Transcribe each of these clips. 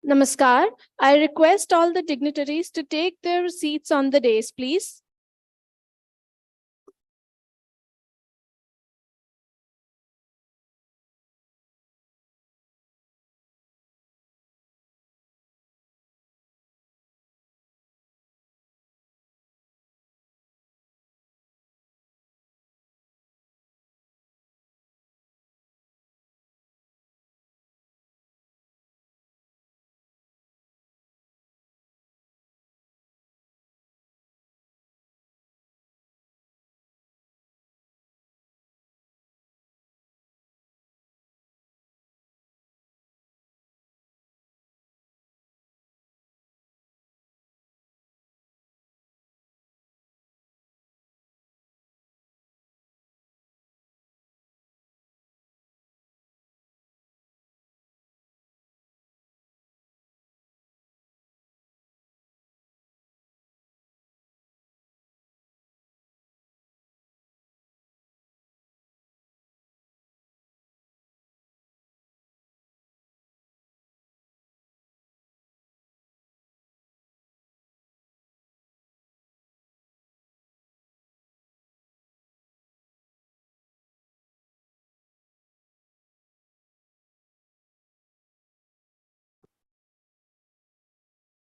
Namaskar. I request all the dignitaries to take their seats on the dais, please.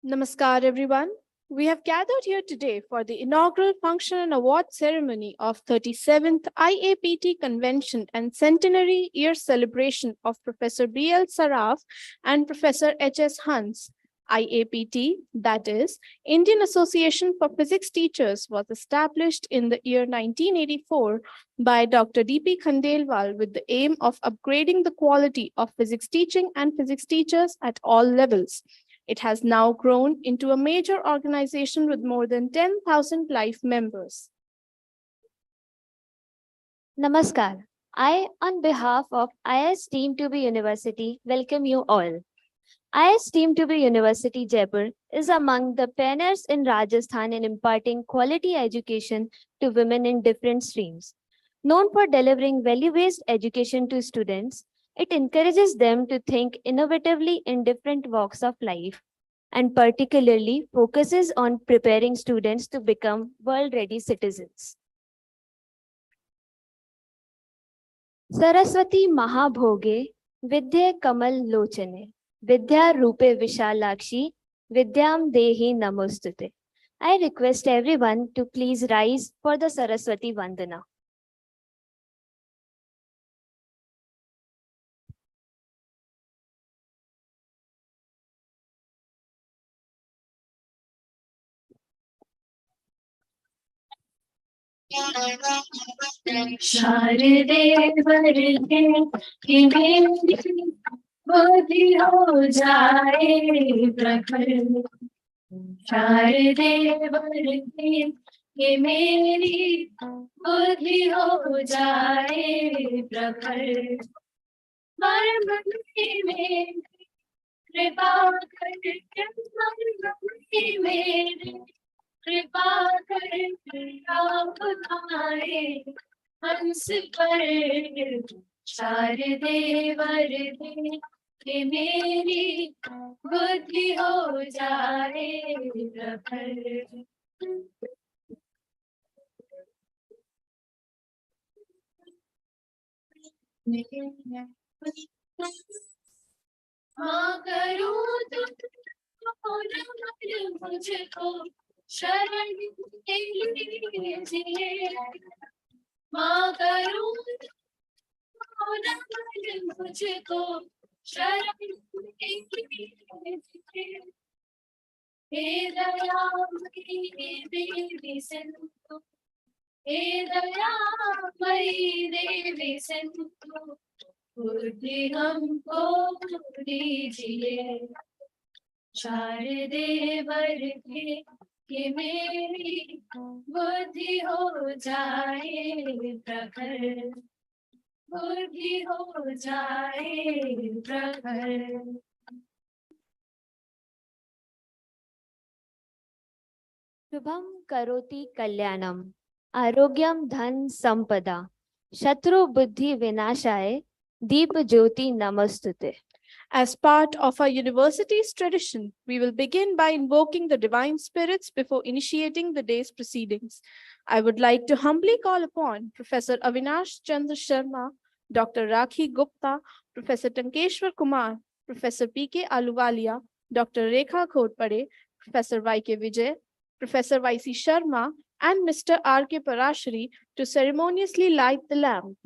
Namaskar, everyone. We have gathered here today for the inaugural function and award ceremony of 37th IAPT Convention and Centenary Year Celebration of Professor B.L. Saraf and Professor H.S. Hans. IAPT, that is, Indian Association for Physics Teachers, was established in the year 1984 by Dr. D.P. Khandelwal with the aim of upgrading the quality of physics teaching and physics teachers at all levels. It has now grown into a major organization with more than 10,000 life members. Namaskar. I, on behalf of IIS Team to be University, welcome you all. IIS Team to be University, Jaipur is among the pioneers in Rajasthan in imparting quality education to women in different streams. Known for delivering value-based education to students, it encourages them to think innovatively in different walks of life and particularly focuses on preparing students to become world-ready citizens. Saraswati Mahabhoge Vidya Kamal Lochane Vidya Rupe Vishalakshi Vidyam Dehi Namostute. I request everyone to please rise for the Saraswati Vandana. शारदे वरदे कि मेरी बुद्धि हो जाए प्रखर शारदे वरदे कि मेरी बुद्धि हो जाए प्रखर मरमती में कृपा कर मरमती में कृपा कर आप आए हंस पर शारदे वरदे कि मेरी बुद्धि हो जाए प्रखर हाँ करूँ तो मुझको शरण लीजिए माँ करूँ मुझको शरण लीजिए हे दयामयी देवी सिंधु हे दयामयी देवी सिंधु बुद्धि हमको दीजिए शारदे वरदे कि मेरी बुद्धि हो जाए प्रखर बुद्धि हो जाए प्रखर Shubham karoti kalyanam, arogyam dhan sampada, shatru buddhi vinashaye, deep jyoti namastute. As part of our university's tradition, we will begin by invoking the divine spirits before initiating the day's proceedings. I would like to humbly call upon Professor Avinash Chandra Sharma, Dr. Rakhi Gupta, Professor Tankeshwar Kumar, Professor P.K. Aluwalia, Dr. Rekha Khodpade, Professor Y.K. Vijay, Professor Y.C. Sharma, and Mr. R.K. Parashari to ceremoniously light the lamp.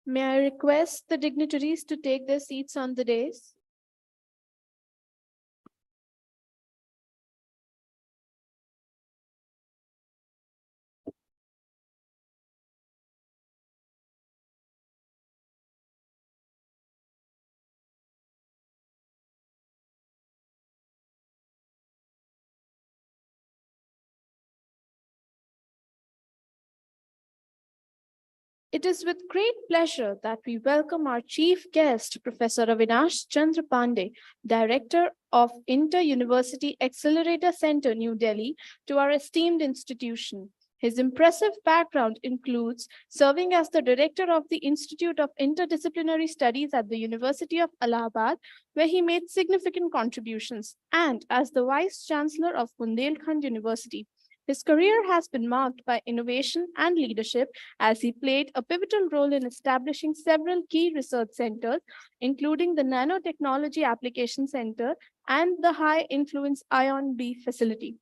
May I request the dignitaries to take their seats on the dais? It is with great pleasure that we welcome our chief guest, Professor Avinash Chandra Pandey, Director of Inter-University Accelerator Center, New Delhi, to our esteemed institution. His impressive background includes serving as the director of the Institute of Interdisciplinary Studies at the University of Allahabad, where he made significant contributions, and as the vice chancellor of Bundelkhand University. His career has been marked by innovation and leadership as he played a pivotal role in establishing several key research centers, including the Nanotechnology Application Center and the High Influence Ion B facility.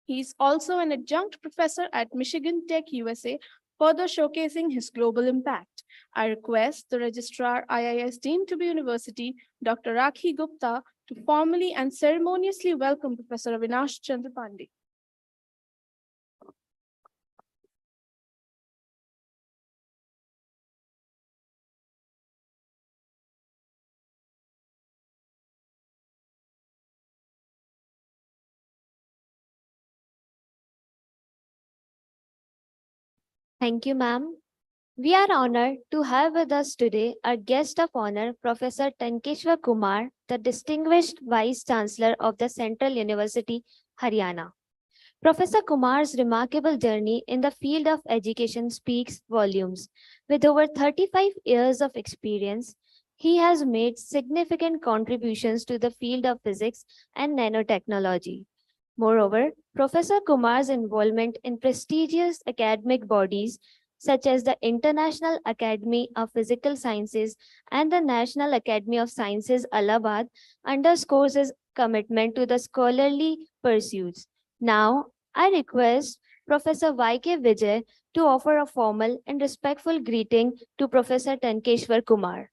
He is also an adjunct professor at Michigan Tech, USA, further showcasing his global impact. I request the Registrar IIS Dean to be University, Dr. Rakhi Gupta, to formally and ceremoniously welcome Professor Avinash Chandra Pandey. Thank you, ma'am. We are honored to have with us today our guest of honor, Professor Tankeshwar Kumar, the Distinguished Vice Chancellor of the Central University, Haryana. Professor Kumar's remarkable journey in the field of education speaks volumes. With over 35 years of experience, he has made significant contributions to the field of physics and nanotechnology. Moreover, Professor Kumar's involvement in prestigious academic bodies such as the International Academy of Physical Sciences and the National Academy of Sciences, Allahabad, underscores his commitment to the scholarly pursuits. Now, I request Professor Y.K. Vijay to offer a formal and respectful greeting to Professor Tankeshwar Kumar.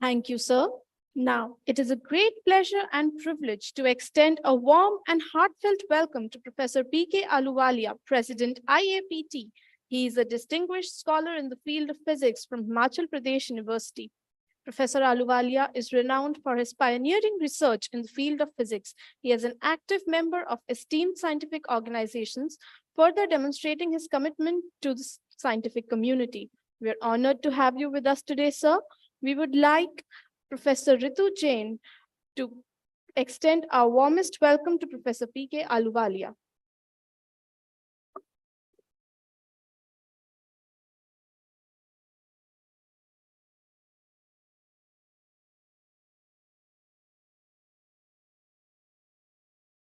Thank you, sir. Now, it is a great pleasure and privilege to extend a warm and heartfelt welcome to Professor P.K. Ahluwalia, President IAPT. He is a distinguished scholar in the field of physics from Himachal Pradesh University. Professor Ahluwalia is renowned for his pioneering research in the field of physics. He is an active member of esteemed scientific organizations, further demonstrating his commitment to the scientific community. We are honored to have you with us today, sir. We would like Professor Ritu Jain to extend our warmest welcome to Professor P.K. Ahluwalia.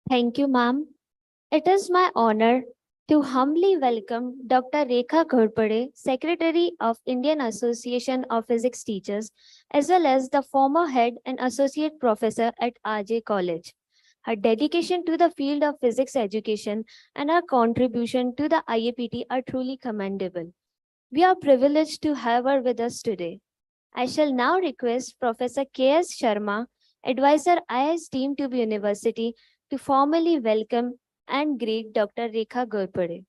Thank you, ma'am. It is my honor to humbly welcome Dr. Rekha Ghorpade, Secretary of Indian Association of Physics Teachers, as well as the former head and associate professor at RJ College. Her dedication to the field of physics education and her contribution to the IAPT are truly commendable. We are privileged to have her with us today. I shall now request Professor K.S. Sharma, Advisor IIS Team to be University, to formally welcome and greet Dr. Rekha Ghorpade.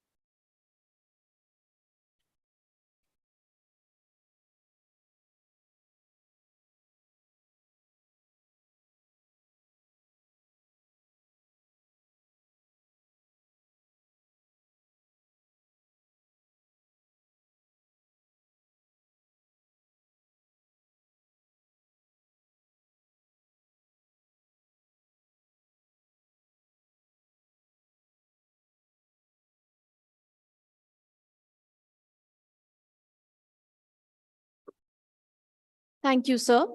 Thank you, sir.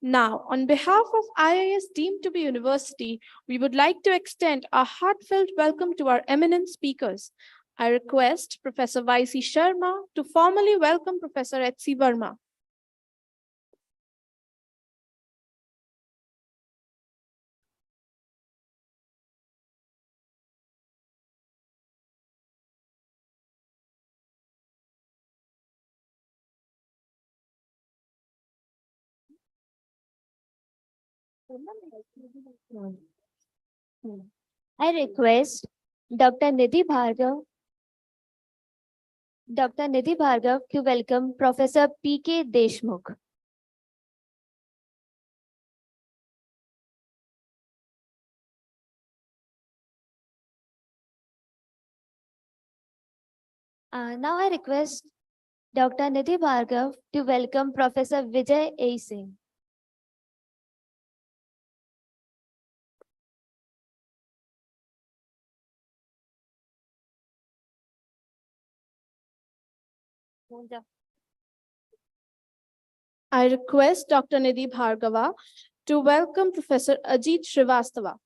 Now, on behalf of IIS Deemed to be University, we would like to extend a heartfelt welcome to our eminent speakers. I request Professor Y.C. Sharma to formally welcome Professor H.C. Verma. I request Dr. Nidhi Bhargav to welcome Professor P.K. Deshmukh. Now I request Dr. Nidhi Bhargav to welcome Professor Vijay A. Singh. I request Dr. Nidhi Bhargava to welcome Professor Ajit Srivastava.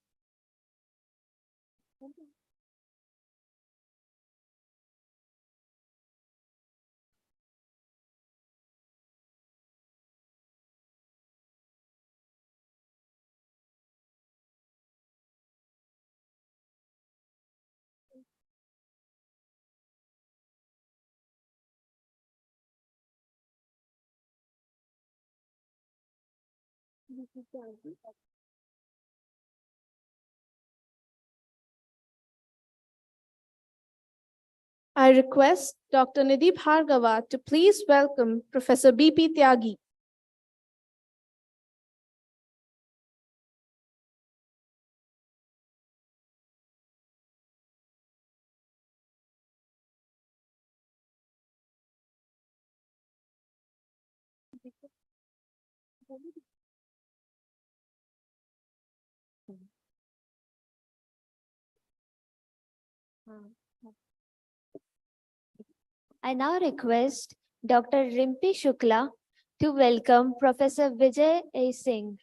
I request Dr. Nidhi Bhargava to please welcome Professor B.P. Tyagi. I now request Dr. Rimpi Shukla to welcome Professor Vijay A. Singh.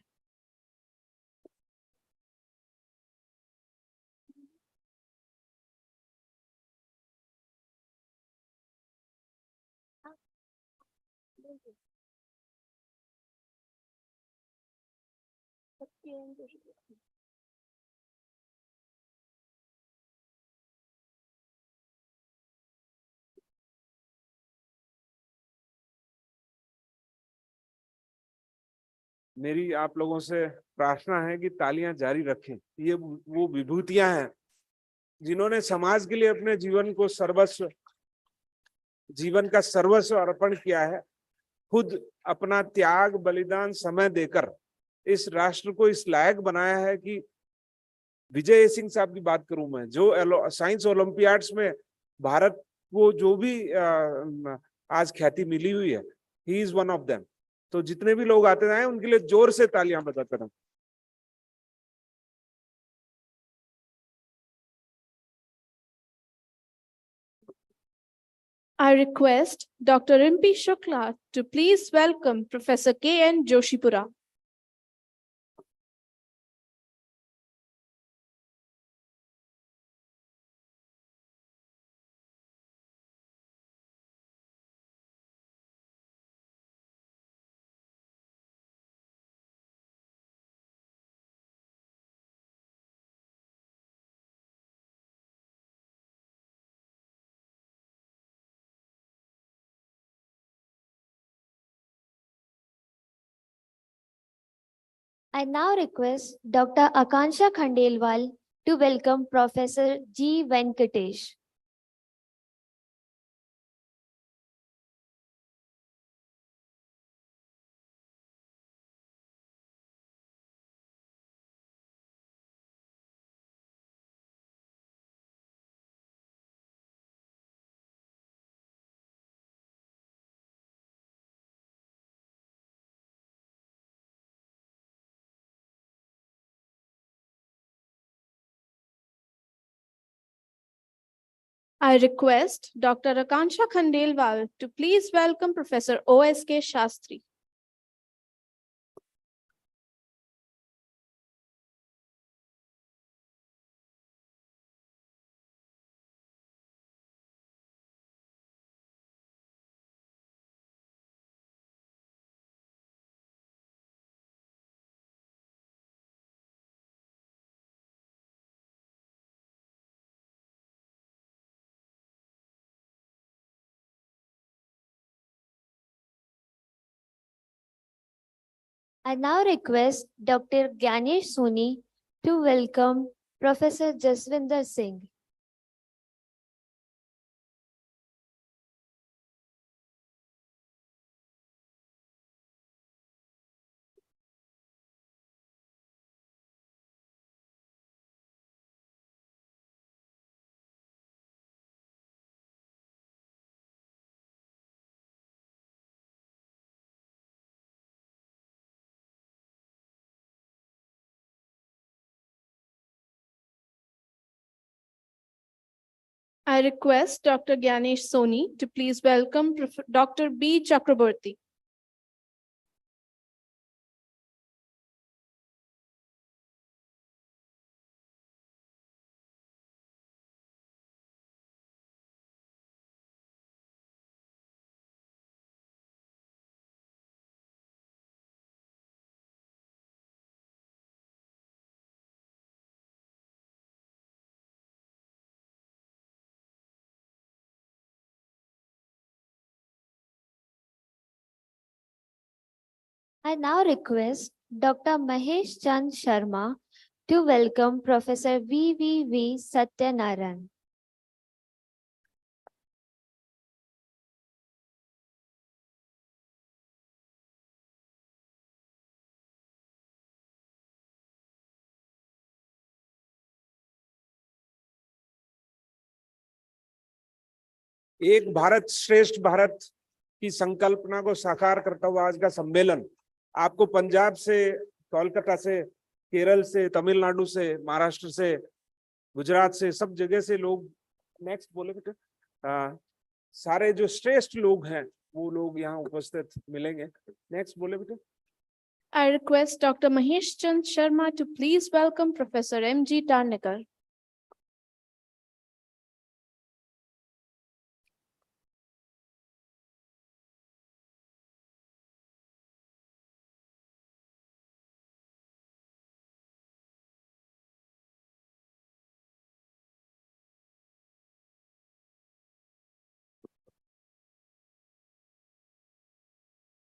मेरी आप लोगों से प्रार्थना है कि तालियां जारी रखें। ये वो विभूतियां हैं जिन्होंने समाज के लिए अपने जीवन का सर्वस्व अर्पण किया है, खुद अपना त्याग बलिदान समय देकर इस राष्ट्र को इस लायक बनाया है कि विजय सिंह साहब की बात करूं मैं, जो साइंस ओलंपियाड्स में भारत को जो भी आज ख्याति मिली हुई है, he is one of them. तो जितने भी लोग आते हैं उनके लिए जोर से तालियां बजाते रहें। I request Dr. Rimpi Shukla to please welcome Professor K.N. Joshipura. I now request Dr. Akansha Khandelwal to welcome Professor G. Venkatesh. I request Dr. Akansha Khandelwal to please welcome Professor O.S.K. Shastri. I now request Dr. Ganesh Soni to welcome Professor Jaswinder Singh. I request Dr. Ganesh Soni to please welcome Dr. B. Chakraborty. I now request Dr. Mahesh Chand Sharma to welcome Professor V. Satyanarayan. एक भारत श्रेष्ठ भारत की संकल्पना को साकार करता हुआ आज का सम्मेलन आपको पंजाब से, कोलकाता से, केरल से, तमिलनाडु से, महाराष्ट्र से, गुजरात से, सब जगह से लोग, नेक्स्ट बोले बेटे, सारे जो श्रेष्ठ लोग हैं वो लोग यहाँ उपस्थित मिलेंगे। नेक्स्ट बोले बेटे। I request Dr. Mahesh Chand Sharma to please welcome Professor M.G. Tarnekar.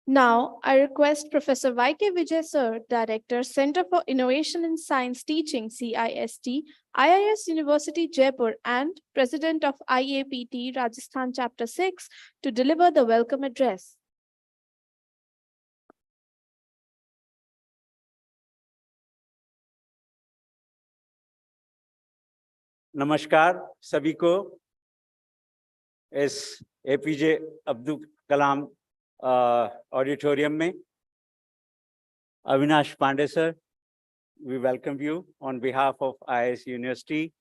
Now, I request Professor Y.K. Vijay Sir, Director, Center for Innovation in Science Teaching, CIST, IIS University, Jaipur, and President of IAPT Rajasthan Chapter 6, to deliver the welcome address. नमस्कार सभी को इस APJ Abdul Kalam auditorium में Avinash Pande sir, we welcome you on behalf of IAS University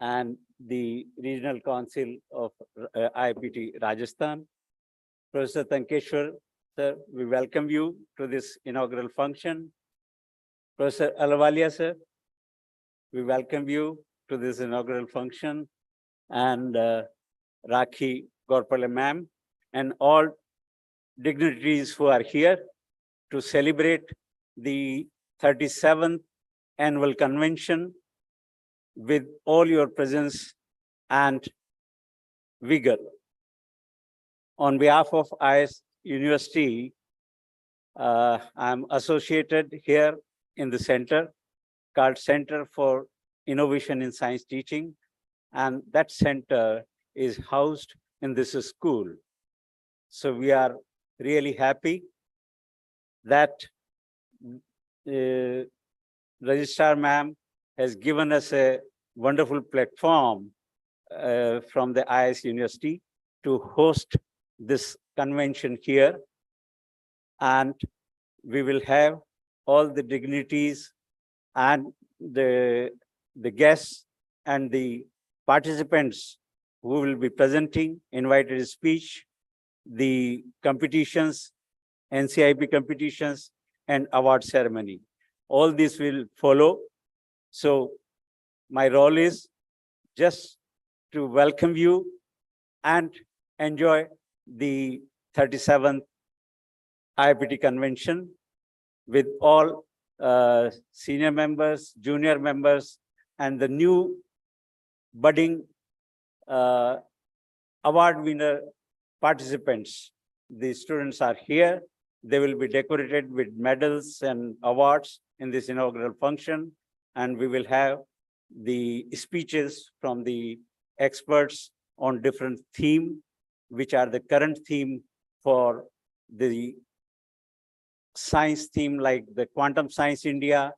and the Regional Council of IAPT Rajasthan. Professor Tankeshwar sir, we welcome you to this inaugural function. Professor Alwalia sir, we welcome you to this inaugural function, and Rakhi Gorpale ma'am, and all dignitaries who are here to celebrate the 37th annual convention with all your presence and vigor. On behalf of IAS University, I'm associated here in the center called Center for Innovation in Science Teaching, and that center is housed in this school. So we are really happy that Registrar ma'am has given us a wonderful platform from the IAS University to host this convention here, and we will have all the dignitaries and the guests and the participants who will be presenting invited speech, the competitions, NCIP competitions, and award ceremony. All this will follow. So my role is just to welcome you and enjoy the 37th IAPT convention with all senior members, junior members, and the new budding award winner participants. The students are here. They will be decorated with medals and awards in this inaugural function, and we will have the speeches from the experts on different theme, which are the current theme for the science theme, like the quantum science India,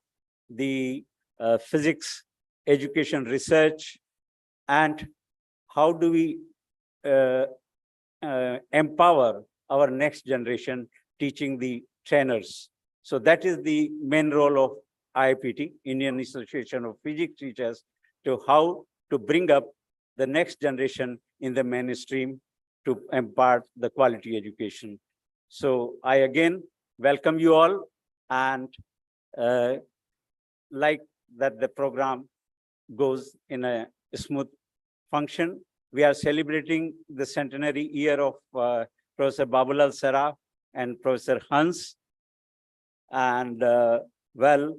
the physics education research, and how do we empower our next generation, teaching the trainers. So that is the main role of IAPT, Indian Association of Physics Teachers, to how to bring up the next generation in the mainstream to impart the quality education. So I again welcome you all, and like that the program goes in a smooth function. We are celebrating the centenary year of Professor Babulal Saraf and Professor Hans. And well,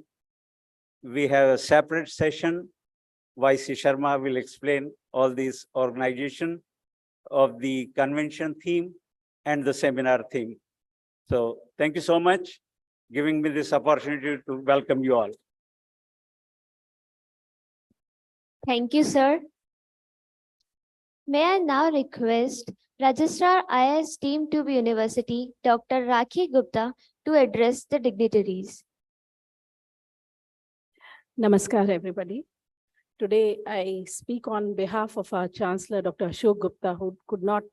we have a separate session. Y.C. Sharma will explain all these organization of the convention theme and the seminar theme. So thank you so much giving me this opportunity to welcome you all. Thank you, sir. May I now request Registrar IAS Team Tube University, Dr. Rakhi Gupta, to address the dignitaries. Namaskar, everybody. Today, I speak on behalf of our Chancellor, Dr. Ashok Gupta, who could not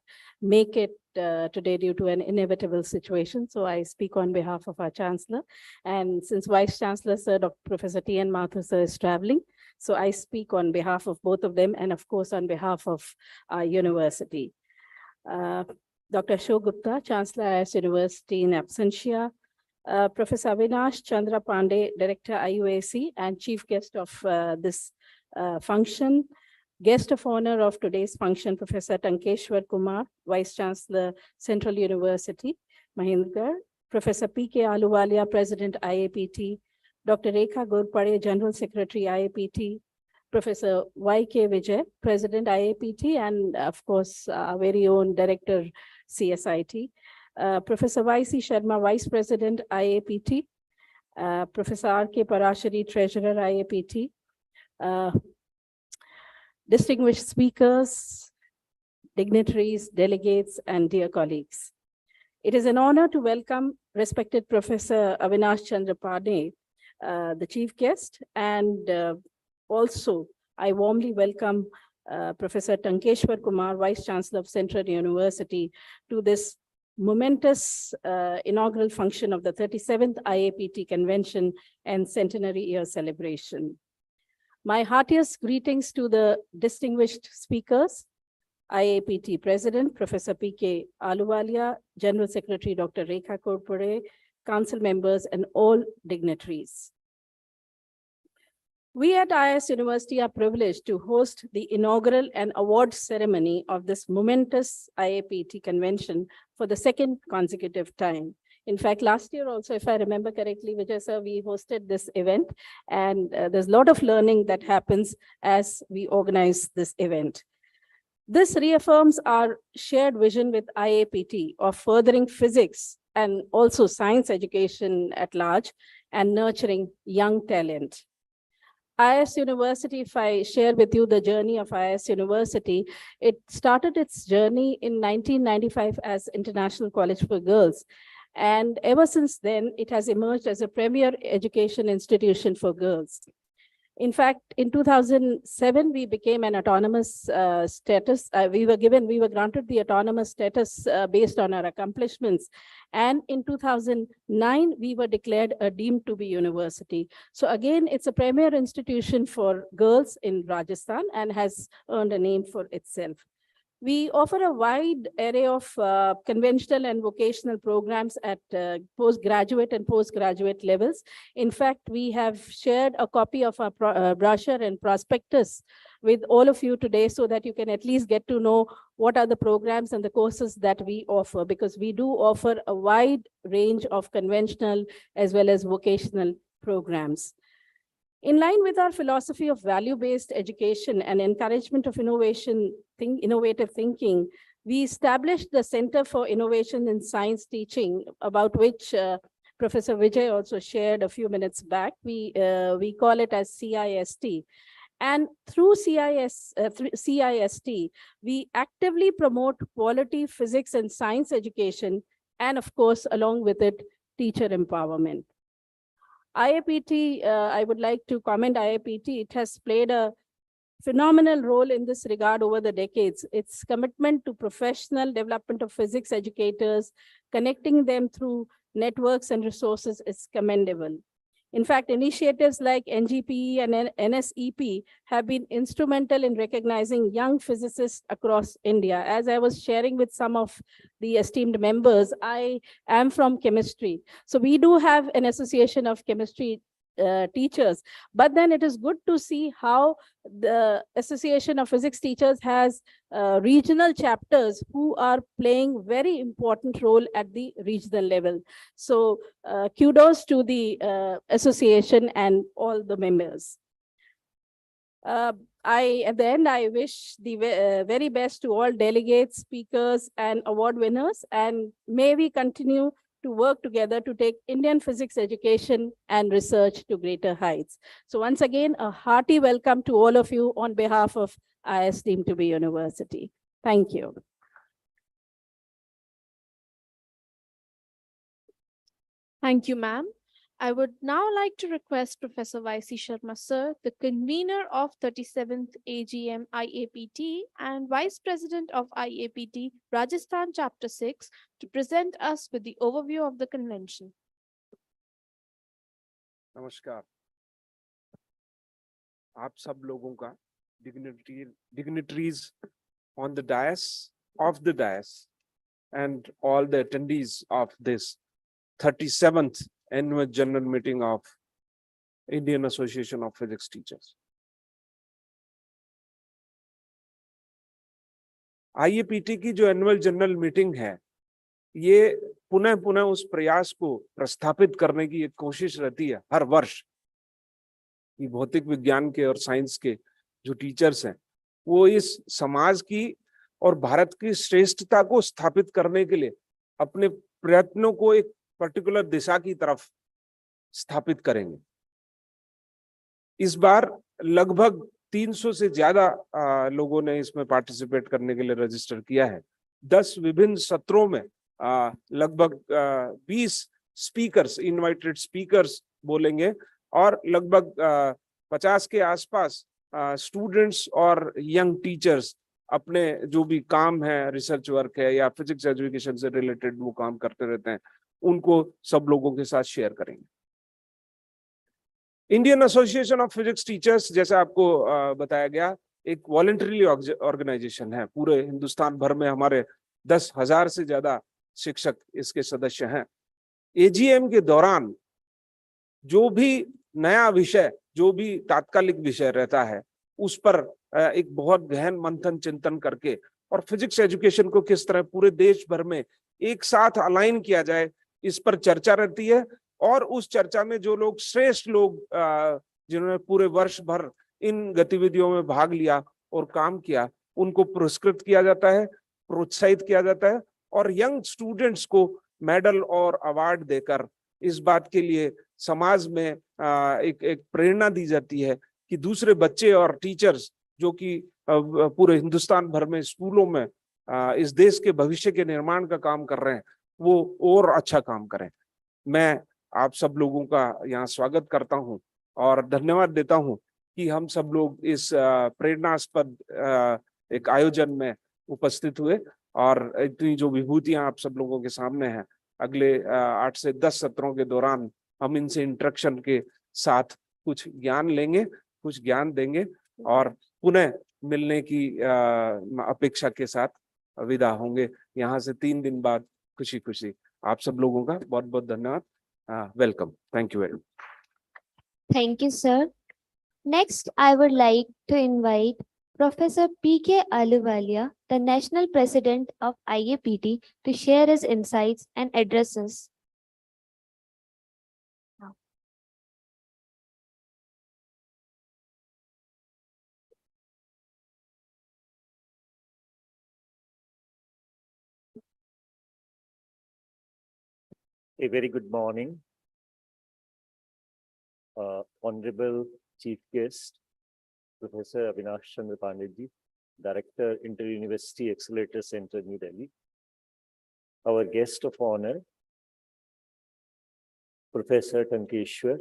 make it today due to an inevitable situation. So I speak on behalf of our Chancellor. And since Vice Chancellor, Sir, Dr. Professor T.N. Mathur, Sir, is traveling, so I speak on behalf of both of them and, of course, on behalf of our university. Dr. Ashok Gupta, Chancellor IAS University in absentia, Professor Avinash Chandra Pandey, Director IUAC and Chief Guest of this function. Guest of honor of today's function, Professor Tankeshwar Kumar, Vice Chancellor, Central University, Mahendragarh, Professor P.K. Aluwalia, President IAPT, Dr. Rekha Gorpade, General Secretary IAPT, Professor Y.K. Vijay, President IAPT, and of course, our very own Director CSIT. Professor Y.C. Sharma, Vice President, IAPT, Professor R.K. Parashari, Treasurer, IAPT, distinguished speakers, dignitaries, delegates, and dear colleagues. It is an honor to welcome respected Professor Avinash Chandra Pandey, the chief guest, and also I warmly welcome Professor Tankeshwar Kumar, Vice Chancellor of Central University, to this momentous inaugural function of the 37th IAPT Convention and Centenary Year Celebration. My heartiest greetings to the distinguished speakers, IAPT President, Professor P.K. Ahluwalia, General Secretary, Dr. Rekha Korpore, Council members, and all dignitaries. We at IIS University are privileged to host the inaugural and award ceremony of this momentous IAPT convention for the second consecutive time. In fact, last year also, if I remember correctly, Vijay sir, we hosted this event, and there's a lot of learning that happens as we organize this event. This reaffirms our shared vision with IAPT of furthering physics and also science education at large and nurturing young talent. IIS University, if I share with you the journey of IIS University, it started its journey in 1995 as International College for Girls. And ever since then, it has emerged as a premier education institution for girls. In fact, in 2007, we became an autonomous status. We were granted the autonomous status based on our accomplishments. And in 2009, we were declared a deemed to be university. So again, it's a premier institution for girls in Rajasthan and has earned a name for itself. We offer a wide array of conventional and vocational programs at postgraduate and postgraduate levels. In fact, we have shared a copy of our brochure and prospectus with all of you today so that you can at least get to know what are the programs and the courses that we offer, because we do offer a wide range of conventional as well as vocational programs. In line with our philosophy of value-based education and encouragement of innovative thinking, we established the Center for Innovation in Science Teaching, about which Professor Vijay also shared a few minutes back. We call it as CIST. And through CIST, we actively promote quality physics and science education, and of course, along with it, teacher empowerment. IAPT, I would like to comment IAPT, it has played a phenomenal role in this regard over the decades. Its commitment to professional development of physics educators, connecting them through networks and resources is commendable. In fact, initiatives like NGPE and NSEP have been instrumental in recognizing young physicists across India. As I was sharing with some of the esteemed members, I am from chemistry. So we do have an association of chemistry teachers, but then it is good to see how the Association of Physics Teachers has regional chapters who are playing very important role at the regional level. So kudos to the association and all the members. At the end, I wish the very best to all delegates, speakers, and award winners, and may we continue to work together to take Indian physics education and research to greater heights. So once again, a hearty welcome to all of you on behalf of IIS deemed to be university. Thank you. Thank you, ma'am. I would now like to request Professor Y.C. Sharma, sir, the convener of 37th AGM IAPT and Vice President of IAPT Rajasthan Chapter 6, to present us with the overview of the convention. नमस्कार, आप सब लोगों का dignitaries on the dais, off the dais, and all the attendees of this 37th annual general meeting of Indian Association of Physics Teachers. IAPT की जो annual general meeting है, ये पुनः पुनः उस प्रयास को प्रस्थापित करने की एक कोशिश रहती है हर वर्ष कि भौतिक विज्ञान के और साइंस के जो टीचर्स हैं वो इस समाज की और भारत की श्रेष्ठता को स्थापित करने के लिए अपने प्रयत्नों को एक पर्टिकुलर दिशा की तरफ स्थापित करेंगे। इस बार लगभग 300 से ज्यादा लोगों ने इसमें पार्टिसिपेट करने के लिए रजिस्टर किया है। 10 विभिन्न सत्रों में लगभग 20 स्पीकर्स, इनवाइटेड स्पीकर्स बोलेंगे और लगभग 50 के आसपास स्टूडेंट्स और यंग टीचर्स अपने जो भी काम है, रिसर्च वर्क है या फिजिक्स एजुकेशन से रिलेटेड वो काम करते रहते हैं, उनको सब लोगों के साथ शेयर करेंगे। Indian association of physics teachers, जैसे आपको बताया गया, एक वॉलंटरी ऑर्गेनाइजेशन है। पूरे हिंदुस्तान भर में हमारे 10,000 से ज्यादा शिक्षक इसके सदस्य हैं। एजीएम के दौरान जो भी नया विषय, जो भी तात्कालिक विषय रहता है, उस पर एक बहुत गहन मंथन चिंतन करके और फिजिक्स एजुकेशन को किस तरह पूरे देश भर में एक साथ अलाइन किया जाए, इस पर चर्चा रहती है। और उस चर्चा में जो लोग श्रेष्ठ लोग जिन्होंने पूरे वर्ष भर इन गतिविधियों में भाग लिया और काम किया, उनको पुरस्कृत किया जाता है, प्रोत्साहित किया जाता है और यंग स्टूडेंट्स को मेडल और अवार्ड देकर इस बात के लिए समाज में एक प्रेरणा दी जाती है कि दूसरे बच्चे और टीचर्स जो कि पूरे हिंदुस्तान भर में स्कूलों में इस देश के भविष्य के निर्माण का काम कर रहे हैं, वो और अच्छा काम करें। मैं आप सब लोगों का यहाँ स्वागत करता हूँ और धन्यवाद देता हूँ कि हम सब लोग इस प्रेरणास्पद एक आयोजन में उपस्थित हुए और इतनी जो विभूतियां आप सब लोगों के सामने हैं, अगले 8 से 10 सत्रों के दौरान हम इनसे इंटरेक्शन के साथ कुछ ज्ञान लेंगे, कुछ ज्ञान देंगे और पुनः मिलने की अपेक्षा के साथ विदा होंगे यहाँ से 3 दिन बाद खुशी खुशी। आप सब लोगों का बहुत बहुत धन्यवाद। Welcome. Thank you very much. Thank you, sir. Next, I would like to invite Professor P.K. Ahluwalia, the National President of IAPT, to share his insights and addresses. A very good morning, Honorable Chief Guest, Professor Avinash Chandra Pandey, Director, Inter-University Accelerator Center, New Delhi. Our guest of honor, Professor Tankeshwar,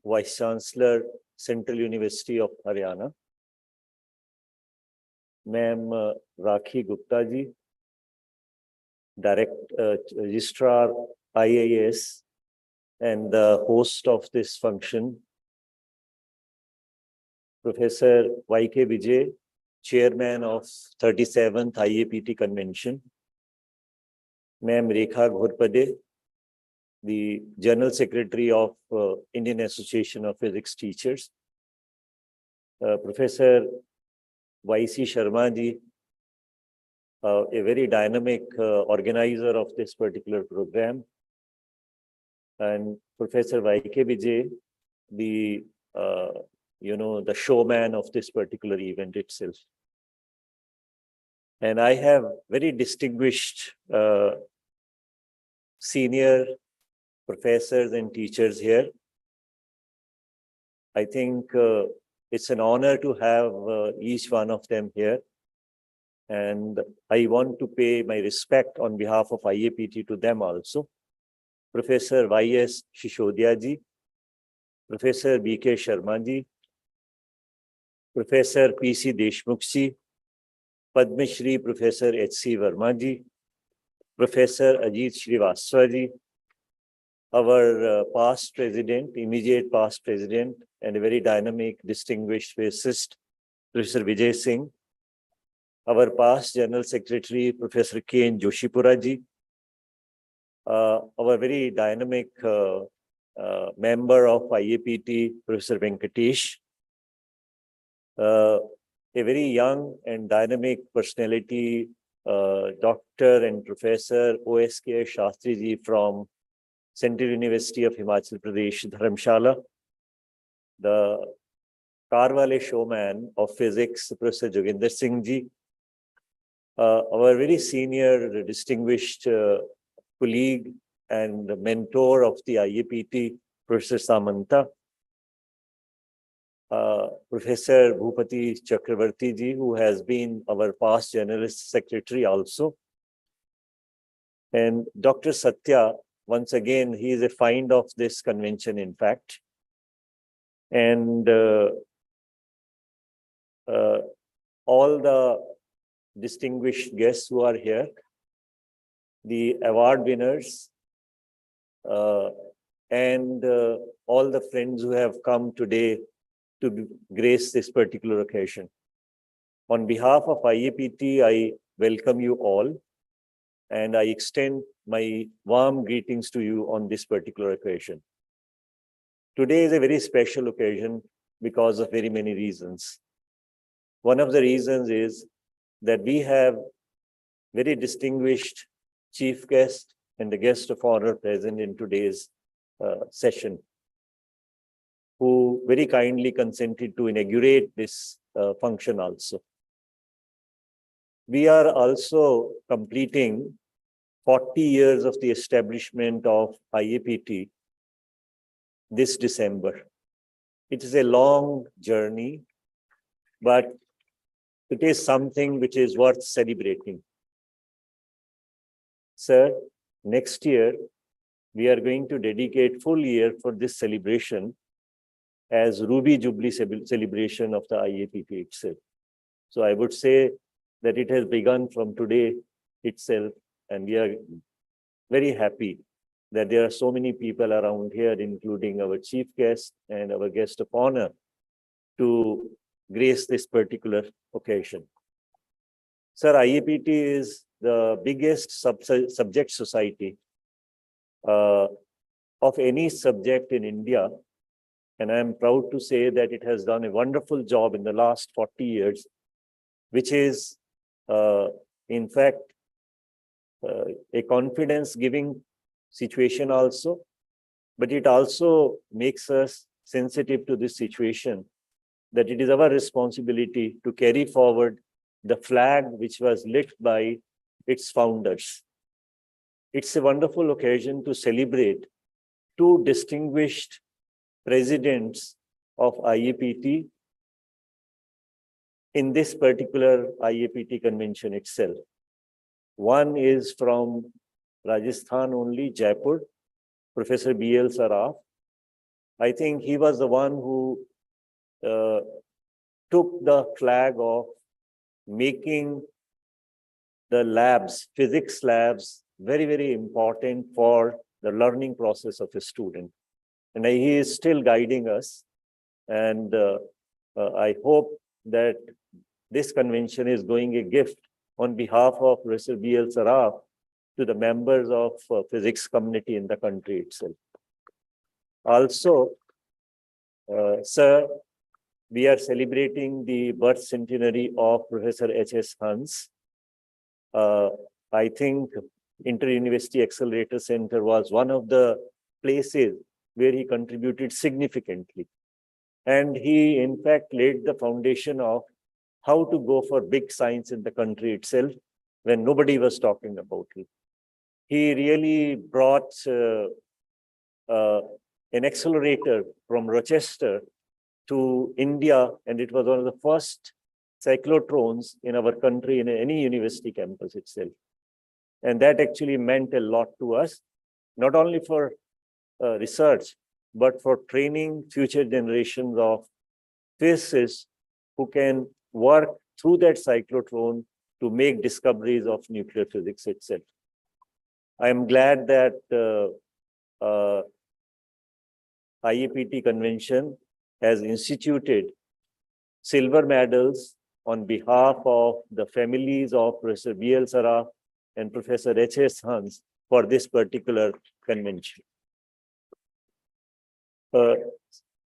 Vice Chancellor, Central University of Haryana. Ma'am Rakhi Gupta ji, Registrar IAS and the host of this function, Professor Y.K. Vijay, Chairman of 37th IAPT Convention, Ma'am Rekha Ghorpade, the General Secretary of Indian Association of Physics Teachers, Professor Y.C. Sharma ji, a very dynamic organizer of this particular program, and Professor Y.K. Vijay, the the showman of this particular event itself. And I have very distinguished senior professors and teachers here. I think it's an honor to have each one of them here. And I want to pay my respect on behalf of IAPT to them also. Professor Y.S. Shishodia ji, Professor B.K. Sharma ji, Professor P.C. Deshmukh ji, Padma Shri Professor H.C. Verma ji, Professor Ajit Srivastava ji, our past president, immediate past president, and a very dynamic, distinguished physicist, Professor Vijay Singh, our past General Secretary, Professor K.N. Joshipura ji, our very dynamic member of IAPT, Professor Venkatesh, a very young and dynamic personality, Doctor and Professor O.S.K. Shastri ji from Central University of Himachal Pradesh, Dharamshala, the Karwale showman of physics, Professor Joginder Singh ji, our very senior, distinguished colleague and mentor of the IAPT, Professor Samanta, Professor Bhupati Chakravarti ji, who has been our past General Secretary also, and Dr. Satya, once again, he is a find of this convention, in fact, and all the distinguished guests who are here, the award winners, and all the friends who have come today to grace this particular occasion. On behalf of IAPT, I welcome you all, and I extend my warm greetings to you on this particular occasion. Today is a very special occasion because of very many reasons. One of the reasons is that we have very distinguished chief guest and the guest of honor present in today's session, who very kindly consented to inaugurate this function also. We are also completing 40 years of the establishment of IAPT this December. It is a long journey, but it is something which is worth celebrating. Sir, next year, we are going to dedicate full year for this celebration as Ruby Jubilee celebration of the IAPT itself. So I would say that it has begun from today itself, and we are very happy that there are so many people around here, including our chief guest and our guest of honor, to grace this particular occasion. Sir, IAPT is the biggest subject society of any subject in India. And I'm proud to say that it has done a wonderful job in the last 40 years, which is, in fact, a confidence-giving situation also, but it also makes us sensitive to this situation, that it is our responsibility to carry forward the flag which was lit by its founders. It's a wonderful occasion to celebrate two distinguished presidents of IAPT in this particular IAPT convention itself. One is from Rajasthan only, Jaipur, Professor B.L. Saraf. I think he was the one who took the flag of making the labs, physics labs, very, very important for the learning process of a student. And he is still guiding us. And I hope that this convention is going a gift on behalf of Professor B.L. Saraf to the members of physics community in the country itself. Also, sir, we are celebrating the birth centenary of Professor H.S. Hans. I think Inter-University Accelerator Center was one of the places where he contributed significantly. And he, in fact, laid the foundation of how to go for big science in the country itself when nobody was talking about it. He really brought an accelerator from Rochester to India, and it was one of the first cyclotrons in our country in any university campus itself. And that actually meant a lot to us, not only for research, but for training future generations of physicists who can work through that cyclotron to make discoveries of nuclear physics itself. I am glad that IAPT convention has instituted silver medals on behalf of the families of Professor B.L. Saraf and Professor H.S. Hans for this particular convention.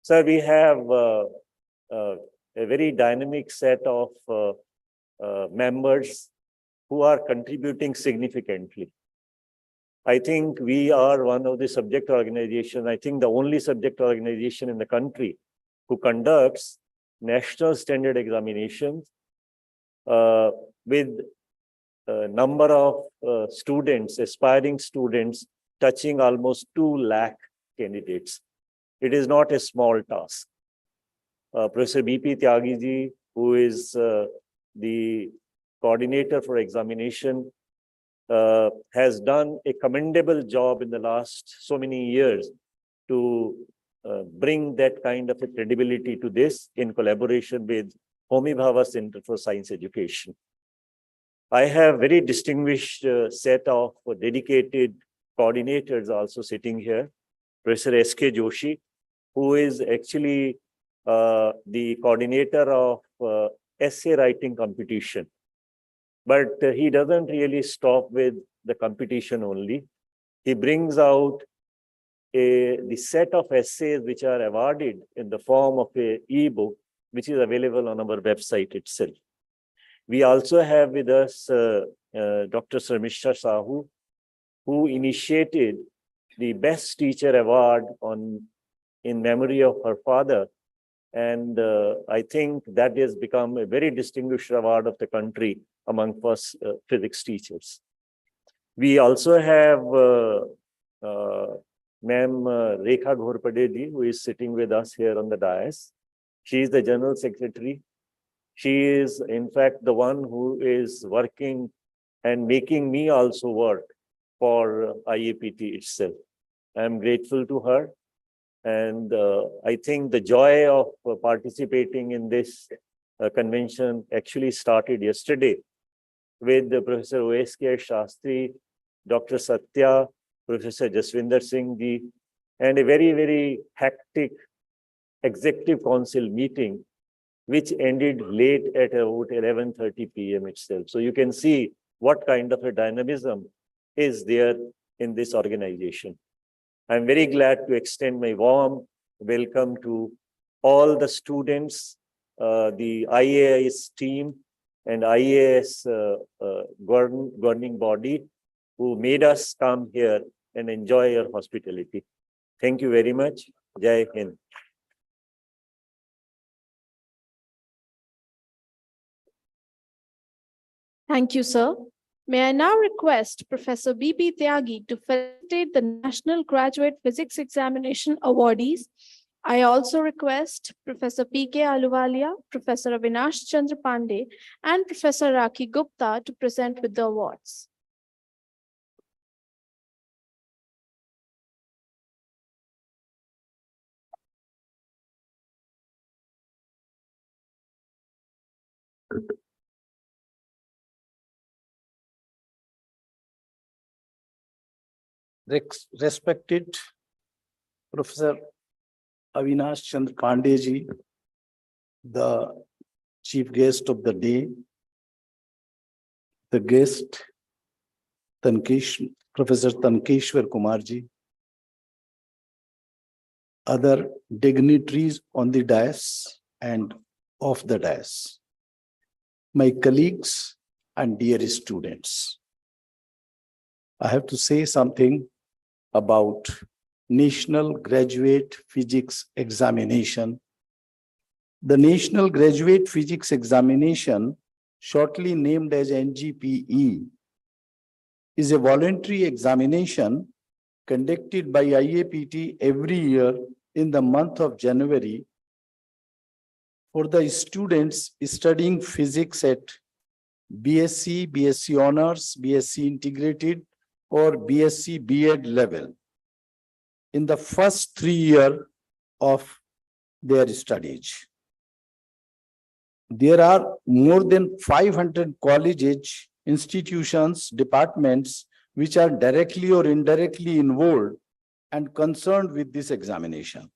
Sir, we have a very dynamic set of members who are contributing significantly. I think we are one of the subject organizations, I think the only subject organization in the country who conducts national standard examinations with number of students, aspiring students, touching almost 2 lakh candidates. It is not a small task. Professor B.P. Tyagi ji, who is the coordinator for examination, has done a commendable job in the last so many years to bring that kind of a credibility to this in collaboration with Homi Bhabha Center for Science Education. I have very distinguished set of dedicated coordinators also sitting here. Professor S.K. Joshi, who is actually the coordinator of essay writing competition. But he doesn't really stop with the competition only. He brings out the set of essays which are awarded in the form of an e-book, which is available on our website itself. We also have with us Dr. Sarmisha Sahu, who initiated the Best Teacher Award in memory of her father. And I think that has become a very distinguished award of the country among first physics teachers. We also have Ma'am Rekha Ghorpade ji, who is sitting with us here on the dais. She is the General Secretary. She is, in fact, the one who is working and making me also work for IAPT itself. I am grateful to her. And I think the joy of participating in this convention actually started yesterday with Professor O.S.K. Shastri, Dr. Satya, Professor Jaswinder Singh ji, and a very, very hectic executive council meeting, which ended late at about 11:30 p.m. itself. So you can see what kind of a dynamism is there in this organization. I'm very glad to extend my warm welcome to all the students, the IAS team and IAS governing body who made us come here and enjoy your hospitality. Thank you very much. Jai Hind. Thank you, sir. May I now request Professor B.P. Tyagi to facilitate the National Graduate Physics Examination awardees. I also request Professor P.K. Ahluwalia, Professor Avinash Chandra Pandey, and Professor Rakhi Gupta to present with the awards. Respected Professor Avinash Chandra Pandey ji, the chief guest of the day, the guest Professor Tankeshwar Kumar ji, other dignitaries on the dais and off the dais, my colleagues and dear students. I have to say something about National Graduate Physics Examination. The National Graduate Physics Examination, shortly named as NGPE, is a voluntary examination conducted by IAPT every year in the month of January for the students studying physics at BSc, BSc Honors, BSc Integrated, or BSc B.Ed level in the first 3 years of their studies. There are more than 500 colleges, institutions, departments which are directly or indirectly involved and concerned with this examination.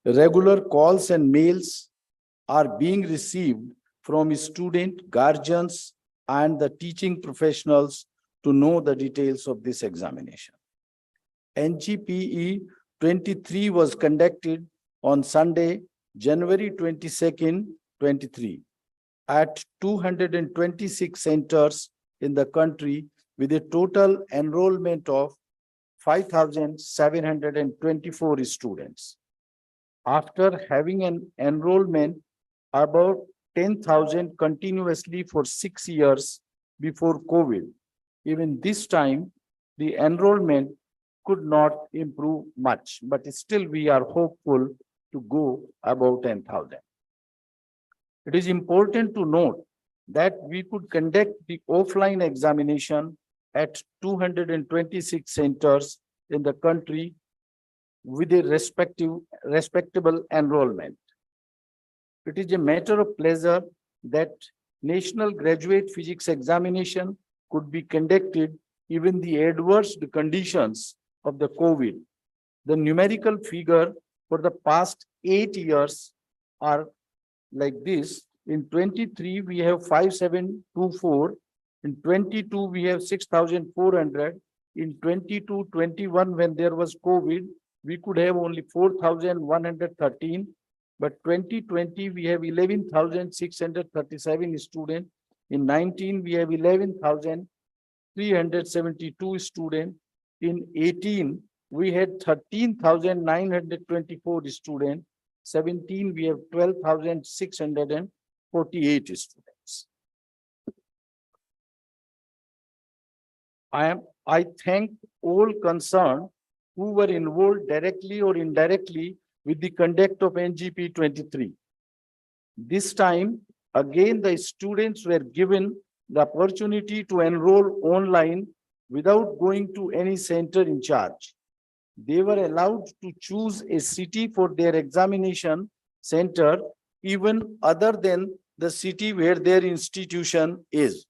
Regular calls and mails are being received from student, guardians, and the teaching professionals to know the details of this examination. NGPE 23 was conducted on Sunday, January 22nd, 23, at 226 centers in the country with a total enrollment of 5,724 students. After having an enrollment about 10,000 continuously for 6 years, before COVID. Even this time, the enrollment could not improve much, but still we are hopeful to go above 10,000. It is important to note that we could conduct the offline examination at 226 centers in the country with a respectable enrollment. It is a matter of pleasure that National Graduate Physics Examination could be conducted even the adverse conditions of the COVID. The numerical figure for the past 8 years are like this. In 23, we have 5724. In 22, we have 6,400. In 22-21, when there was COVID, we could have only 4,113. But 2020, we have 11,637 students. In 19, we have 11,372 students. In 18, we had 13,924 students. 17, we have 12,648 students. I thank all concerned who were involved directly or indirectly with the conduct of NGP 23. This time, again, the students were given the opportunity to enroll online without going to any center in charge. They were allowed to choose a city for their examination center, even other than the city where their institution is.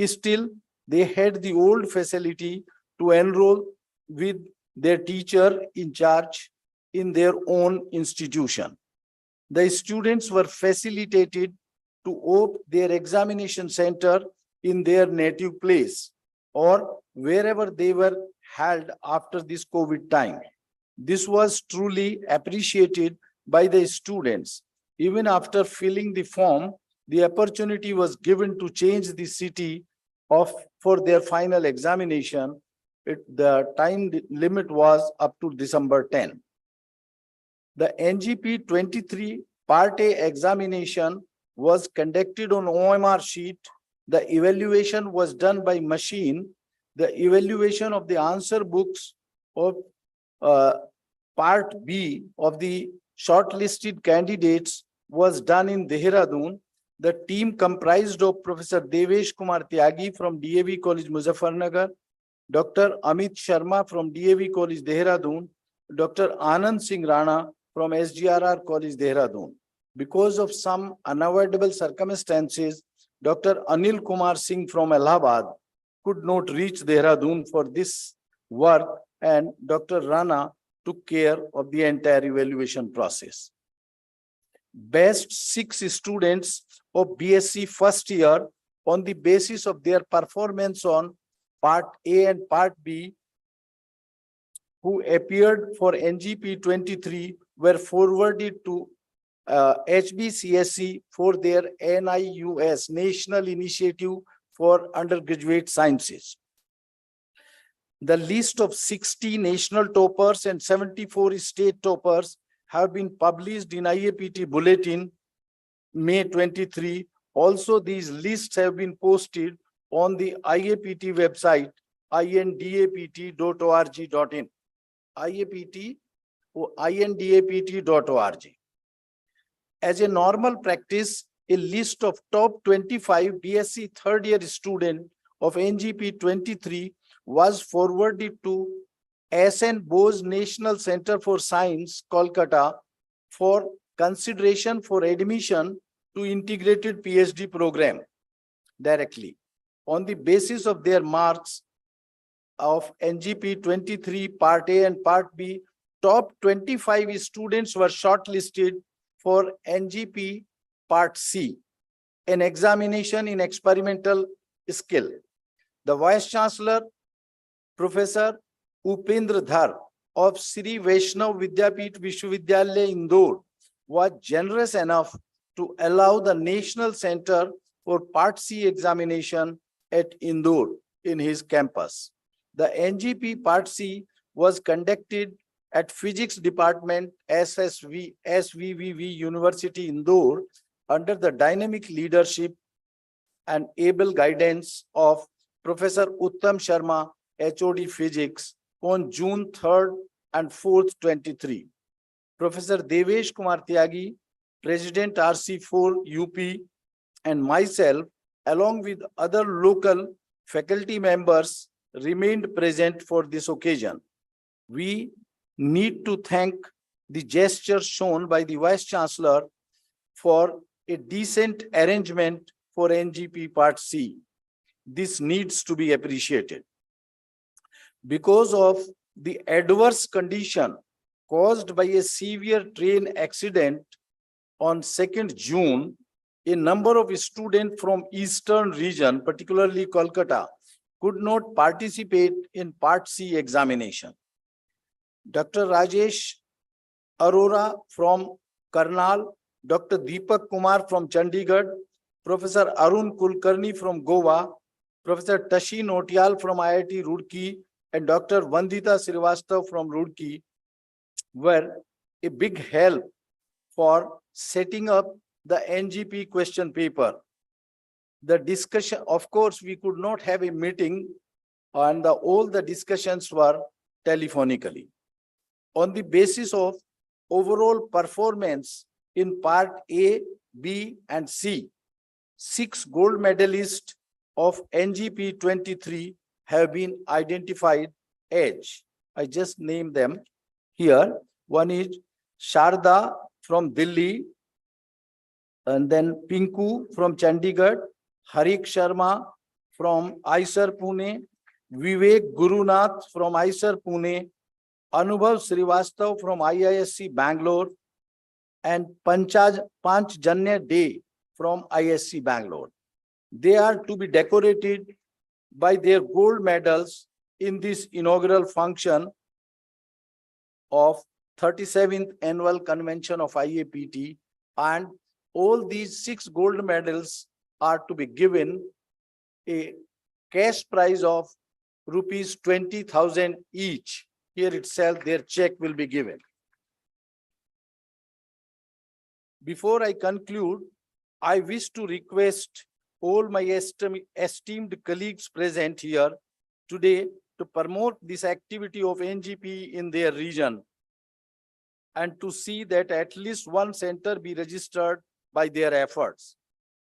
Still, they had the old facility to enroll with their teacher in charge in their own institution. The students were facilitated to open their examination center in their native place or wherever they were held after this COVID time. This was truly appreciated by the students. Even after filling the form, the opportunity was given to change the city for their final examination. The time limit was up to December 10. The NGP 23 Part A examination was conducted on OMR sheet. The evaluation was done by machine. The evaluation of the answer books of Part B of the shortlisted candidates was done in Dehradun. The team comprised of Professor Devesh Kumar Tyagi from DAV College Muzaffarnagar, Dr. Amit Sharma from DAV College Dehradun, Dr. Anand Singh Rana from SGRR College Dehradun. Because of some unavoidable circumstances, Dr. Anil Kumar Singh from Allahabad could not reach Dehradun for this work, and Dr. Rana took care of the entire evaluation process. Best 6 students of BSc first year, on the basis of their performance on Part A and Part B, who appeared for NGP 23, were forwarded to HBCSE for their NIUS, National Initiative for Undergraduate Sciences. The list of 60 national toppers and 74 state toppers have been published in IAPT Bulletin, May 23. Also, these lists have been posted on the IAPT website, indapt.org.in. indapt.org. As a normal practice, a list of top 25 BSc third year students of NGP 23 was forwarded to SN Bose National Center for Science, Kolkata, for consideration for admission to integrated PhD program directly. On the basis of their marks of NGP 23 Part A and Part B, top 25 students were shortlisted for NGP Part C, an examination in experimental skill. The Vice Chancellor, Professor Upendra Dhar of Sri Vaishnav Vidyapit Vishwavidyalaya Indore was generous enough to allow the National Center for Part C examination at Indore in his campus. The NGP Part C was conducted at Physics Department, SVVV University Indore, under the dynamic leadership and able guidance of Professor Uttam Sharma, HOD Physics, on June 3rd and 4th, 23. Professor Devesh Kumar Tyagi, President RC4 UP, and myself, along with other local faculty members, remained present for this occasion. We need to thank the gesture shown by the Vice Chancellor for a decent arrangement for NGP Part C. This needs to be appreciated. Because of the adverse condition caused by a severe train accident on 2nd June, a number of students from Eastern region, particularly Kolkata, could not participate in Part C examination. Dr. Rajesh Arora from Karnal, Dr. Deepak Kumar from Chandigarh, Professor Arun Kulkarni from Goa, Professor Tashi Notial from IIT Roorkee, and Dr. Vandita Srivastav from Roorkee were a big help for setting up the NGP question paper. The discussion, of course, we could not have a meeting, and all the discussions were telephonically. On the basis of overall performance in Part A, B, and C, 6 gold medalists of NGP 23 have been identified as. I just named them here. One is Sharda from Delhi, and then Pinku from Chandigarh, Harik Sharma from ISER Pune, Vivek Gurunath from ISER Pune, Anubhav Srivastav from IISc Bangalore, and Panchjanya Day from ISc Bangalore. They are to be decorated by their gold medals in this inaugural function of 37th Annual Convention of IAPT, and all these 6 gold medals are to be given a cash prize of rupees 20,000 each. Here itself, their check will be given. Before I conclude, I wish to request all my esteemed colleagues present here today to promote this activity of NGP in their region, and to see that at least one center be registered by their efforts.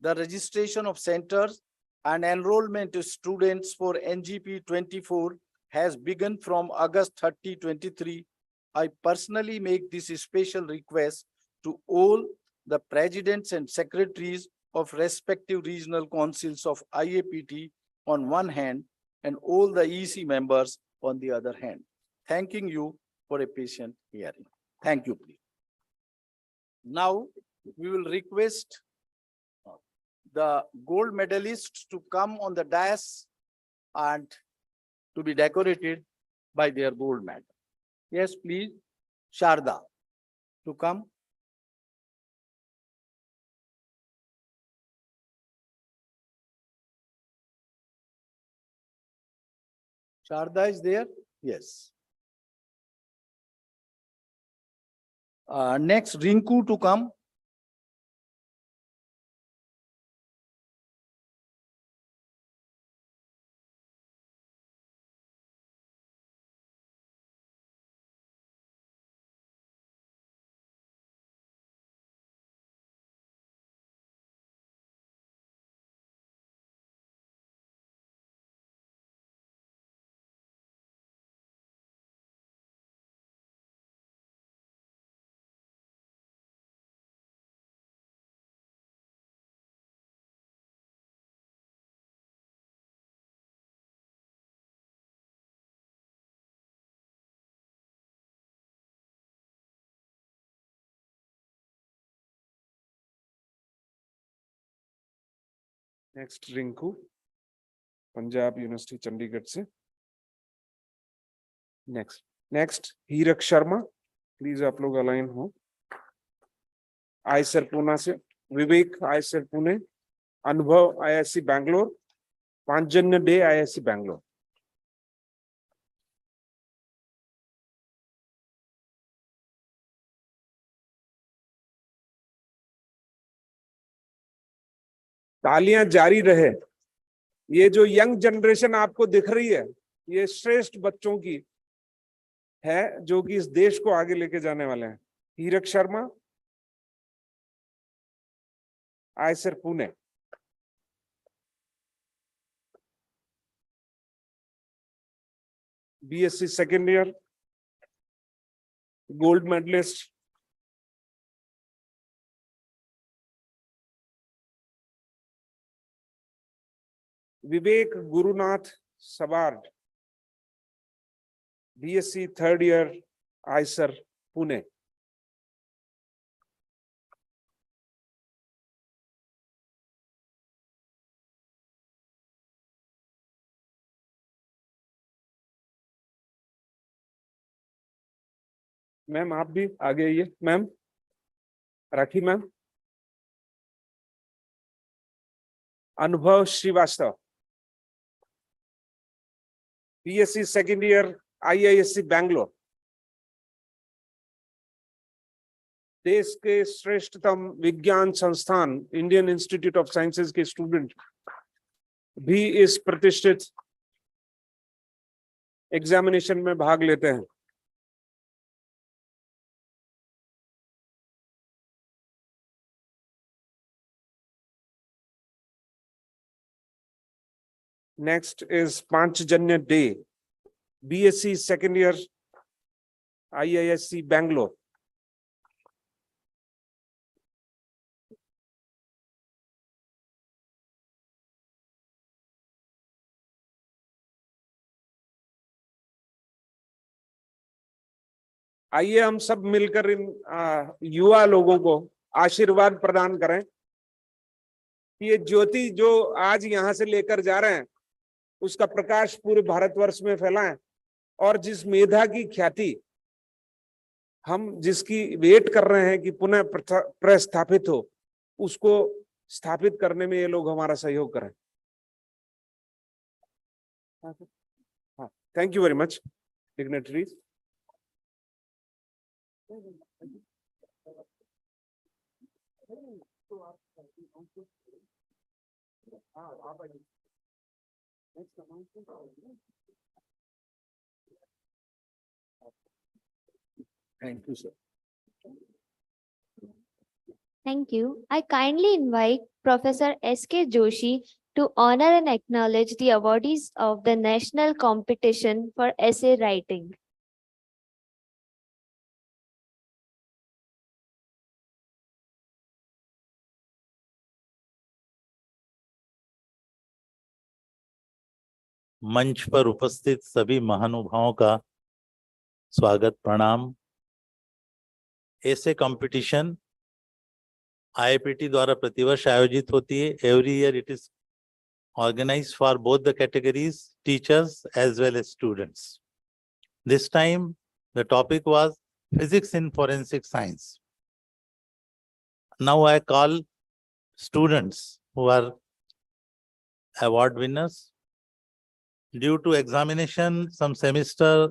The registration of centers and enrollment of students for NGP 24 has begun from August 30, 23. I personally make this special request to all the presidents and secretaries of respective regional councils of IAPT on one hand, and all the EC members on the other hand. Thanking you for a patient hearing. Thank you, please. Now, we will request the gold medalists to come on the dais and to be decorated by their gold medal. Yes, please, Sharda, to come. Sharda is there? Yes. Next, Rinku to come. Next Rinku Punjab university Chandigarh से. Next हीरक Sharma, please आप लोग align हो. Eicher Poona से विवेक, IISER Pune. Anubhav, IISc Bangalore. Panchajanya De, IISc Bangalore. तालियां जारी रहे। ये जो यंग जनरेशन आपको दिख रही है, ये श्रेष्ठ बच्चों की है जो कि इस देश को आगे लेके जाने वाले हैं। Heerak Sharma, IISER Pune. BSc second year, gold medallist. Vivek Gurunath Sabard, BSc third year, IISER Pune. Ma'am आप भी आगे आइए। Ma'am Rakhi ma'am. Anubhav Srivastava, BSc second year, IISc Bangalore. देश के श्रेष्ठतम विज्ञान संस्थान इंडियन इंस्टीट्यूट ऑफ साइंसेज के स्टूडेंट भी इस प्रतिष्ठित एग्जामिनेशन में भाग लेते हैं। Next is Panchjanya Day, BSc second year, IISc Bangalore. आइए हम सब मिलकर इन युवा लोगों को आशीर्वाद प्रदान करें कि ये ज्योति जो आज यहाँ से लेकर जा रहे हैं उसका प्रकाश पूरे भारतवर्ष में फैलाएं, और जिस मेधा की ख्याति हम जिसकी वेट कर रहे हैं कि पुनः प्रस्थापित हो, उसको स्थापित करने में ये लोग हमारा सहयोग करें। हाँ, thank you very much dignitaries. Thank you, sir. Thank you. I kindly invite Professor S.K. Joshi to honor and acknowledge the awardees of the National Competition for Essay Writing. मंच पर उपस्थित सभी महानुभावों का स्वागत, प्रणाम। ऐसे कंपटीशन IAPT द्वारा प्रतिवर्ष आयोजित होती है। Every year it is organized for both the categories, teachers as well as students. This time the topic was physics in forensic science. Now I call students who are award winners. Due to examination, some semester,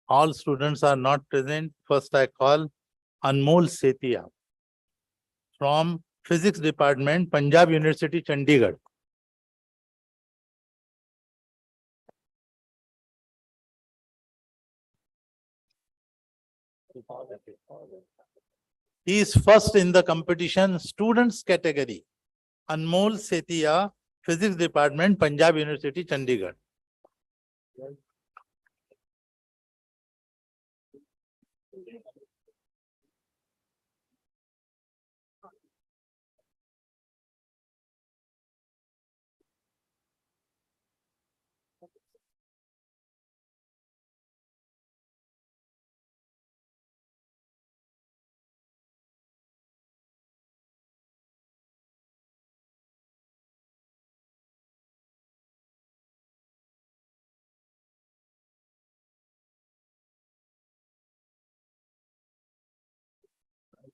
all students are not present. First I call Anmol Setia from Physics Department, Punjab University, Chandigarh. He is first in the competition students category. Anmol Setia, Physics Department, Punjab University, Chandigarh.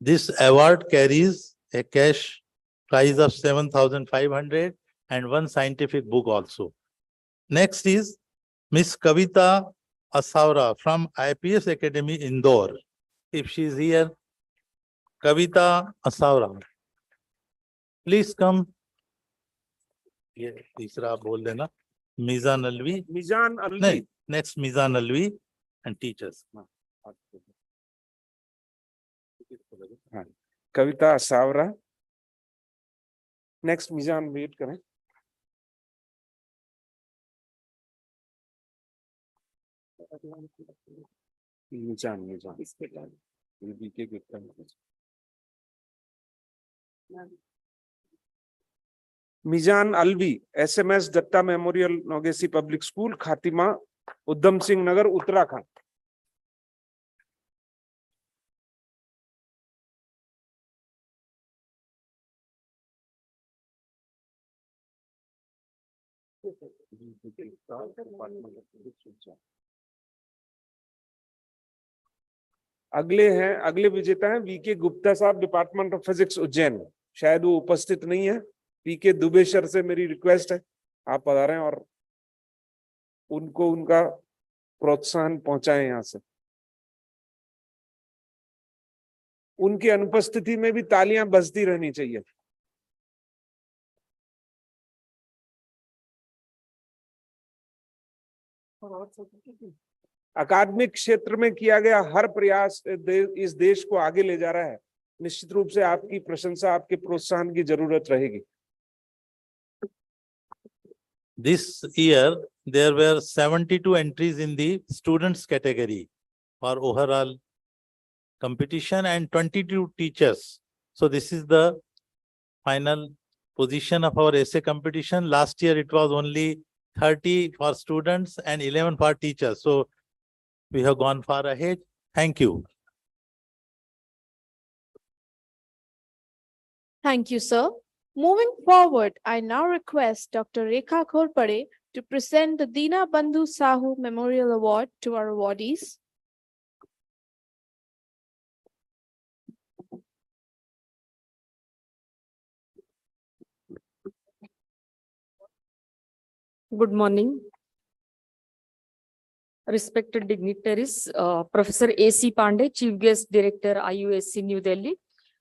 This award carries a cash prize of 7,500 and one scientific book also. Next is Miss Kavita Asaura from IPS Academy, Indore. If she is here, Kavita Asaura, please come ये तीसरा आप बोल देना, मीजान अलवी, मिजान अलवी, नहीं, next Meezaan Alvi and teachers. हाँ, कविता Savara, next मिजान, wait करें. मिजान BK Gupta. Mizan Alvi, SMS Dutta memorial नोगेसी public school, Khatima Udham Singh Nagar, Uttarakhand. अगले विजेता हैं वीके गुप्ता साहब, डिपार्टमेंट ऑफ फिजिक्स उज्जैन. शायद वो उपस्थित नहीं है. वीके दुबे सर से मेरी रिक्वेस्ट है, आप पधारें और उनको उनका प्रोत्साहन पहुंचाएं यहां से. उनकी अनुपस्थिति में भी तालियां बजती रहनी चाहिए. अकादमिक क्षेत्र में किया गया हर प्रयास इस देश को आगे ले जा रहा है. निश्चित रूप से आपकी प्रशंसा, आपके प्रोत्साहन की जरूरत रहेगी. This year, there were 72 entries in the students category for overall competition and 22 teachers. So this is the final position of our essay competition. Last year, it was only 30 for students and 11 for teachers. So we have gone far ahead. Thank you. Thank you, sir. Moving forward, I now request Dr. Rekha Khorpade to present the Dina Bandhu Sahu Memorial Award to our awardees. Good morning. Respected dignitaries, Professor A.C. Pandey, Chief Guest Director, IUSC, New Delhi.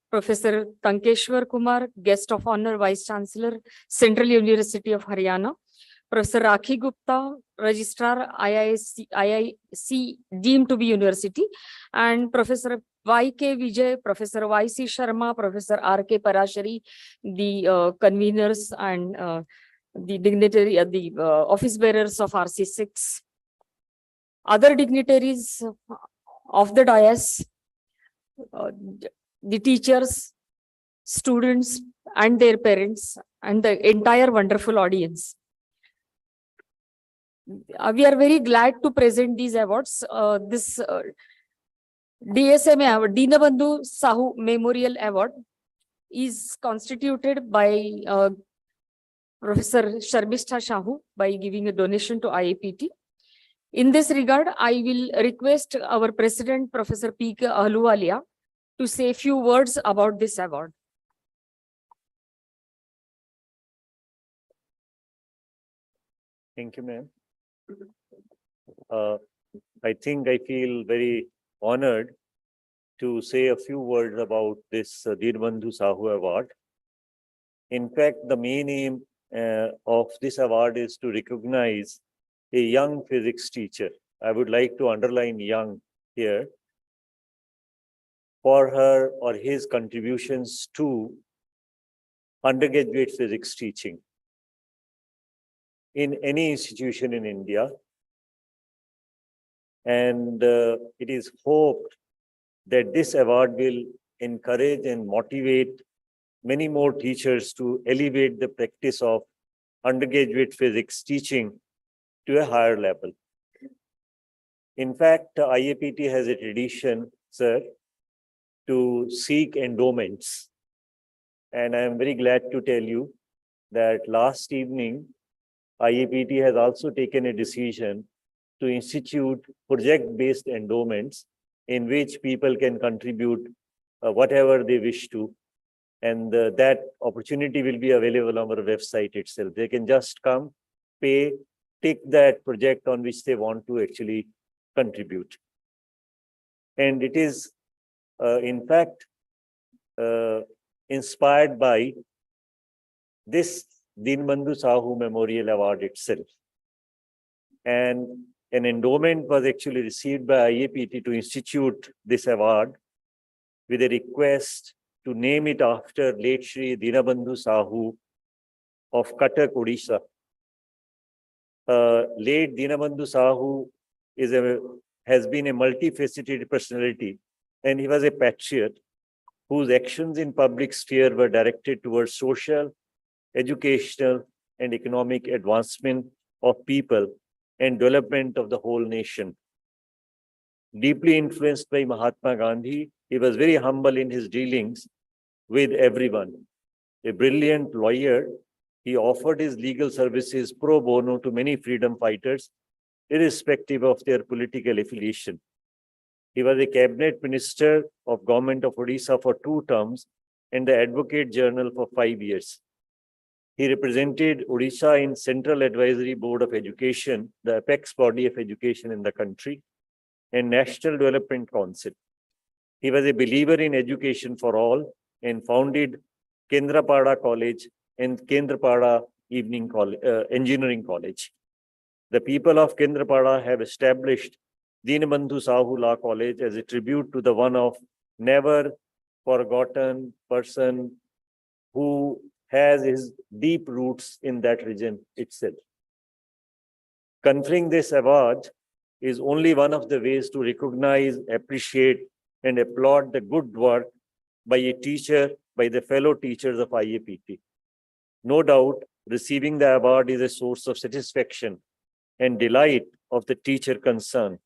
Professor Tankeshwar Kumar, Guest of Honor, Vice Chancellor, Central University of Haryana. Professor Rakhi Gupta, Registrar, IIC, deemed to be university. And Professor Y.K. Vijay, Professor Y.C. Sharma, Professor R.K. Parashari, the conveners and the dignitary, the office bearers of RC6. Other dignitaries of the dais, the teachers, students, and their parents, and the entire wonderful audience. We are very glad to present these awards. This DSMA award, Dina Bandhu Sahu Memorial Award, is constituted by Professor Sharmistha Shahu by giving a donation to IAPT. In this regard, I will request our President, Professor P.K. Ahluwalia, to say a few words about this award. Thank you, ma'am. I think I feel very honored to say a few words about this Dina Bandhu Sahu Award. In fact, the main aim of this award is to recognize a young physics teacher. I would like to underline young here, for her or his contributions to undergraduate physics teaching in any institution in India. And it is hoped that this award will encourage and motivate many more teachers to elevate the practice of undergraduate physics teaching to a higher level. In fact, IAPT has a tradition, sir, to seek endowments. And I am very glad to tell you that last evening, IAPT has also taken a decision to institute project-based endowments in which people can contribute whatever they wish to. And that opportunity will be available on our website itself. They can just come, pay, take that project on which they want to actually contribute. And it is, in fact, inspired by this Dinbandhu Sahu Memorial Award itself. And an endowment was actually received by IAPT to institute this award with a request to name it after late Shri Dinabandhu Sahu of Cuttack, Odisha. Late Dinabandhu Sahu has been a multifaceted personality, and he was a patriot whose actions in public sphere were directed towards social, educational, and economic advancement of people and development of the whole nation. Deeply influenced by Mahatma Gandhi, he was very humble in his dealings with everyone. A brilliant lawyer, he offered his legal services pro bono to many freedom fighters, irrespective of their political affiliation. He was a cabinet minister of Government of Odisha for 2 terms and the Advocate General for 5 years. He represented Odisha in Central Advisory Board of Education, the apex body of education in the country, and National Development Council. He was a believer in education for all and founded Kendrapada College and Kendrapada Engineering College. The people of Kendrapada have established Dinabandhu Sahu Law College as a tribute to the one of never forgotten person who has his deep roots in that region itself. Conferring this award is only one of the ways to recognize, appreciate, and applaud the good work by a teacher, by the fellow teachers of IAPT. No doubt, receiving the award is a source of satisfaction and delight of the teacher concerned.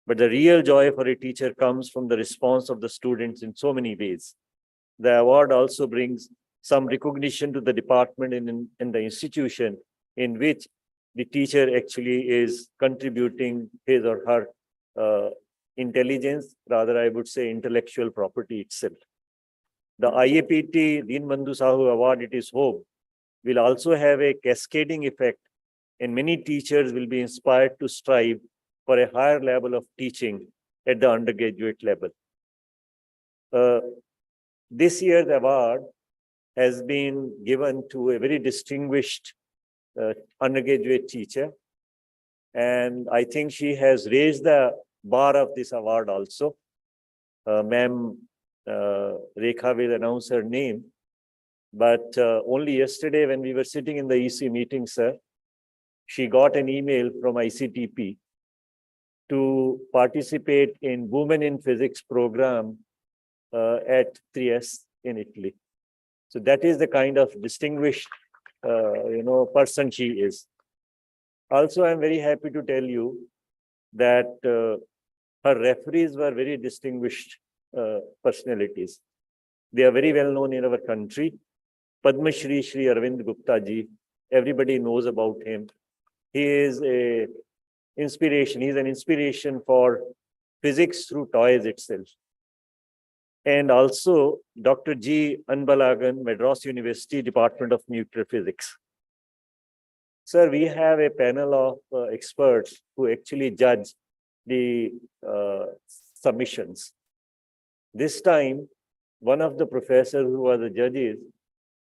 But the real joy for a teacher comes from the response of the students in so many ways. The award also brings some recognition to the department and the institution in which the teacher actually is contributing his or her intelligence, rather I would say intellectual property itself. The IAPT Dinbandhu Sahu Award, it is hoped, will also have a cascading effect, and many teachers will be inspired to strive for a higher level of teaching at the undergraduate level. This year, the award has been given to a very distinguished undergraduate teacher, and I think she has raised the bar of this award also. Ma'am Rekha will announce her name, but only yesterday when we were sitting in the EC meeting, sir, she got an email from ICTP to participate in Women in Physics program at Trieste in Italy. So that is the kind of distinguished person she is. Also, I'm very happy to tell you that her referees were very distinguished personalities. They are very well known in our country. Padma Shri Shri Arvind Gupta ji, everybody knows about him. He is a inspiration. He's an inspiration for physics through toys itself. And also Dr. G. Anbalagan, Madras University, Department of Nuclear Physics. Sir, we have a panel of experts who actually judge the submissions. This time, one of the professors who was the judges,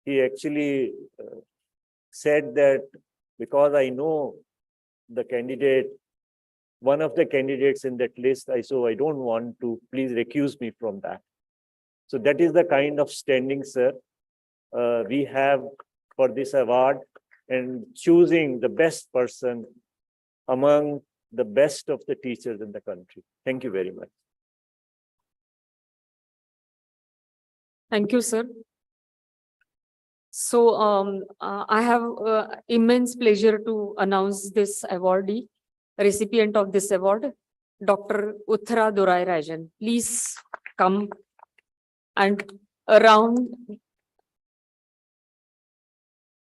he actually said that because I know the candidate, one of the candidates in that list, so I don't want to, please recuse me from that. So that is the kind of standing, sir, we have for this award and choosing the best person among the best of the teachers in the country. Thank you very much. Thank you, sir. So I have immense pleasure to announce this awardee, recipient of this award, Dr. Uttara Durai Rajan. Please come and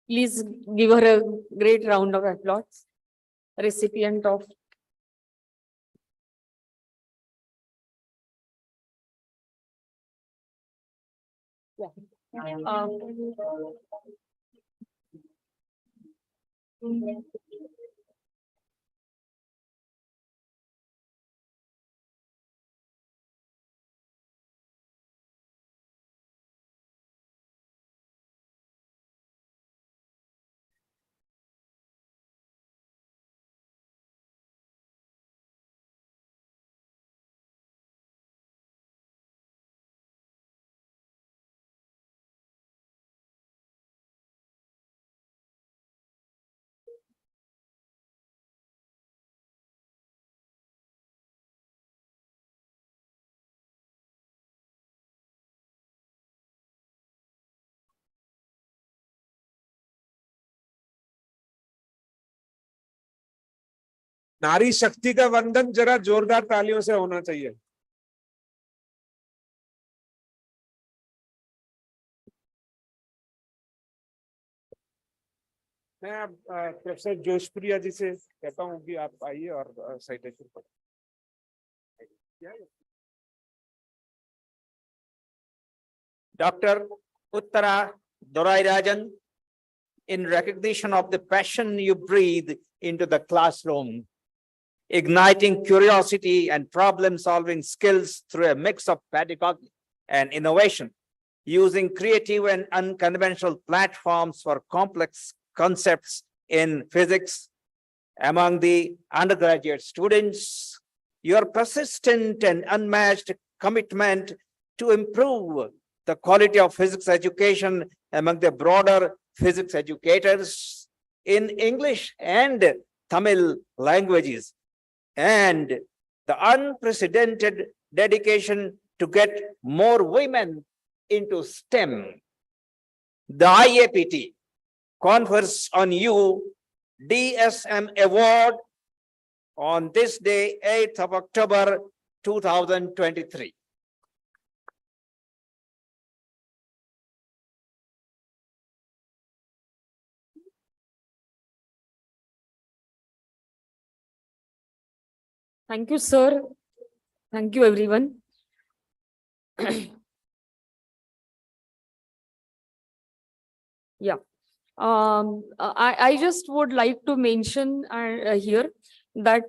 please give her a great round of applause. Recipient of नारी शक्ति का वंदन जरा जोरदार तालियों से होना चाहिए। मैं अब प्रोफेसर जोशप्रिया जी से कहता हूं कि आप आइए और साइटेशन पढ़िए। Dr. Uttara Dorairajan, in recognition of the passion you breathe into the classroom, igniting curiosity and problem-solving skills through a mix of pedagogy and innovation, using creative and unconventional platforms for complex concepts in physics among the undergraduate students, your persistent and unmatched commitment to improve the quality of physics education among the broader physics educators in English and Tamil languages, and the unprecedented dedication to get more women into STEM. The IAPT confers on you DSM Award on this day, 8th of October, 2023. Thank you, sir. Thank you, everyone. Yeah. I just would like to mention here that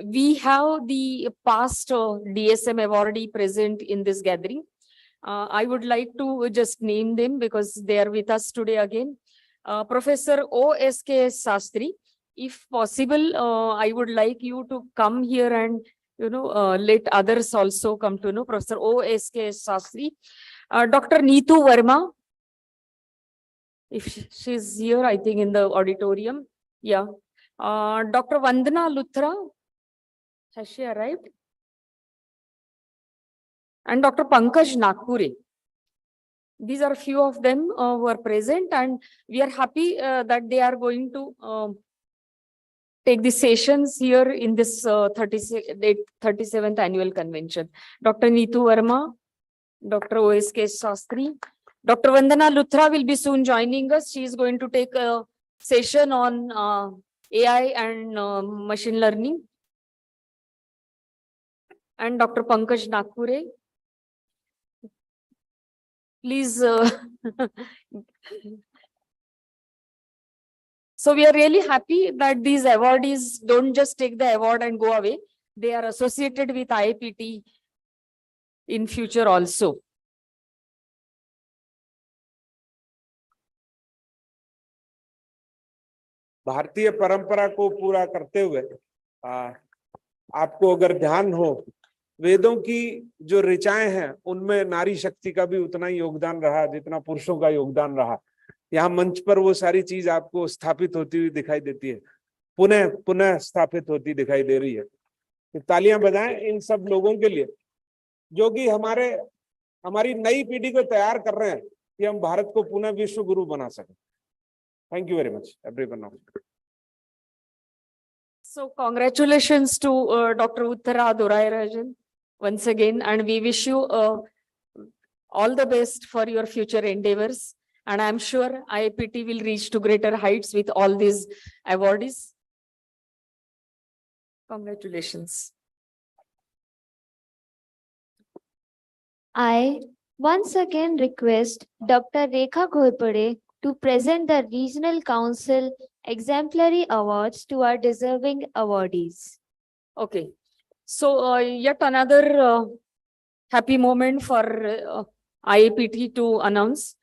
we have the past DSM awardee present in this gathering. I would like to just name them because they are with us today again. Professor O.S.K.S. Sastry, if possible, I would like you to come here and let others also come to know. Professor O.S.K.S. Sastry, Dr. Neetu Verma, if she's here, I think in the auditorium. Yeah. Dr. Vandana Luthra, has she arrived? And Dr. Pankaj Nagpure. These are a few of them who are present, and we are happy that they are going to take the sessions here in this 37th annual convention. Dr. Neetu Verma, Dr. O.S.K. Sastry, Dr. Vandana Luthra will be soon joining us. She is going to take a session on AI and machine learning. And Dr. Pankaj Nagpure, please. So we are really happy that these awardees don't just take the award and go away. They are associated with IAPT in future also. भारतीय परंपरा को पूरा करते हुए आपको अगर ध्यान हो, वेदों की जो ऋचाएं हैं उनमें नारी शक्ति का भी उतना ही योगदान रहा जितना पुरुषों का योगदान रहा। यहाँ मंच पर वो सारी चीज आपको स्थापित होती हुई दिखाई देती है, पुनः स्थापित होती दिखाई दे रही है। तो तालियां बजाएं इन सब लोगों के लिए जो कि हमारी नई पीढ़ी को तैयार कर रहे हैं कि हम भारत को पुनः विश्व गुरु बना सकें। Thank you very much, everyone. So congratulations to Dr. Uttara Dorairajan once again, and we wish you all the best for your future endeavors. And I'm sure IAPT will reach to greater heights with all these awardees. Congratulations. I once again request Dr. Rekha Ghorpade to present the Regional Council Exemplary Awards to our deserving awardees. Okay. So yet another happy moment for IAPT to announce.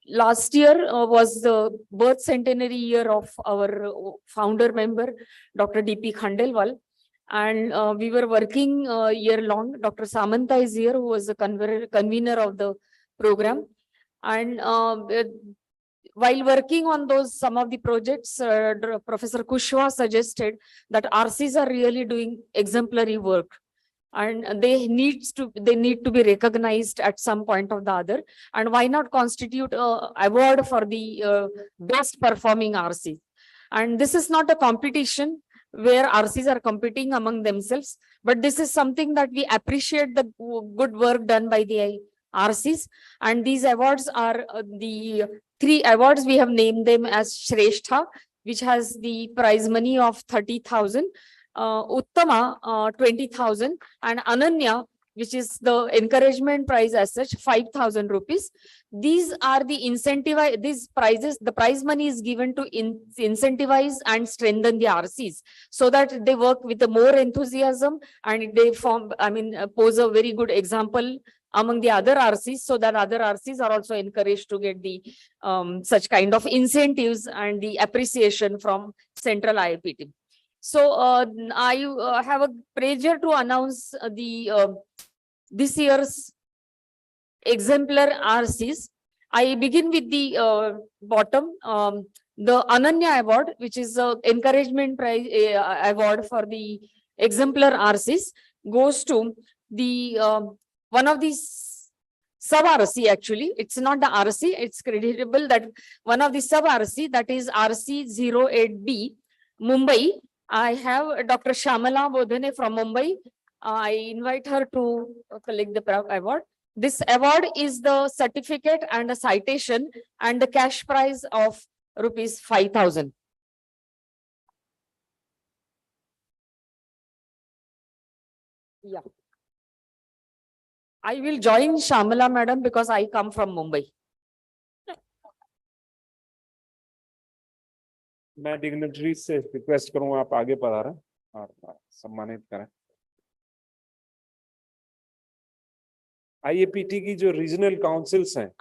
Last year was the birth centenary year of our founder member, Dr. D.P. Khandelwal. And we were working year long. Dr. Samanta is here, who was the convener of the program. And while working on some of the projects, Professor Kushwa suggested that RCs are really doing exemplary work, and they need to be recognized at some point or the other. And why not constitute an award for the best performing RC? And this is not a competition where RCs are competing among themselves, but this is something that we appreciate the good work done by the RCs. And these awards are the 3 awards. We have named them as Shrestha, which has the prize money of 30,000, Uttama 20,000, and Ananya, which is the encouragement prize as such, 5,000 rupees. These are the these prizes, the prize money is given to incentivize and strengthen the RCs so that they work with more enthusiasm and they pose a very good example among the other RCs, so that other RCs are also encouraged to get the such kind of incentives and the appreciation from Central IAPT. So I have a pleasure to announce this year's exemplar RCs. I begin with the bottom, the Ananya Award, which is an encouragement prize award for the exemplar RCs, goes to the one of these sub RC. Actually, it's not the RC, it's creditable that one of the sub RC, that is RC 08B, Mumbai. I have Dr. Shamala Bodhane from Mumbai. I invite her to collect the award. This award is the certificate and a citation and the cash prize of rupees 5,000. Yeah. I will join Shamala madam because I come from Mumbai. मैं dignitary से request करूंगा आप आगे पधारें और सम्मानित करें। आईएपीटी की जो रीजनल काउंसिल्स हैं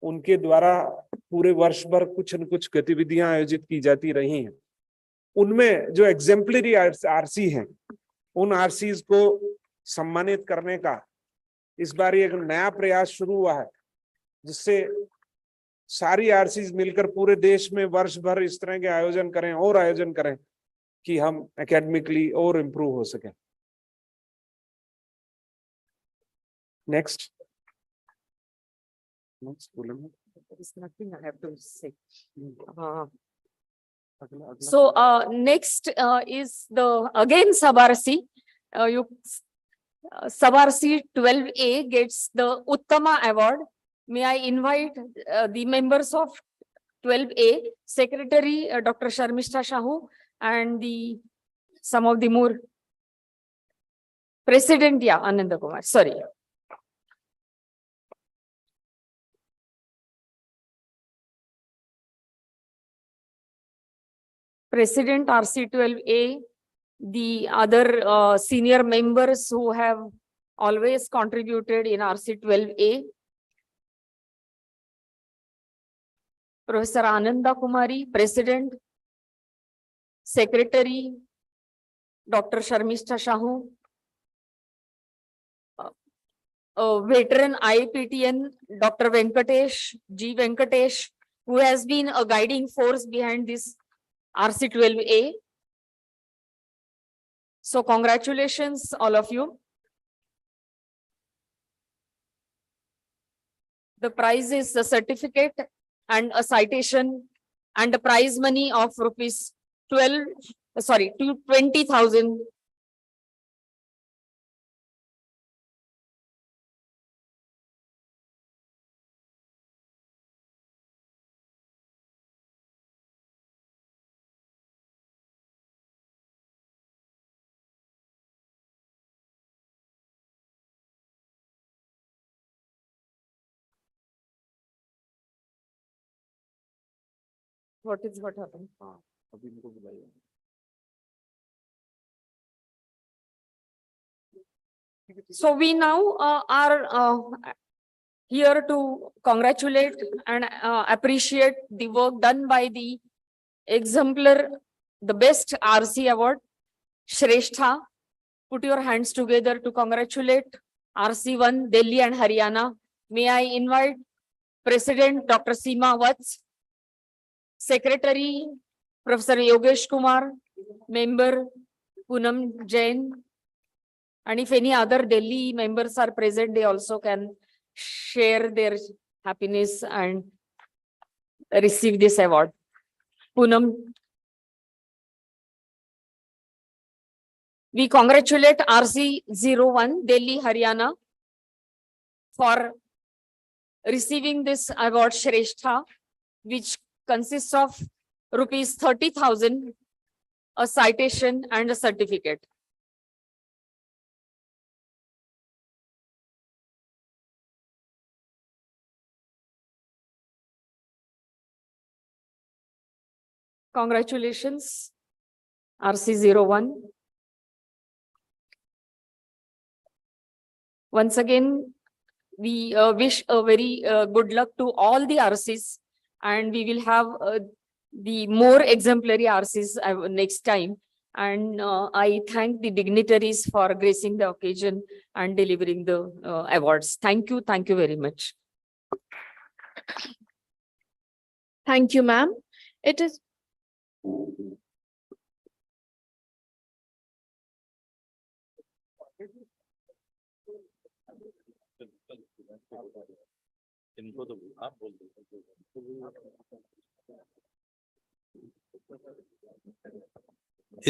उनके द्वारा पूरे वर्ष भर कुछ न कुछ गतिविधियां आयोजित की जाती रही हैं। उनमें जो एग्जेम्पलरी आरसी हैं उन आरसीज को सम्मानित करने का इस बार एक नया प्रयास शुरू हुआ है, जिससे सारी आरसीज मिलकर पूरे देश में वर्ष भर इस तरह के आयोजन करें और आयोजन करें कि हम एकेडमिकली और इम्प्रूव हो सकें। Next There is nothing I have to say. So next is the again sub RC. Sub RC 12A gets the Uttama award. May I invite the members of 12A, Secretary Dr. Sharmishta Shahu, and some of the more President, Ananda Kumar. Sorry. President RC12A, the other senior members who have always contributed in RC12A, Professor Ananda Kumari, President, Secretary, Dr. Sharmishta Shahu, veteran IAPTN, Dr. Venkatesh, G. Venkatesh, who has been a guiding force behind this RC12A. So congratulations, all of you. The prize is a certificate and a citation and a prize money of rupees 20,000. What happened? So we now are here to congratulate and appreciate the work done by the exemplar, the best RC award, Shrestha. Put your hands together to congratulate RC1, Delhi and Haryana. May I invite President Dr. Seema Vats, Secretary Professor Yogesh Kumar, Member Poonam Jain, and if any other Delhi members are present, they also can share their happiness and receive this award. Poonam. We congratulate RC01 Delhi, Haryana for receiving this award Shreshtha, which consists of rupees 30,000, a citation and a certificate. Congratulations, RC01. Once again, we wish a very good luck to all the RCs, and we will have the more exemplary RCs next time. And I thank the dignitaries for gracing the occasion and delivering the awards. Thank you very much. Thank you, ma'am. It is इनको तो आप बोल दो।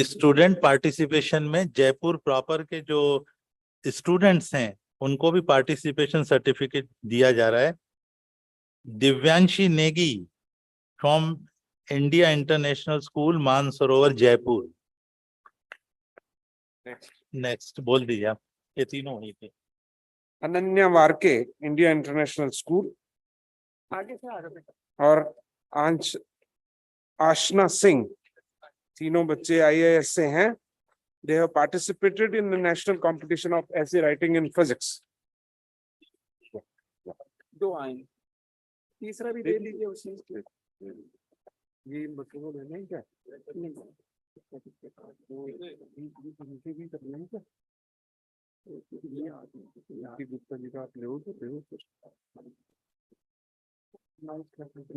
Student participation में Jaipur proper के जो students हैं उनको भी पार्टिसिपेशन सर्टिफिकेट दिया जा रहा है। Divyanshi Negi from India international school Mansarovar Jaipur. Next बोल दीजिए आप, ये तीनों वहीं थे। Ananya Warke India international school, आगे से आगे बेटा। और आशना सिंह, तीनों बच्चे IAS से हैं। They have participated in the national competition of essay writing in physics. दो आए, तीसरा भी दे लीजिए उसी। ये बच्चों को देना है क्या?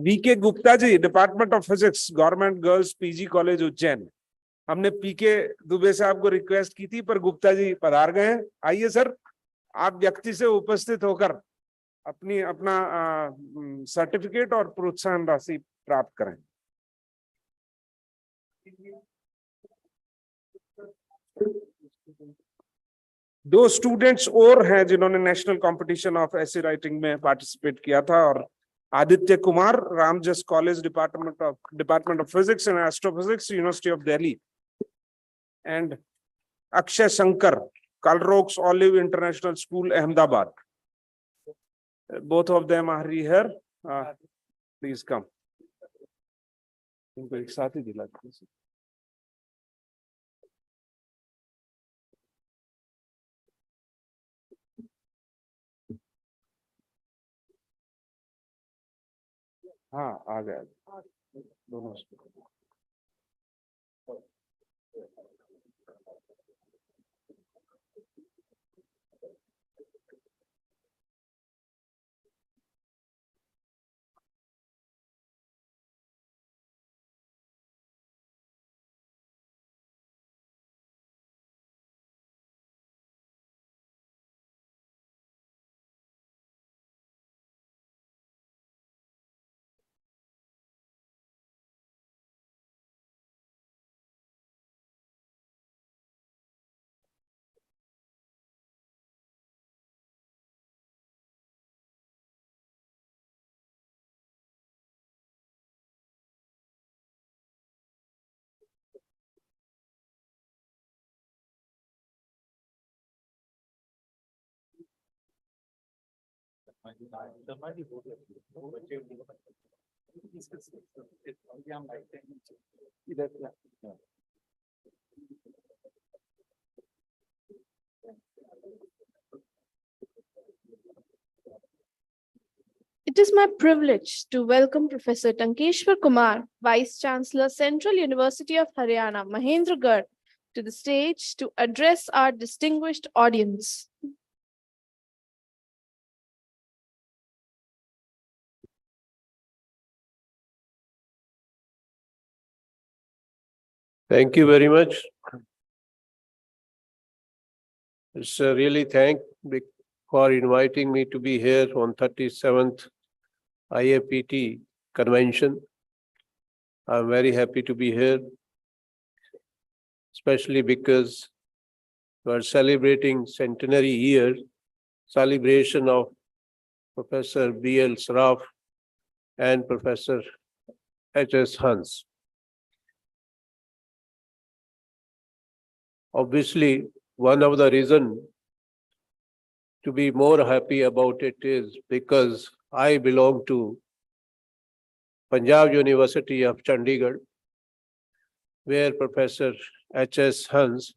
VK Gupta ji, department of physics, government girls PG college Ujjain. हमने PK दुबे साहब को रिक्वेस्ट की थी पर गुप्ता जी पधार गए हैं। आइए सर, आप व्यक्ति से उपस्थित होकर अपना सर्टिफिकेट और प्रोत्साहन राशि प्राप्त करें। दो स्टूडेंट्स और हैं जिन्होंने national competition of essay writing में पार्टिसिपेट किया था, और Aditya Kumar, Ramjas college, department of physics and astrophysics, university of Delhi, and Akshay Shankar, Calorx Olive international school, Ahmedabad. Both of them are here, please come. इनको एक साथ ही दिला दीजिए। हाँ, आ गया दोनों। It is my privilege to welcome Professor Tankeshwar Kumar, Vice Chancellor, Central University of Haryana, Mahendragarh, to the stage to address our distinguished audience. Thank you very much. It's really thank for inviting me to be here on 37th IAPT convention. I'm very happy to be here, especially because we are celebrating centenary year celebration of Professor B.L. Saraf and Professor H.S. Hans. Obviously, one of the reasons to be more happy about it is because I belong to Punjab University of Chandigarh, where Professor H.S. Hans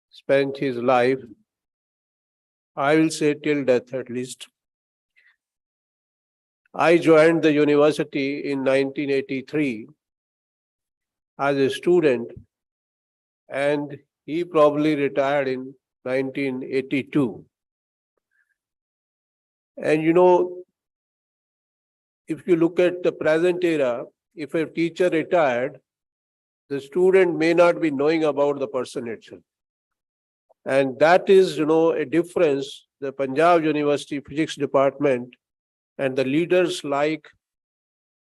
spent his life, I will say till death at least. I joined the university in 1983 as a student, and he probably retired in 1982. And you know, if you look at the present era, if a teacher retired, the student may not be knowing about the person itself. And that is, a difference the Punjab University Physics Department and the leaders like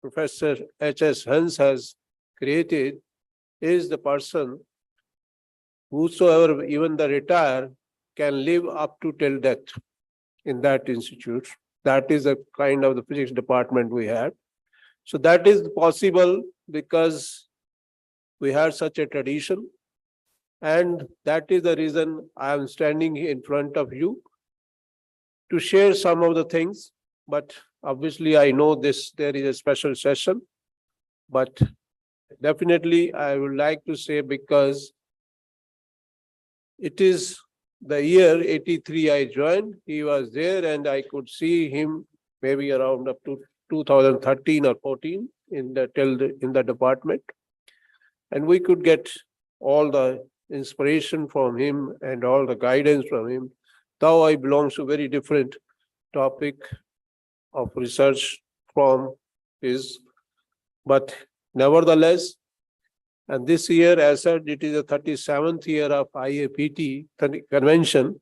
Professor H.S. Hans has created is the person whosoever, even the retire, can live up to till death in that institute. That is a kind of the physics department we have. So that is possible because we have such a tradition. And that is the reason I am standing in front of you to share some of the things. But obviously, I know there is a special session. But definitely, I would like to say because it is the year 83 I joined, he was there and I could see him maybe around up to 2013 or 14 in the department. And we could get all the inspiration from him and all the guidance from him. Though I belong to a very different topic of research from his, but nevertheless, and this year, as said, it is the 37th year of IAPT convention.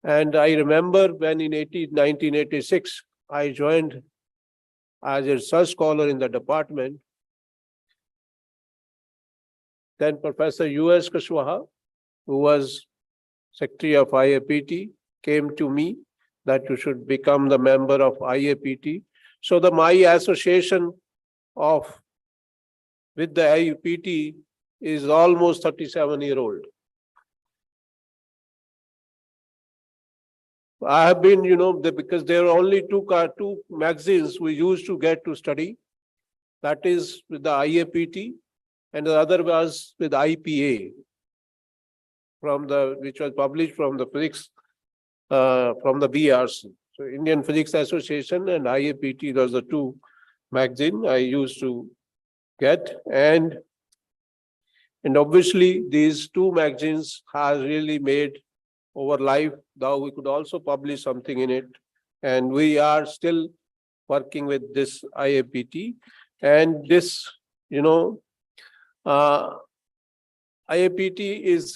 And I remember when in 1986, I joined as a research scholar in the department. Then Professor U.S. Kushwaha, who was Secretary of IAPT, came to me that you should become the member of IAPT. So my association with the IAPT is almost 37-year-old. I have been, because there are only two magazines we used to get to study. That is with the IAPT, and the other was with IPA, which was published from the physics, from the BRC. So Indian Physics Association and IAPT, those are the two magazines I used to get. And obviously these two magazines have really made our life, though we could also publish something in it. And we are still working with this IAPT. And this, IAPT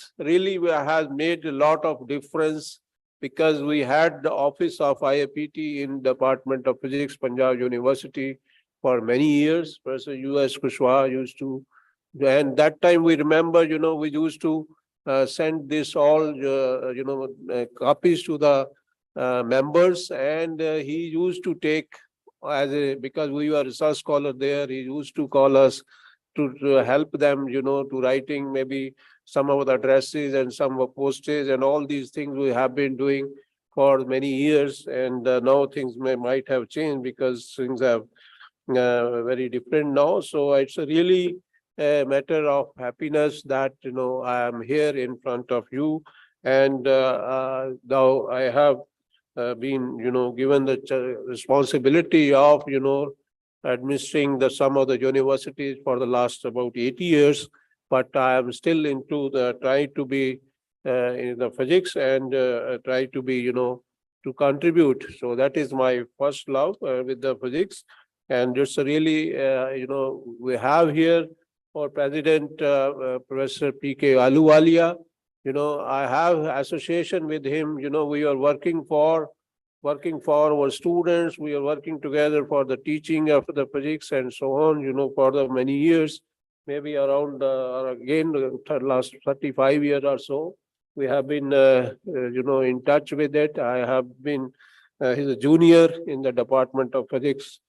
has made a lot of difference because we had the office of IAPT in Department of Physics, Punjab University for many years. Professor U.S. Kushwaha used to, and that time we remember, we used to send this all, copies to the members, and he used to take because we were research scholar there, he used to call us to help them, to writing maybe some of the addresses and some of postage and all these things we have been doing for many years. And now things might have changed because things have very different now. So it's a really a matter of happiness that, I am here in front of you. And now I have been, given the responsibility of, administering some of the universities for the last about 80 years, but I am still into trying to be in the physics and try to be, to contribute. So that is my first love with the physics. And it's really, we have here our president, Professor P.K. Aluwalia. I have association with him. We are working for our students. We are working together for the teaching of the physics and so on, for the many years, maybe around, again, last 35 years or so. We have been, in touch with it. I have been, he's a junior in the Department of Physics,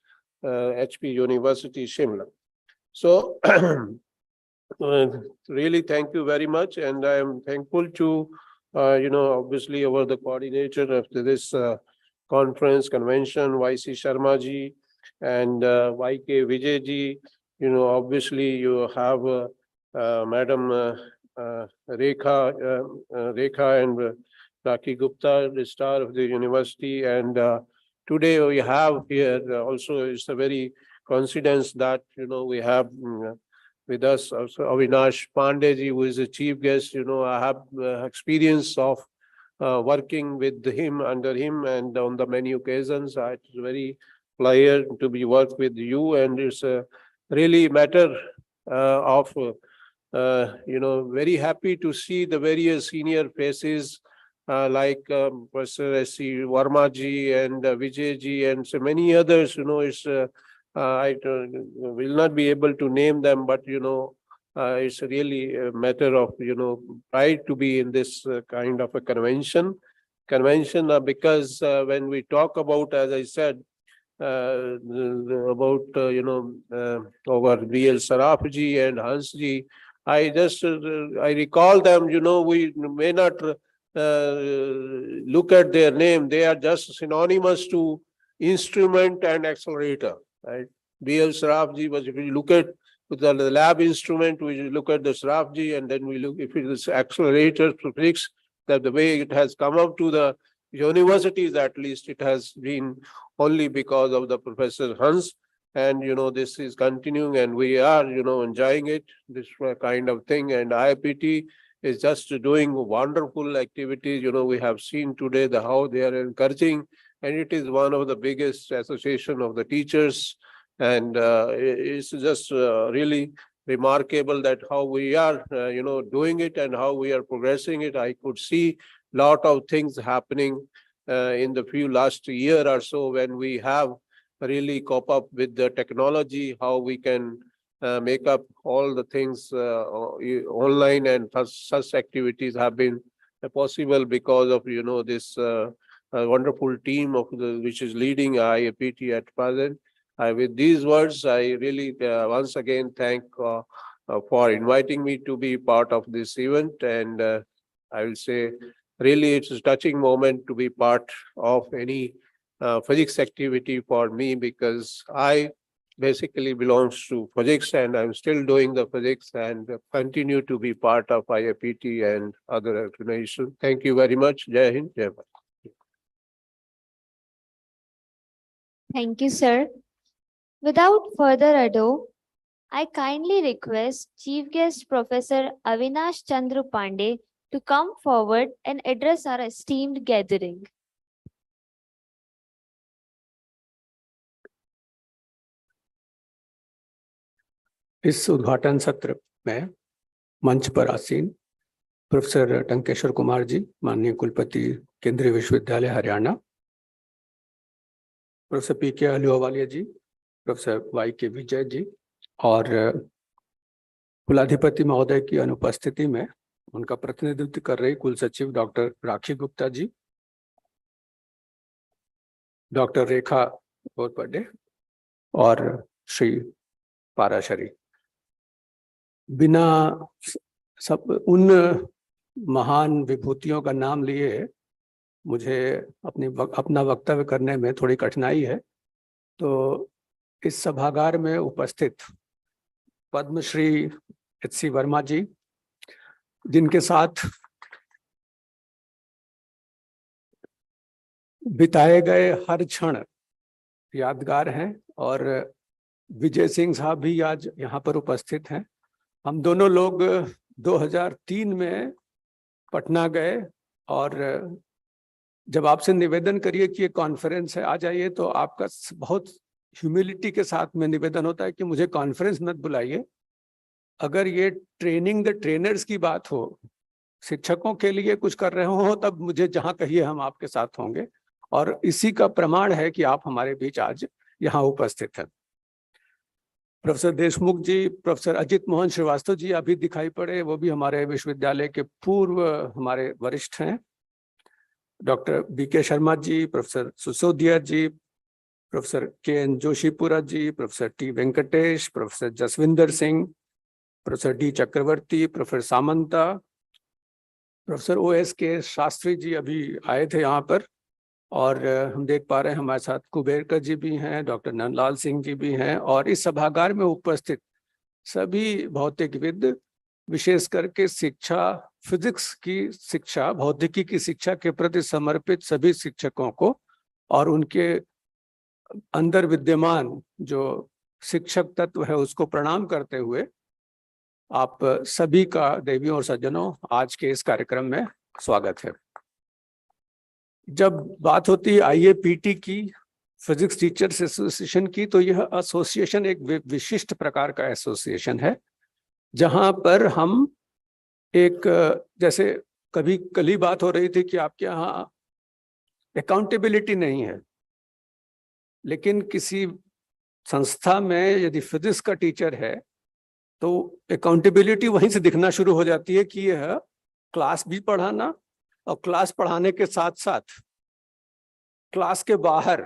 HP University, Shimla. So really, thank you very much. And I am thankful to, obviously over the coordinator of this conference, convention, YC Sharma ji and YK Vijay ji. Obviously you have Madam Rekha and Rakhi Gupta, the star of the university. And today we have here also, it's a very coincidence that, we have with us also Avinash Pandey ji, who is the chief guest. I have experience of working with him, under him, and on the many occasions. It's very pleasure to be work with you, and it's a really matter of very happy to see the various senior faces like Professor S.C. Verma ji and Vijay ji and so many others. It's I will not be able to name them, but it's really a matter of pride to be in this kind of a convention because when we talk about, as I said, about our BL Saraf ji and Hans ji, I just I recall them. We may not look at their name; they are just synonymous to instrument and accelerator. Right? BL Saraf ji was, if you look at the lab instrument, we look at the Saraf ji, and then we look if it is accelerator physics, that the way it has come up to the universities, at least it has been only because of the Professor Hans. And this is continuing, and we are enjoying it, this kind of thing. And IAPT is just doing wonderful activities. We have seen today how they are encouraging, and it is one of the biggest association of the teachers. And it's just really remarkable that how we are doing it and how we are progressing it. I could see a lot of things happening in the few last year or so, when we have really cope up with the technology, how we can make up all the things online, and such activities have been possible because of this wonderful team of which is leading IAPT at present. With these words, I really once again thank for inviting me to be part of this event, and I will say really it's a touching moment to be part of any physics activity for me, because I basically belongs to physics, and I'm still doing the physics and continue to be part of IAPT and other organizations. Thank you very much. Jai Hind, Jai Bharat. Thank you, sir. Without further ado, I kindly request Chief Guest Professor Avinash Chandru Pandey to come forward and address our esteemed gathering. इस उद्घाटन सत्र में मंच पर आसीन professor Tankeshwar Kumar ji, माननीय कुलपति केंद्रीय विश्वविद्यालय हरियाणा, प्रोफेसर पी.के. अहलूवालिया जी, प्रोफेसर वाई.के. विजय जी, और कुलाधिपति महोदय की अनुपस्थिति में उनका प्रतिनिधित्व कर रही कुल सचिव डॉक्टर राखी गुप्ता जी, डॉक्टर रेखा गोरपडे और श्री पाराशरी। बिना सब उन महान विभूतियों का नाम लिए मुझे अपना वक्तव्य करने में थोड़ी कठिनाई है। तो इस सभागार में उपस्थित पद्मश्री एच.सी. वर्मा जी, जिनके साथ बिताए गए हर क्षण यादगार हैं, और विजय सिंह साहब भी आज यहाँ पर उपस्थित हैं। हम दोनों लोग 2003 में पटना गए, और जब आपसे निवेदन करिए कि ये कॉन्फ्रेंस है, आ जाइए, तो आपका बहुत ह्यूमिलिटी के साथ में निवेदन होता है कि मुझे कॉन्फ्रेंस मत बुलाइए। अगर ये ट्रेनिंग द ट्रेनर्स की बात हो, शिक्षकों के लिए कुछ कर रहे हो, तब मुझे जहाँ कहिए हम आपके साथ होंगे, और इसी का प्रमाण है कि आप हमारे बीच आज यहाँ उपस्थित हैं। प्रोफेसर देशमुख जी, प्रोफेसर अजित मोहन श्रीवास्तव जी अभी दिखाई पड़े, वो भी हमारे विश्वविद्यालय के पूर्व हमारे वरिष्ठ हैं। Doctor BK Sharma ji, professor Susodia ji, professor K N. Joshipura ji, professor T. Venkatesh, professor Jaswinder Singh, professor D. Chakravarti, professor Samanta, professor O.S.K. Shastri ji अभी आए थे यहाँ पर, और हम देख पा रहे हैं हमारे साथ कुबेरकर जी भी हैं, डॉक्टर नंदलाल सिंह जी भी हैं, और इस सभागार में उपस्थित सभी भौतिकविद, विशेष करके शिक्षा, फिजिक्स की शिक्षा, भौतिकी की शिक्षा के प्रति समर्पित सभी शिक्षकों को और उनके अंदर विद्यमान जो शिक्षक तत्व है उसको प्रणाम करते हुए आप सभी का देवियों और सज्जनों आज के इस कार्यक्रम में स्वागत है। जब बात होती है IAPT की, फिजिक्स टीचर्स एसोसिएशन की, तो यह एसोसिएशन एक विशिष्ट प्रकार का एसोसिएशन है, जहां पर हम एक, जैसे कभी कल ही बात हो रही थी कि आपके यहाँ अकाउंटेबिलिटी नहीं है, लेकिन किसी संस्था में यदि फिजिक्स का टीचर है तो अकाउंटेबिलिटी वहीं से दिखना शुरू हो जाती है कि यह क्लास भी पढ़ाना और क्लास पढ़ाने के साथ साथ क्लास के बाहर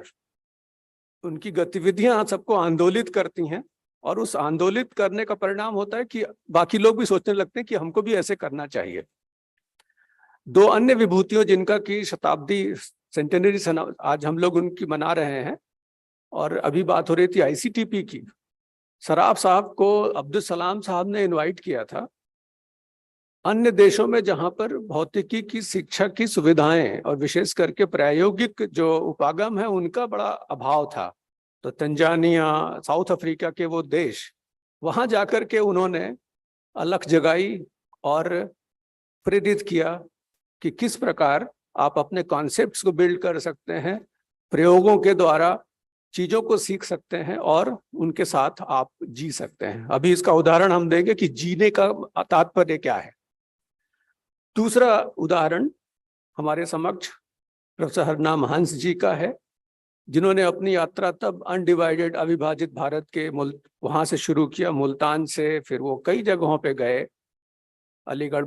उनकी गतिविधियां सबको आंदोलित करती हैं, और उस आंदोलित करने का परिणाम होता है कि बाकी लोग भी सोचने लगते हैं कि हमको भी ऐसे करना चाहिए। दो अन्य विभूतियों जिनका की शताब्दी सेंटेनरी आज हम लोग उनकी मना रहे हैं, और अभी बात हो रही थी ICTP की, सराफ साहब को अब्दुल सलाम साहब ने इनवाइट किया था। अन्य देशों में जहां पर भौतिकी की शिक्षा की सुविधाएं और विशेष करके प्रायोगिक जो उपागम है उनका बड़ा अभाव था, तो तंजानिया, साउथ अफ्रीका के वो देश, वहां जाकर के उन्होंने अलख जगाई और प्रेरित किया कि किस प्रकार आप अपने कॉन्सेप्ट्स को बिल्ड कर सकते हैं, प्रयोगों के द्वारा चीजों को सीख सकते हैं और उनके साथ आप जी सकते हैं। अभी इसका उदाहरण हम देंगे कि जीने का तात्पर्य क्या है। दूसरा उदाहरण हमारे समक्ष प्रोफेसर हरनाम हंस जी का है, जिन्होंने अपनी यात्रा तब अनडिवाइडेड अविभाजित भारत के वहां से शुरू किया, मुल्तान से, फिर वो कई जगहों पे गए, अलीगढ़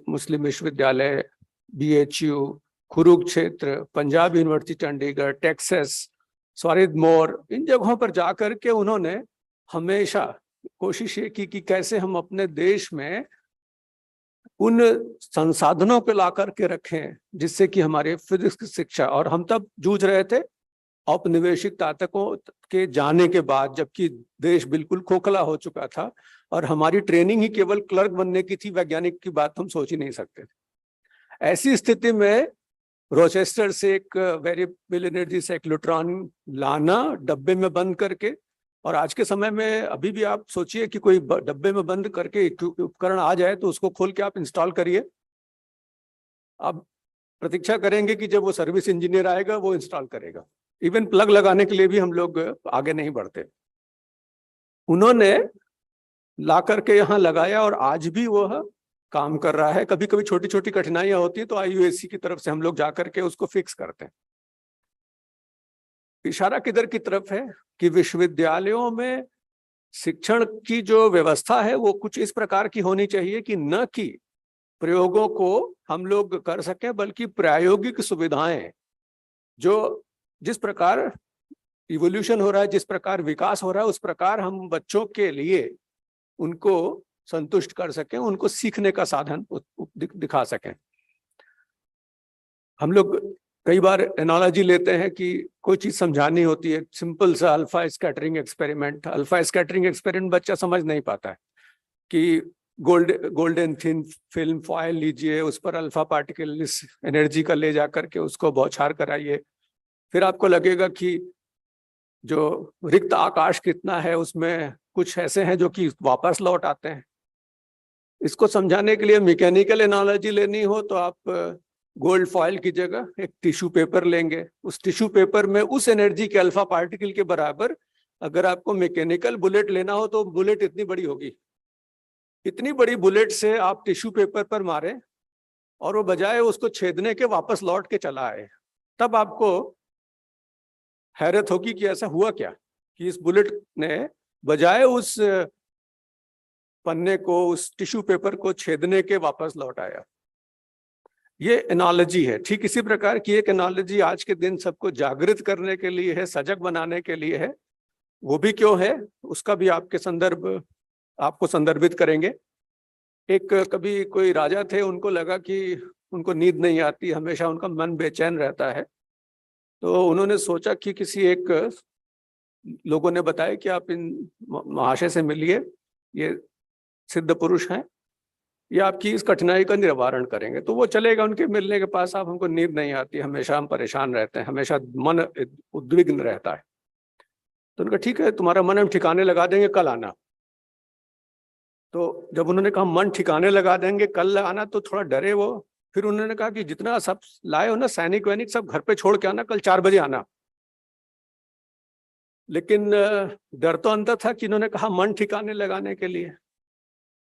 मुस्लिम विश्वविद्यालय, BHU, Kurukshetra, Punjab university Chandigarh, Texas, Swarthmore, इन जगहों पर जाकर के उन्होंने हमेशा कोशिश ये की कि कैसे हम अपने देश में उन संसाधनों को ला करके रखें जिससे कि हमारे फिजिक्स की शिक्षा, और हम तब जूझ रहे थे औपनिवेशिक ताकतों के जाने के बाद, जबकि देश बिल्कुल खोखला हो चुका था और हमारी ट्रेनिंग ही केवल क्लर्क बनने की थी, वैज्ञानिक की बात हम सोच ही नहीं सकते थे। ऐसी स्थिति में रोचेस्टर से एक वेरिएबल एनर्जी साइक्लोट्रॉन लाना डब्बे में बंद करके, और आज के समय में अभी भी आप सोचिए कि कोई डब्बे में बंद करके उपकरण आ जाए तो उसको खोल के आप इंस्टॉल करिए। अब प्रतीक्षा करेंगे कि जब वो सर्विस इंजीनियर आएगा वो इंस्टॉल करेगा। इवन प्लग लगाने के लिए भी हम लोग आगे नहीं बढ़ते। उन्होंने ला करके यहाँ लगाया और आज भी वह काम कर रहा है। कभी कभी छोटी छोटी कठिनाइयां होती है तो IUAC की तरफ से हम लोग जाकर के उसको फिक्स करते हैं। इशारा किधर की तरफ है कि विश्वविद्यालयों में शिक्षण की जो व्यवस्था है वो कुछ इस प्रकार की होनी चाहिए कि न कि प्रयोगों को हम लोग कर सकें, बल्कि प्रायोगिक सुविधाएं, जो जिस प्रकार इवोल्यूशन हो रहा है, जिस प्रकार विकास हो रहा है, उस प्रकार हम बच्चों के लिए उनको संतुष्ट कर सकें, उनको सीखने का साधन दिखा सकें। हम लोग कई बार एनालॉजी लेते हैं कि कोई चीज समझानी होती है, सिंपल सा alpha scattering experiment. Alpha scattering experiment बच्चा समझ नहीं पाता है कि गोल्डन थिन फिल्म फॉयल लीजिए, उस पर अल्फा पार्टिकल इस एनर्जी का ले जा करके उसको बौछार कराइए, फिर आपको लगेगा कि जो रिक्त आकाश कितना है उसमें कुछ ऐसे हैं जो कि वापस लौट आते हैं। इसको समझाने के लिए मैकेनिकल एनालॉजी लेनी हो तो आप गोल्ड फॉयल की जगह एक टिश्यू पेपर लेंगे। उस टिश्यू पेपर में उस एनर्जी के अल्फा पार्टिकल के बराबर अगर आपको मैकेनिकल बुलेट लेना हो तो बुलेट इतनी बड़ी होगी। इतनी बड़ी बुलेट से आप टिश्यू पेपर पर मारें और वो बजाय उसको छेदने के वापस लौट के चला आए, तब आपको हैरत होगी कि ऐसा हुआ क्या कि इस बुलेट ने बजाय उस पन्ने को, उस टिश्यू पेपर को छेदने के वापस लौट आया। ये एनालॉजी है। ठीक इसी प्रकार की एक एनालॉजी आज के दिन सबको जागृत करने के लिए है, सजग बनाने के लिए है। वो भी क्यों है उसका भी आपको संदर्भित करेंगे। एक कभी कोई राजा थे, उनको लगा कि उनको नींद नहीं आती, हमेशा उनका मन बेचैन रहता है। तो उन्होंने सोचा कि लोगों ने बताया कि आप इन महाशय से मिलिए, ये सिद्ध पुरुष हैं, ये आपकी इस कठिनाई का निवारण करेंगे। तो वो चलेगा उनके मिलने के पास, आप हमको नींद नहीं आती, हमेशा हम परेशान रहते हैं, हमेशा मन उद्विग्न रहता है। तो उनका ठीक है, तुम्हारा मन हम ठिकाने लगा देंगे, कल आना। तो जब उन्होंने कहा मन ठिकाने लगा देंगे, कल आना, तो थोड़ा डरे वो। फिर उन्होंने कहा कि जितना सब लाए हो ना, सैनिक वैनिक सब घर पे छोड़ के आना, कल 4 बजे आना। लेकिन डर तो अंदर था कि इन्होंने कहा मन ठिकाने लगाने के लिए,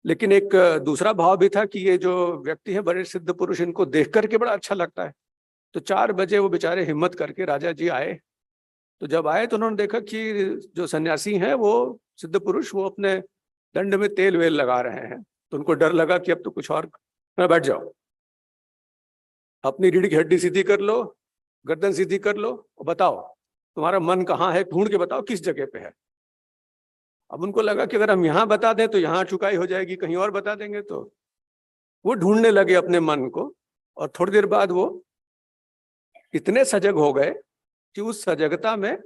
लेकिन एक दूसरा भाव भी था कि ये जो व्यक्ति है बड़े सिद्ध पुरुष, इनको देख करके बड़ा अच्छा लगता है। तो 4 बजे वो बेचारे हिम्मत करके राजा जी आए। तो जब आए तो उन्होंने देखा कि जो सन्यासी हैं वो सिद्ध पुरुष, वो अपने दंड में तेल वेल लगा रहे हैं। तो उनको डर लगा कि अब तो कुछ और, बैठ जाओ, अपनी रीढ़ की हड्डी सीधी कर लो, गर्दन सीधी कर लो, और बताओ तुम्हारा मन कहाँ है, ढूंढ के बताओ किस जगह पे है। अब उनको लगा कि अगर हम यहाँ बता दें तो यहाँ चुकाई हो जाएगी, कहीं और बता देंगे तो। वो ढूंढने लगे अपने मन को, और थोड़ी देर बाद वो इतने सजग हो गए कि उस सजगता में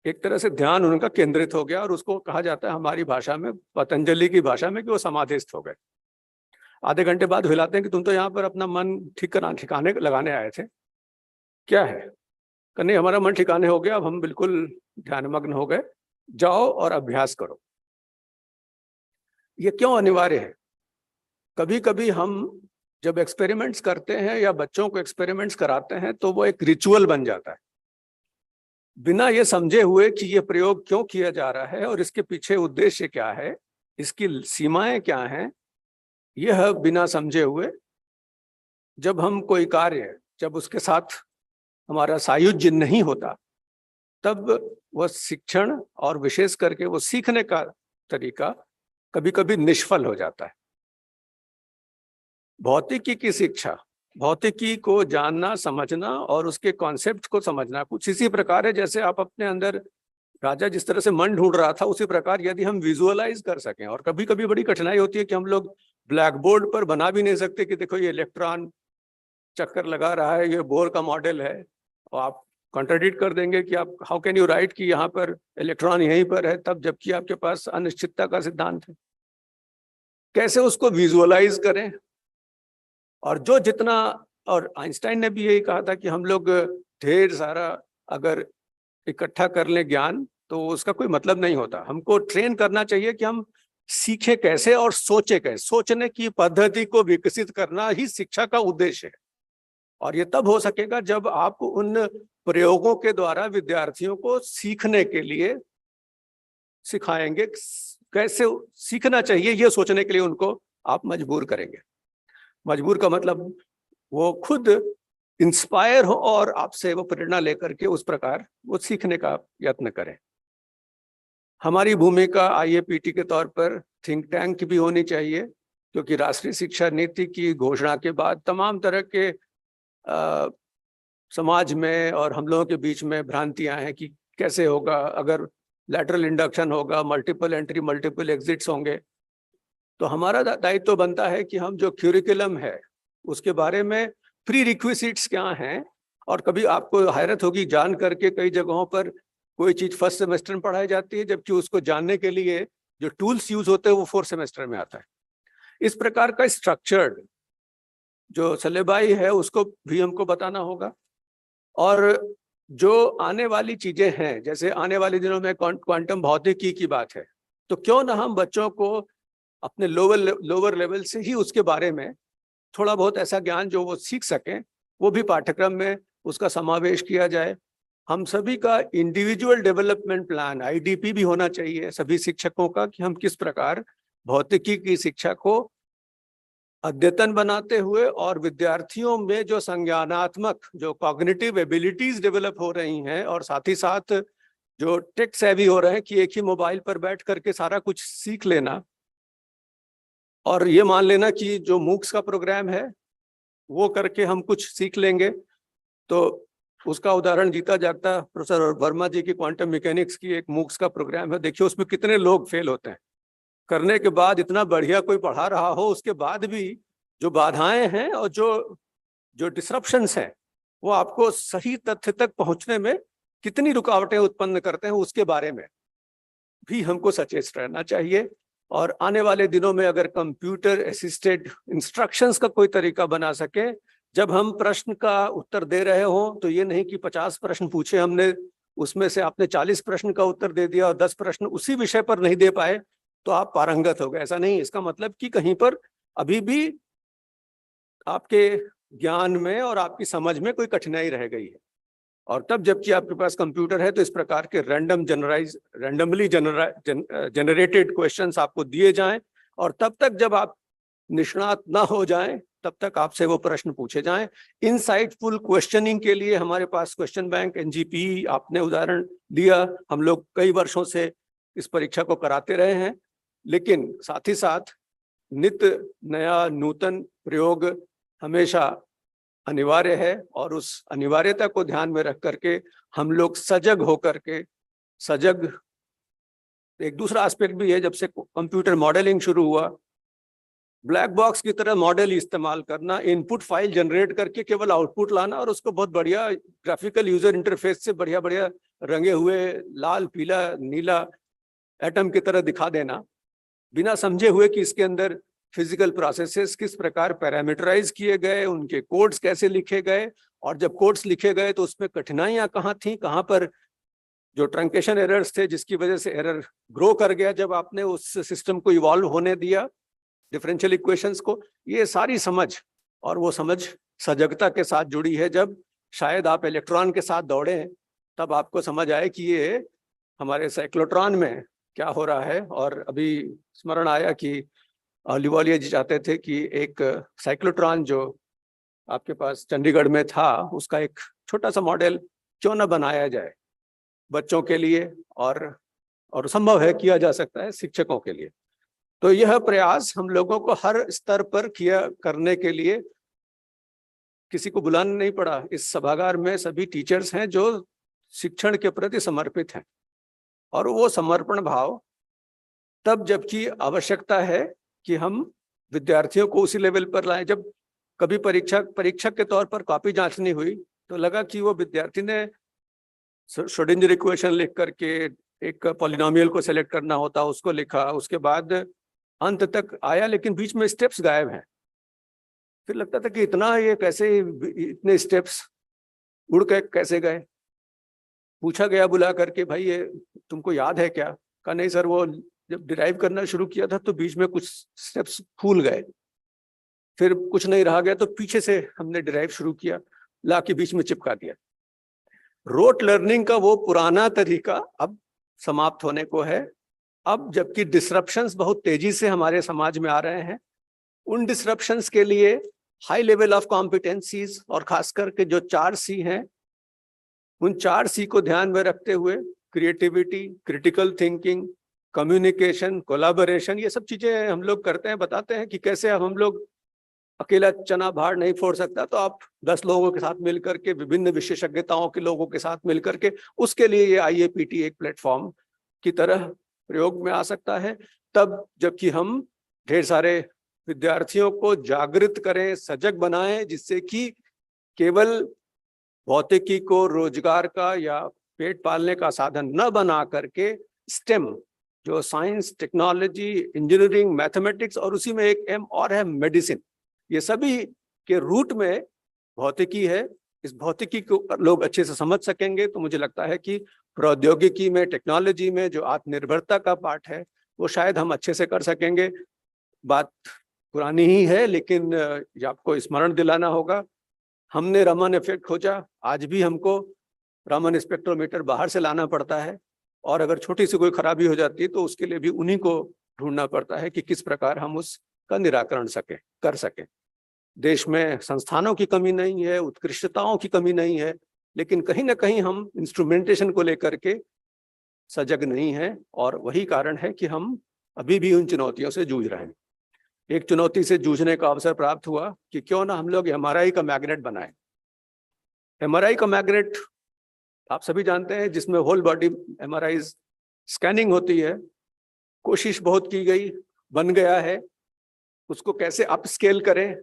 एक तरह से ध्यान उनका केंद्रित हो गया, और उसको कहा जाता है हमारी भाषा में, पतंजलि की भाषा में, कि वो समाधिस्थ हो गए। आधे घंटे बाद हिलाते हैं कि तुम तो यहाँ पर अपना मन ठिकाने लगाने आए थे, क्या है? नहीं, हमारा मन ठिकाने हो गया, अब हम बिल्कुल ध्यानमग्न हो गए, जाओ और अभ्यास करो। ये क्यों अनिवार्य है? कभी कभी हम जब एक्सपेरिमेंट्स करते हैं या बच्चों को एक्सपेरिमेंट्स कराते हैं तो वो एक रिचुअल बन जाता है, बिना ये समझे हुए कि ये प्रयोग क्यों किया जा रहा है और इसके पीछे उद्देश्य क्या है, इसकी सीमाएं क्या हैं, यह बिना समझे हुए जब हम कोई कार्य, जब उसके साथ हमारा सायुज्य नहीं होता, तब वह शिक्षण और विशेष करके वो सीखने का तरीका कभी कभी निष्फल हो जाता है। भौतिकी की शिक्षा, भौतिकी को जानना, समझना और उसके कॉन्सेप्ट को समझना कुछ इसी प्रकार है जैसे आप अपने अंदर, राजा जिस तरह से मन ढूंढ रहा था, उसी प्रकार यदि हम विजुअलाइज कर सकें। और कभी कभी बड़ी कठिनाई होती है कि हम लोग ब्लैक बोर्ड पर बना भी नहीं सकते कि देखो ये इलेक्ट्रॉन चक्कर लगा रहा है, ये बोर का मॉडल है, और आप कॉन्ट्राडिक्ट कर देंगे कि आप हाउ कैन यू राइट कि यहाँ पर इलेक्ट्रॉन यहीं पर है, तब जबकि आपके पास अनिश्चितता का सिद्धांत है। कैसे उसको विजुअलाइज करें? और जो जितना, और आइंस्टाइन ने भी यही कहा था कि हम लोग ढेर सारा अगर इकट्ठा कर लें ज्ञान तो उसका कोई मतलब नहीं होता। हमको ट्रेन करना चाहिए कि हम सीखे कैसे और सोचे कैसे। सोचने की पद्धति को विकसित करना ही शिक्षा का उद्देश्य है, और ये तब हो सकेगा जब आप उन प्रयोगों के द्वारा विद्यार्थियों को सीखने के लिए सिखाएंगे, कैसे सीखना चाहिए ये सोचने के लिए उनको आप मजबूर करेंगे। मजबूर का मतलब वो खुद इंस्पायर हो और आपसे वो प्रेरणा लेकर के उस प्रकार वो सीखने का यत्न करें। हमारी भूमिका IAPT के तौर पर थिंक टैंक भी होनी चाहिए, क्योंकि राष्ट्रीय शिक्षा नीति की घोषणा के बाद तमाम तरह के समाज में और हम लोगों के बीच में भ्रांतियां हैं कि कैसे होगा, अगर लैटरल इंडक्शन होगा, मल्टीपल एंट्री मल्टीपल एग्जिट्स होंगे। तो हमारा दायित्व तो बनता है कि हम जो क्यूरिकुलम है उसके बारे में प्री रिक्विजिट्स क्या हैं, और कभी आपको हैरत होगी जान करके कई जगहों पर कोई चीज फर्स्ट सेमेस्टर में पढ़ाई जाती है, जबकि उसको जानने के लिए जो टूल्स यूज होते हैं वो 4th सेमेस्टर में आता है। इस प्रकार का स्ट्रक्चर्ड जो सिलेबाई है उसको भी हमको बताना होगा। और जो आने वाली चीजें हैं, जैसे आने वाले दिनों में क्वांटम भौतिकी की बात है, तो क्यों ना हम बच्चों को अपने लोअर लेवल से ही उसके बारे में थोड़ा बहुत ऐसा ज्ञान जो वो सीख सकें, वो भी पाठ्यक्रम में उसका समावेश किया जाए। हम सभी का इंडिविजुअल डेवलपमेंट प्लान IDP भी होना चाहिए सभी शिक्षकों का, कि हम किस प्रकार भौतिकी की शिक्षा को अद्यतन बनाते हुए और विद्यार्थियों में जो संज्ञानात्मक, जो कॉग्निटिव एबिलिटीज डेवलप हो रही हैं, और साथ ही साथ जो टेक सेवी हो रहे हैं कि एक ही मोबाइल पर बैठ करके सारा कुछ सीख लेना और ये मान लेना कि जो मूक्स का प्रोग्राम है वो करके हम कुछ सीख लेंगे। तो उसका उदाहरण जीता जागता प्रोफेसर वर्मा जी की क्वांटम मैकेनिक्स की एक मूक्स का प्रोग्राम है। देखिए उसमें कितने लोग फेल होते हैं, करने के बाद इतना बढ़िया कोई पढ़ा रहा हो, उसके बाद भी जो बाधाएं हैं और जो डिसरप्शंस हैं वो आपको सही तथ्य तक पहुंचने में कितनी रुकावटें उत्पन्न करते हैं, उसके बारे में भी हमको सचेत रहना चाहिए। और आने वाले दिनों में अगर कंप्यूटर असिस्टेड इंस्ट्रक्शंस का कोई तरीका बना सके, जब हम प्रश्न का उत्तर दे रहे हो तो ये नहीं कि 50 प्रश्न पूछे हमने, उसमें से आपने 40 प्रश्न का उत्तर दे दिया और 10 प्रश्न उसी विषय पर नहीं दे पाए तो आप पारंगत हो गए। ऐसा नहीं, इसका मतलब कि कहीं पर अभी भी आपके ज्ञान में और आपकी समझ में कोई कठिनाई रह गई है। और तब जबकि आपके पास कंप्यूटर है तो इस प्रकार के रैंडमली जनरेटेड क्वेश्चंस आपको दिए जाएं और तब तक जब आप निष्णात ना हो जाएं तब तक आपसे वो प्रश्न पूछे जाएं। इनसाइटफुल क्वेश्चनिंग के लिए हमारे पास क्वेश्चन बैंक, एनजीपी आपने उदाहरण दिया, हम लोग कई वर्षों से इस परीक्षा को कराते रहे हैं, लेकिन साथ ही साथ नित्य नया नूतन प्रयोग हमेशा अनिवार्य है और उस अनिवार्यता को ध्यान में रख करके हम लोग सजग होकर के एक दूसरा एस्पेक्ट भी है, जब से कंप्यूटर मॉडलिंग शुरू हुआ, ब्लैक बॉक्स की तरह मॉडल इस्तेमाल करना, इनपुट फाइल जनरेट करके केवल आउटपुट लाना और उसको बहुत बढ़िया ग्राफिकल यूजर इंटरफेस से बढ़िया बढ़िया रंगे हुए लाल पीला नीला एटम की तरह दिखा देना, बिना समझे हुए कि इसके अंदर फिजिकल प्रोसेसेस किस प्रकार पैरामीटराइज किए गए, उनके कोड्स कैसे लिखे गए, और जब कोड्स लिखे गए तो उसमें कठिनाइयां कहाँ थी, कहाँ पर जो ट्रंकेशन एरर्स थे जिसकी वजह से एरर ग्रो कर गया जब आपने उस सिस्टम को इवॉल्व होने दिया, डिफरेंशियल इक्वेशंस को। ये सारी समझ, और वो समझ सजगता के साथ जुड़ी है। जब शायद आप इलेक्ट्रॉन के साथ दौड़े तब आपको समझ आए कि ये हमारे साइक्लोट्रॉन में क्या हो रहा है। और अभी स्मरण आया कि लिवालिया जी चाहते थे कि एक साइक्लोट्रॉन जो आपके पास चंडीगढ़ में था उसका एक छोटा सा मॉडल क्यों न बनाया जाए बच्चों के लिए, और संभव है किया जा सकता है शिक्षकों के लिए। तो यह प्रयास हम लोगों को हर स्तर पर करने के लिए, किसी को बुलाना नहीं पड़ा, इस सभागार में सभी टीचर्स हैं जो शिक्षण के प्रति समर्पित हैं, और वो समर्पण भाव तब जबकि आवश्यकता है कि हम विद्यार्थियों को उसी लेवल पर लाएं। जब कभी परीक्षक के तौर पर कॉपी जांचनी हुई तो लगा कि वो विद्यार्थी ने श्रोडिंगर इक्वेशन लिख करके एक पॉलिनोमियल को सेलेक्ट करना होता, उसको लिखा, उसके बाद अंत तक आया, लेकिन बीच में स्टेप्स गायब हैं। फिर लगता था कि ये कैसे, इतने स्टेप्स उड़ के कैसे गए। पूछा गया बुला करके, भाई ये तुमको याद है क्या? कहा नहीं सर, वो जब डिराइव करना शुरू किया था तो बीच में कुछ स्टेप्स भूल गए, फिर कुछ नहीं रहा गया तो पीछे से हमने डिराइव शुरू किया, ला के बीच में चिपका दिया। रोट लर्निंग का वो पुराना तरीका अब समाप्त होने को है। अब जबकि डिसरप्शंस बहुत तेजी से हमारे समाज में आ रहे हैं, उन डिसरप्शंस के लिए हाई लेवल ऑफ कॉम्पिटेंसीज और खास करके जो 4 C हैं, उन 4 C को ध्यान में रखते हुए creativity, critical thinking, communication, collaboration, ये सब चीजें हम लोग करते हैं, बताते हैं कि कैसे अब हम लोग अकेला चना भाड़ नहीं फोड़ सकता, तो आप 10 लोगों के साथ मिलकर के, विभिन्न विशेषज्ञताओं के लोगों के साथ मिलकर के, उसके लिए ये IAPT एक प्लेटफॉर्म की तरह प्रयोग में आ सकता है। तब जबकि हम ढेर सारे विद्यार्थियों को जागृत करें, सजग बनाएं, जिससे कि केवल भौतिकी को रोजगार का या पेट पालने का साधन न बना करके स्टेम, जो साइंस, टेक्नोलॉजी, इंजीनियरिंग, मैथमेटिक्स, और उसी में एक M और है मेडिसिन, ये सभी के रूट में भौतिकी है। इस भौतिकी को लोग अच्छे से समझ सकेंगे तो मुझे लगता है कि प्रौद्योगिकी में, टेक्नोलॉजी में जो आत्मनिर्भरता का पार्ट है वो शायद हम अच्छे से कर सकेंगे। बात पुरानी ही है, लेकिन आपको स्मरण दिलाना होगा, हमने रमन इफेक्ट खोजा, आज भी हमको रमन स्पेक्ट्रोमीटर बाहर से लाना पड़ता है, और अगर छोटी सी कोई खराबी हो जाती है तो उसके लिए भी उन्हीं को ढूंढना पड़ता है कि किस प्रकार हम उसका निराकरण कर सकें। देश में संस्थानों की कमी नहीं है, उत्कृष्टताओं की कमी नहीं है, लेकिन कहीं ना कहीं हम इंस्ट्रूमेंटेशन को लेकर के सजग नहीं हैं, और वही कारण है कि हम अभी भी उन चुनौतियों से जूझ रहे हैं। एक चुनौती से जूझने का अवसर प्राप्त हुआ कि क्यों ना हम लोग MRI का मैग्नेट बनाएं। MRI का मैग्नेट आप सभी जानते हैं, जिसमें होल बॉडी MRI स्कैनिंग होती है। कोशिश बहुत की गई, बन गया है, उसको कैसे अप स्केल करें,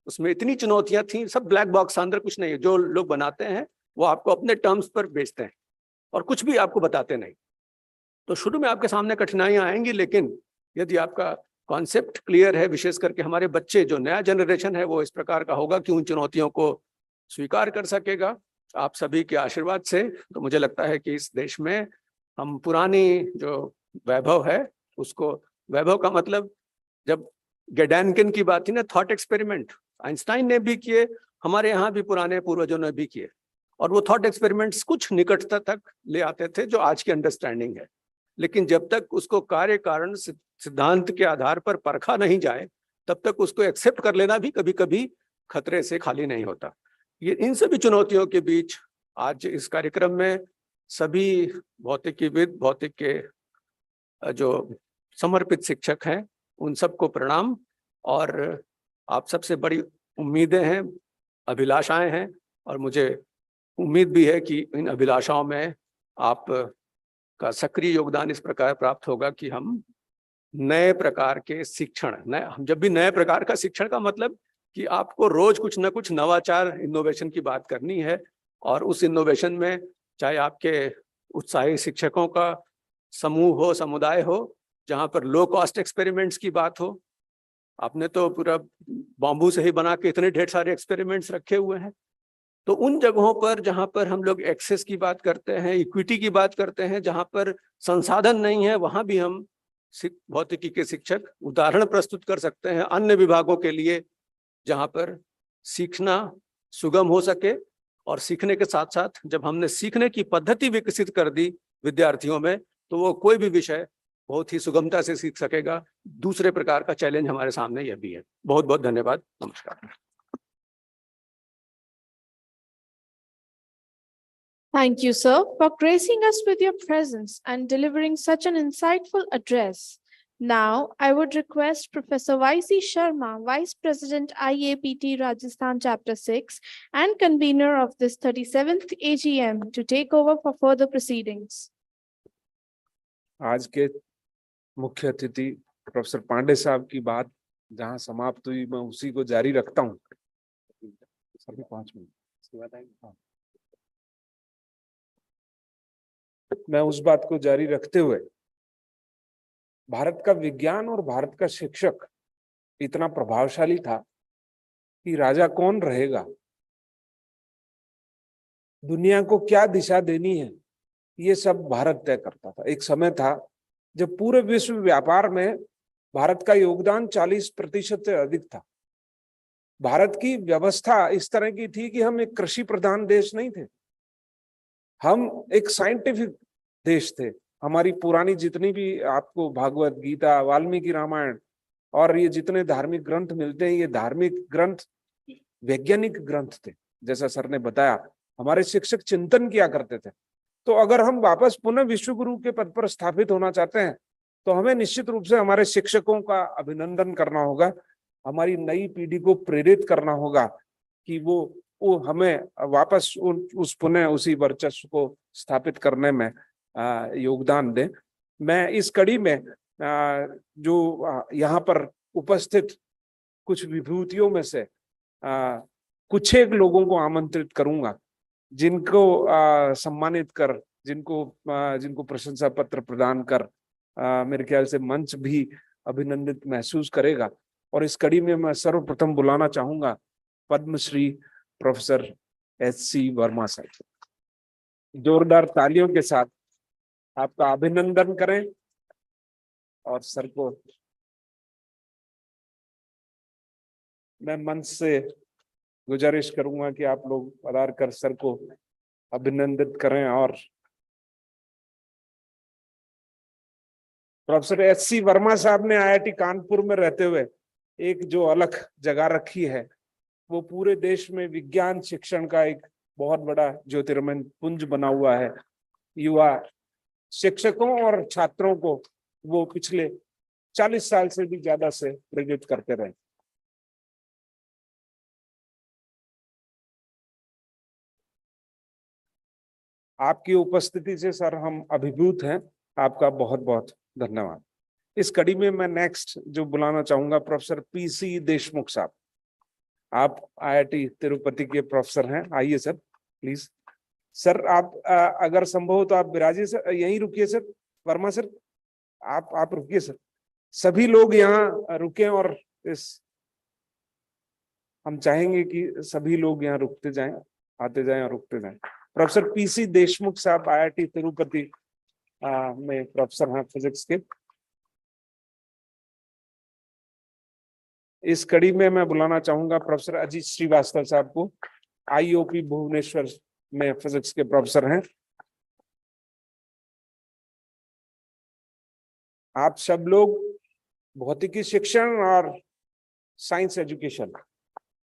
उसमें इतनी चुनौतियां थी। सब ब्लैक बॉक्स, अंदर कुछ नहीं है। जो लोग बनाते हैं वो आपको अपने टर्म्स पर बेचते हैं और कुछ भी आपको बताते नहीं। तो शुरू में आपके सामने कठिनाइयां आएंगी, लेकिन यदि आपका कॉन्सेप्ट क्लियर है, विशेष करके हमारे बच्चे, जो नया जनरेशन है, वो इस प्रकार का होगा कि उन चुनौतियों को स्वीकार कर सकेगा आप सभी के आशीर्वाद से। तो मुझे लगता है कि इस देश में हम पुरानी जो वैभव है उसको, वैभव का मतलब, जब गेडैनकिन की बात थी ना, थॉट एक्सपेरिमेंट आइंस्टाइन ने भी किए, हमारे यहाँ भी पुराने पूर्वजों ने भी किए, और वो थॉट एक्सपेरिमेंट्स कुछ निकटता तक ले आते थे जो आज की अंडरस्टैंडिंग है। लेकिन जब तक उसको कार्य कारण सिद्धांत के आधार पर परखा नहीं जाए, तब तक उसको एक्सेप्ट कर लेना भी कभी कभी खतरे से खाली नहीं होता। ये इन सभी चुनौतियों के बीच आज इस कार्यक्रम में सभी भौतिकीविद, भौतिक के जो समर्पित शिक्षक हैं, उन सबको प्रणाम। और आप सबसे बड़ी उम्मीदें हैं, अभिलाषाएं हैं, और मुझे उम्मीद भी है कि इन अभिलाषाओं में आप का सक्रिय योगदान इस प्रकार प्राप्त होगा कि हम नए प्रकार के शिक्षण, हम जब भी नए प्रकार का शिक्षण का मतलब कि आपको रोज कुछ ना कुछ नवाचार, इनोवेशन की बात करनी है, और उस इनोवेशन में चाहे आपके उत्साही शिक्षकों का समूह हो, समुदाय हो, जहां पर लो कॉस्ट एक्सपेरिमेंट्स की बात हो। आपने तो पूरा बांबू से ही बना के इतने ढेर सारे एक्सपेरिमेंट्स रखे हुए हैं। तो उन जगहों पर जहां पर हम लोग एक्सेस की बात करते हैं, इक्विटी की बात करते हैं, जहां पर संसाधन नहीं है, वहां भी हम भौतिकी के शिक्षक उदाहरण प्रस्तुत कर सकते हैं अन्य विभागों के लिए, जहां पर सीखना सुगम हो सके। और सीखने के साथ साथ जब हमने सीखने की पद्धति विकसित कर दी विद्यार्थियों में, तो वो कोई भी विषय बहुत ही सुगमता से सीख सकेगा। दूसरे प्रकार का चैलेंज हमारे सामने यह भी है। बहुत बहुत धन्यवाद। नमस्कार। Thank you, sir, for gracing us with your presence and delivering such an insightful address. Now, I would request Professor Y.C. Sharma, Vice President IAPT Rajasthan Chapter 6 and convener of this 37th AGM, to take over for further proceedings. आज के मुख्य अतिथि professor Pandey साहब की बात जहां समाप्त हुई, मैं उसी को जारी रखता हूं। सभी 5 मिनट मैं उस बात को जारी रखते हुए, भारत का विज्ञान और भारत का शिक्षक इतना प्रभावशाली था कि राजा कौन रहेगा, दुनिया को क्या दिशा देनी है, ये सब भारत तय करता था। एक समय था जब पूरे विश्व व्यापार में भारत का योगदान 40% से अधिक था। भारत की व्यवस्था इस तरह की थी कि हम एक कृषि प्रधान देश नहीं थे, हम एक साइंटिफिक देश थे। हमारी पुरानी जितनी भी आपको भागवत गीता, वाल्मीकि रामायण और ये जितने धार्मिक ग्रंथ मिलते हैं, ये धार्मिक ग्रंथ वैज्ञानिक ग्रंथ थे। जैसा सर ने बताया, हमारे शिक्षक चिंतन किया करते थे। तो अगर हम वापस पुनः विश्व गुरु के पद पर स्थापित होना चाहते हैं, तो हमें निश्चित रूप से हमारे शिक्षकों का अभिनंदन करना होगा, हमारी नई पीढ़ी को प्रेरित करना होगा कि वो हमें वापस उस पुनः उसी वर्चस्व को स्थापित करने में योगदान दें। मैं इस कड़ी में जो यहाँ पर उपस्थित कुछ विभूतियों में से कुछ एक लोगों को आमंत्रित करूंगा, जिनको सम्मानित कर, जिनको प्रशंसा पत्र प्रदान कर मेरे ख्याल से मंच भी अभिनंदित महसूस करेगा। और इस कड़ी में मैं सर्वप्रथम बुलाना चाहूंगा पद्मश्री प्रोफेसर एच.सी. वर्मा साहब। जोरदार तालियों के साथ आपका अभिनंदन करें और सर को मैं मंच से गुजारिश करूंगा कि आप लोग पधार कर सर को अभिनंदित करें। और प्रोफेसर एच.सी. वर्मा साहब ने IIT कानपुर में रहते हुए एक जो अलग जगह रखी है, वो पूरे देश में विज्ञान शिक्षण का एक बहुत बड़ा ज्योतिर्मय पुंज बना हुआ है। युवा शिक्षकों और छात्रों को वो पिछले 40 साल से भी ज्यादा से प्रेरित करते रहे। आपकी उपस्थिति से सर हम अभिभूत हैं, आपका बहुत बहुत धन्यवाद। इस कड़ी में मैं नेक्स्ट जो बुलाना चाहूंगा प्रोफेसर पीसी देशमुख साहब। आप आईआईटी तिरुपति के प्रोफेसर हैं, आइए सर प्लीज। सर आप अगर संभव हो तो आप विराजिए सर, यहीं रुकिए सर। वर्मा सर आप रुकिए सर, सभी लोग यहाँ रुके और हम चाहेंगे कि सभी लोग यहाँ रुकते जाएं, आते जाएं और रुकते जाएं। प्रोफेसर पीसी देशमुख साहब आईआईटी तिरुपति में प्रोफेसर हैं फिजिक्स के। इस कड़ी में मैं बुलाना चाहूंगा प्रोफेसर अजीत श्रीवास्तव साहब को, आईओपी भुवनेश्वर में फिजिक्स के प्रोफेसर हैं। आप सब लोग भौतिकी शिक्षण और साइंस एजुकेशन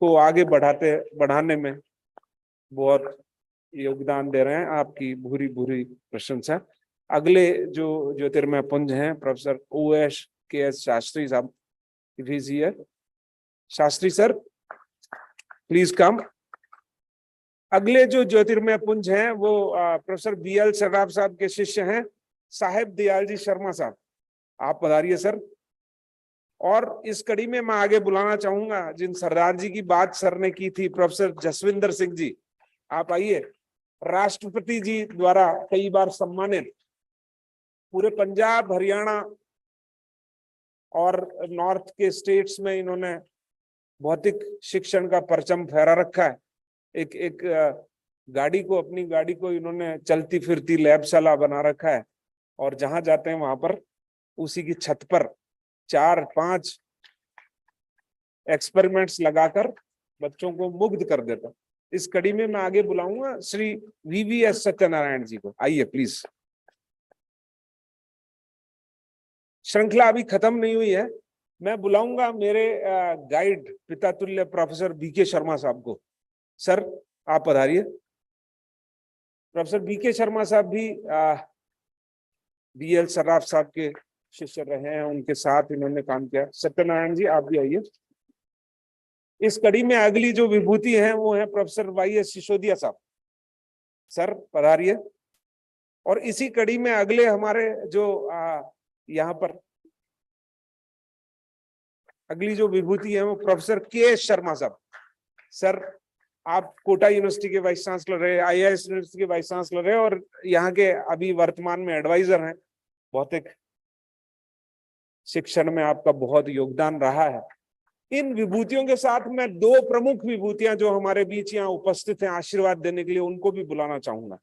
को आगे बढ़ाने में बहुत योगदान दे रहे हैं, आपकी भूरी भूरी प्रशंसा। अगले जो ज्योतिर्मय पुंज हैं प्रोफेसर OS शास्त्री साहब, शास्त्री सर प्लीज कम। अगले जो ज्योतिर्मय पुंज हैं वो प्रोफेसर BL सराफ साहब के शिष्य हैं साहेब दयाल जी शर्मा साहब, आप पधारिए सर। और इस कड़ी में मैं आगे बुलाना चाहूंगा जिन सरदार जी की बात सर ने की थी, प्रोफेसर जसविंदर सिंह जी, आप आइए। राष्ट्रपति जी द्वारा कई बार सम्मानित, पूरे पंजाब हरियाणा और नॉर्थ के स्टेट्स में इन्होंने भौतिक शिक्षण का परचम फहरा रखा है। एक गाड़ी को, अपनी गाड़ी को इन्होंने चलती फिरती लैबशाला बना रखा है और जहां जाते हैं वहां पर उसी की छत पर 4-5 एक्सपेरिमेंट्स लगाकर बच्चों को मुग्ध कर देता। इस कड़ी में मैं आगे बुलाऊंगा श्री VVS सत्यनारायण जी को, आइए प्लीज। श्रृंखला अभी खत्म नहीं हुई है, मैं बुलाऊंगा मेरे गाइड पिता तुल्य प्रोफेसर BK शर्मा साहब को। सर आप पधारिए। प्रोफेसर BK शर्मा साहब भी BL सराफ साहब के शिष्य रहे हैं, उनके साथ इन्होंने काम किया। सत्यनारायण जी आप भी आइए। इस कड़ी में अगली जो विभूति है वो है प्रोफेसर YS सिसोदिया साहब, सर पधारिए। और इसी कड़ी में अगले हमारे जो यहाँ पर अगली जो विभूति है वो प्रोफेसर KS शर्मा साहब। सर आप कोटा यूनिवर्सिटी के वाइस चांसलर रहे, IIS यूनिवर्सिटी के वाइस चांसलर रहे और यहाँ के अभी वर्तमान में एडवाइजर हैं। भौतिक शिक्षण में आपका बहुत योगदान रहा है। इन विभूतियों के साथ मैं 2 प्रमुख विभूतियां जो हमारे बीच यहाँ उपस्थित हैं आशीर्वाद देने के लिए, उनको भी बुलाना चाहूंगा।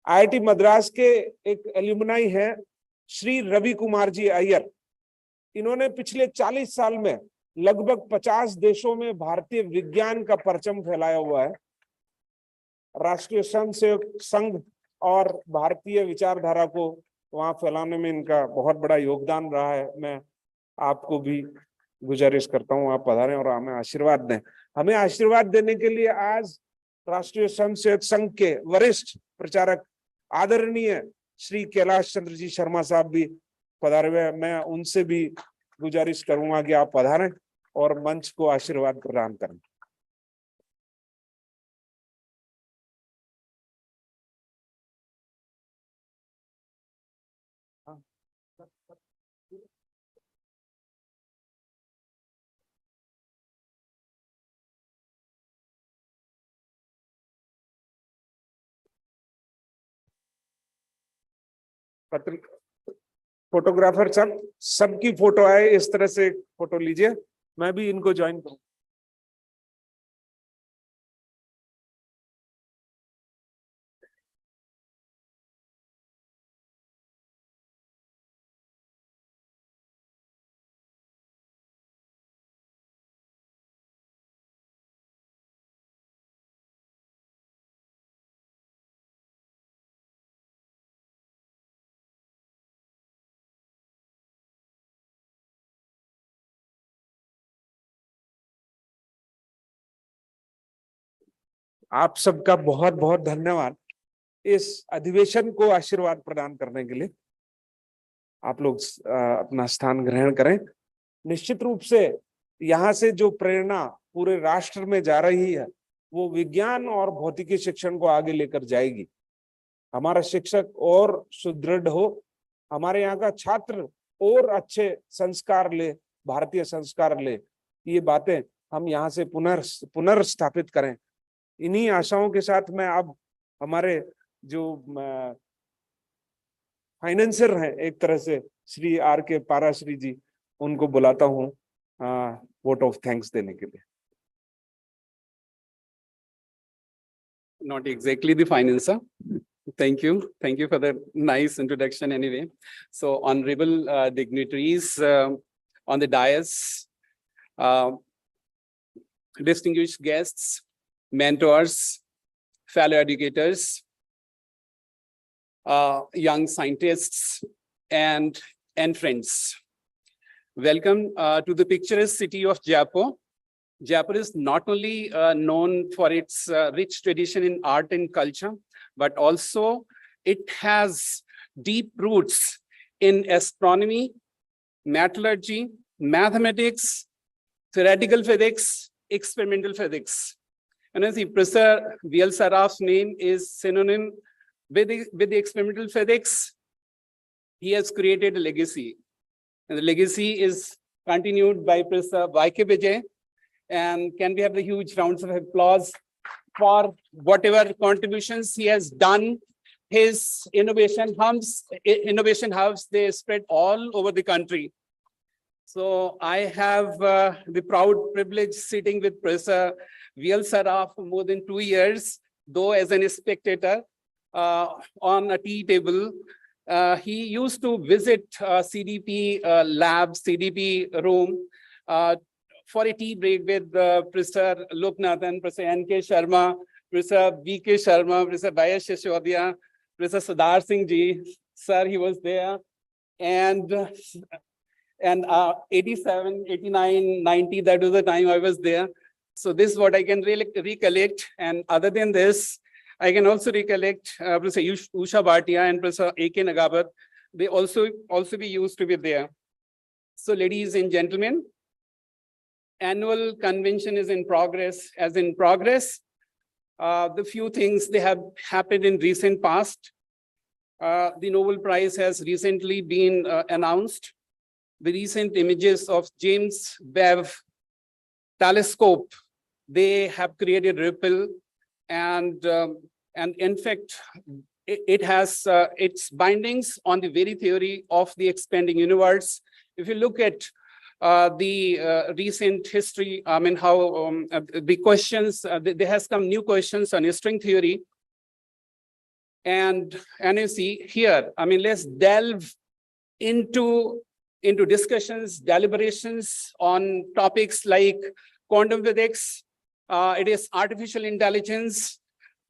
IIT मद्रास के एक एल्यूमनाई है श्री रवि कुमार जी अय्यर। इन्होंने पिछले 40 साल में लगभग 50 देशों में भारतीय विज्ञान का परचम फैलाया हुआ है। राष्ट्रीय स्वयंसेवक संघ और भारतीय विचारधारा को वहां फैलाने में इनका बहुत बड़ा योगदान रहा है। मैं आपको भी गुजारिश करता हूं आप पधारें और हमें आशीर्वाद दें। हमें आशीर्वाद देने के लिए आज राष्ट्रीय स्वयंसेवक संघ के वरिष्ठ प्रचारक आदरणीय श्री कैलाश चंद्र जी शर्मा साहब भी पधारे हुए। मैं उनसे भी गुजारिश करूंगा कि आप पधारें और मंच को आशीर्वाद प्रदान करें। फोटोग्राफर साहब सबकी फोटो आए इस तरह से फोटो लीजिए, मैं भी इनको ज्वाइन करूं। आप सबका बहुत बहुत धन्यवाद। इस अधिवेशन को आशीर्वाद प्रदान करने के लिए आप लोग अपना स्थान ग्रहण करें। निश्चित रूप से यहाँ से जो प्रेरणा पूरे राष्ट्र में जा रही है वो विज्ञान और भौतिकी शिक्षण को आगे लेकर जाएगी। हमारा शिक्षक और सुदृढ़ हो, हमारे यहाँ का छात्र और अच्छे संस्कार ले, भारतीय संस्कार ले, ये बातें हम यहाँ से पुनर्स्थापित करें। इन्हीं आशाओं के साथ मैं अब हमारे जो फाइनेंसर हैं एक तरह से श्री R.K. पाराश्री जी, उनको बुलाता हूँ वोट ऑफ थैंक्स देने के लिए। Not exactly the financer. Thank you. Thank you for the nice introduction anyway. So honorable dignitaries on the dais, distinguished guests, mentors, fellow educators, young scientists, and friends. Welcome to the picturesque city of Jaipur. Jaipur is not only known for its rich tradition in art and culture, but also it has deep roots in astronomy, metallurgy, mathematics, theoretical physics, experimental physics. And as Professor V.L. Saraf's name is synonym with the experimental physics, he has created a legacy. And the legacy is continued by Professor Y.K. Vijay. And can we have the huge rounds of applause for whatever contributions he has done? His innovation hubs, they spread all over the country. So I have the proud privilege sitting with Professor V.L. Saraf for more than 2 years, though as an spectator on a tea table. He used to visit CDP lab, CDP room for a tea break with Professor Loknathan, Professor N.K. Sharma, Professor V.K. Sharma, Professor Bayesh Shishwadia, Professor Sardar Singh ji, sir, he was there. And 87, 89, 90, that was the time I was there. So this is what I can really recollect. And other than this, I can also recollect Professor Usha Bhatia and Professor A.K. Nagabat. They also be used to be there. So ladies and gentlemen, annual convention is in progress. The few things they have happened in recent past. The Nobel Prize has recently been announced. The recent images of James Webb telescope, they have created ripple, and in fact, it has its bindings on the very theory of the expanding universe. If you look at the recent history, I mean, how the questions, there has come new questions on string theory. And you see here, I mean, let's delve into discussions, deliberations on topics like quantum physics, it is artificial intelligence,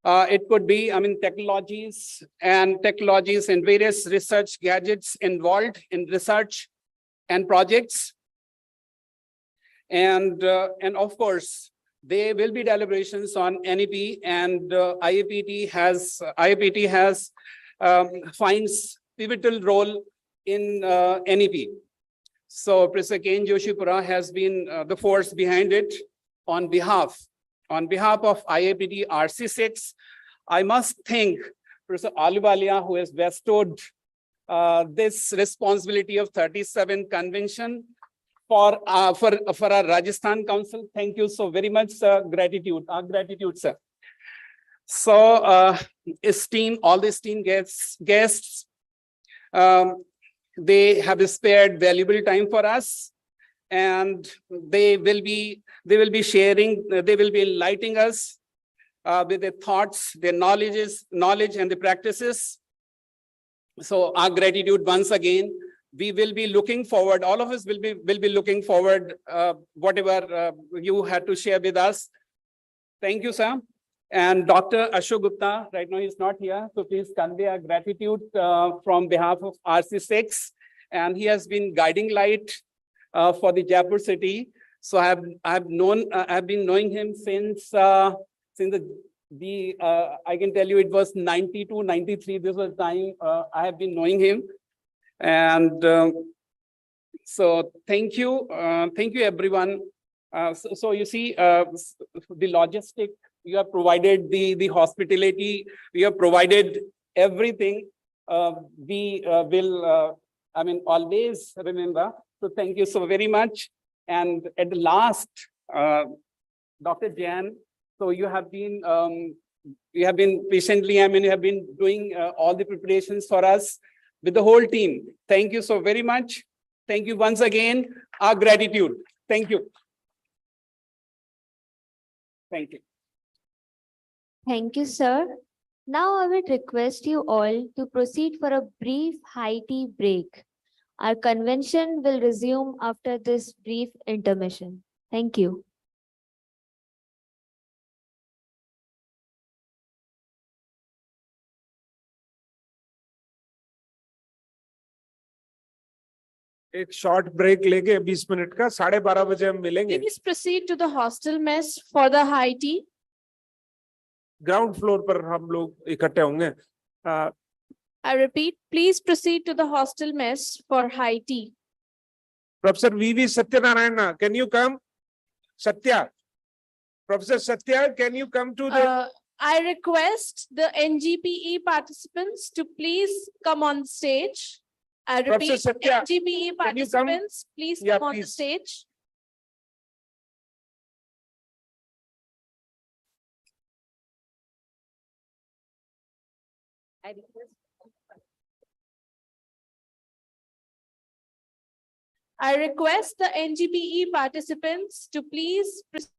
it could be, I mean, technologies and various research gadgets involved in research and projects. And of course, there will be deliberations on NEP, and IAPT has finds pivotal role in NEP. So Professor Ken Joshipura has been the force behind it. On behalf of IAPT RC6, I must thank Professor Aluwalia, who has bestowed this responsibility of 37th convention for our Rajasthan Council. Thank you so very much, sir. Our gratitude, sir. So, all the esteemed guests, they have spared valuable time for us, and they will be enlightening us with their thoughts, their knowledge and the practices. So our gratitude once again. We will be looking forward, all of us will be looking forward, whatever you had to share with us. Thank you, sir. And Dr. Ashok Gupta, right now he's not here, so please convey our gratitude from behalf of RC6. And he has been guiding light for the Jaipur city. So I've been knowing him since the I can tell you it was 92, 93. This was the time I have been knowing him. And so thank you everyone. So you see, the logistic, you have provided the hospitality, you have provided everything. We will, I mean, always remember. So thank you so very much. And at the last, Dr. Jan, so you have been patiently, I mean, you have been doing all the preparations for us with the whole team. Thank you so very much. Thank you once again. Our gratitude. Thank you. Thank you. Thank you, sir. Now I would request you all to proceed for a brief high tea break. Our convention will resume after this brief intermission. Thank you. एक short break लेके 20 minute का 12:30 बजे हम मिलेंगे Please proceed to the hostel mess for the high tea. Ground floor पर हम लोग इकट्ठे होंगे I repeat, please proceed to the hostel mess for high tea. Professor VV Satyanarayana can you come Satya professor Satya can you come to the I request the NGPE participants to please come on stage. I repeat, Professor Satya, NGPE can you come? participants, please Yeah, come on the please. stage. I request the NGPE participants to please proceed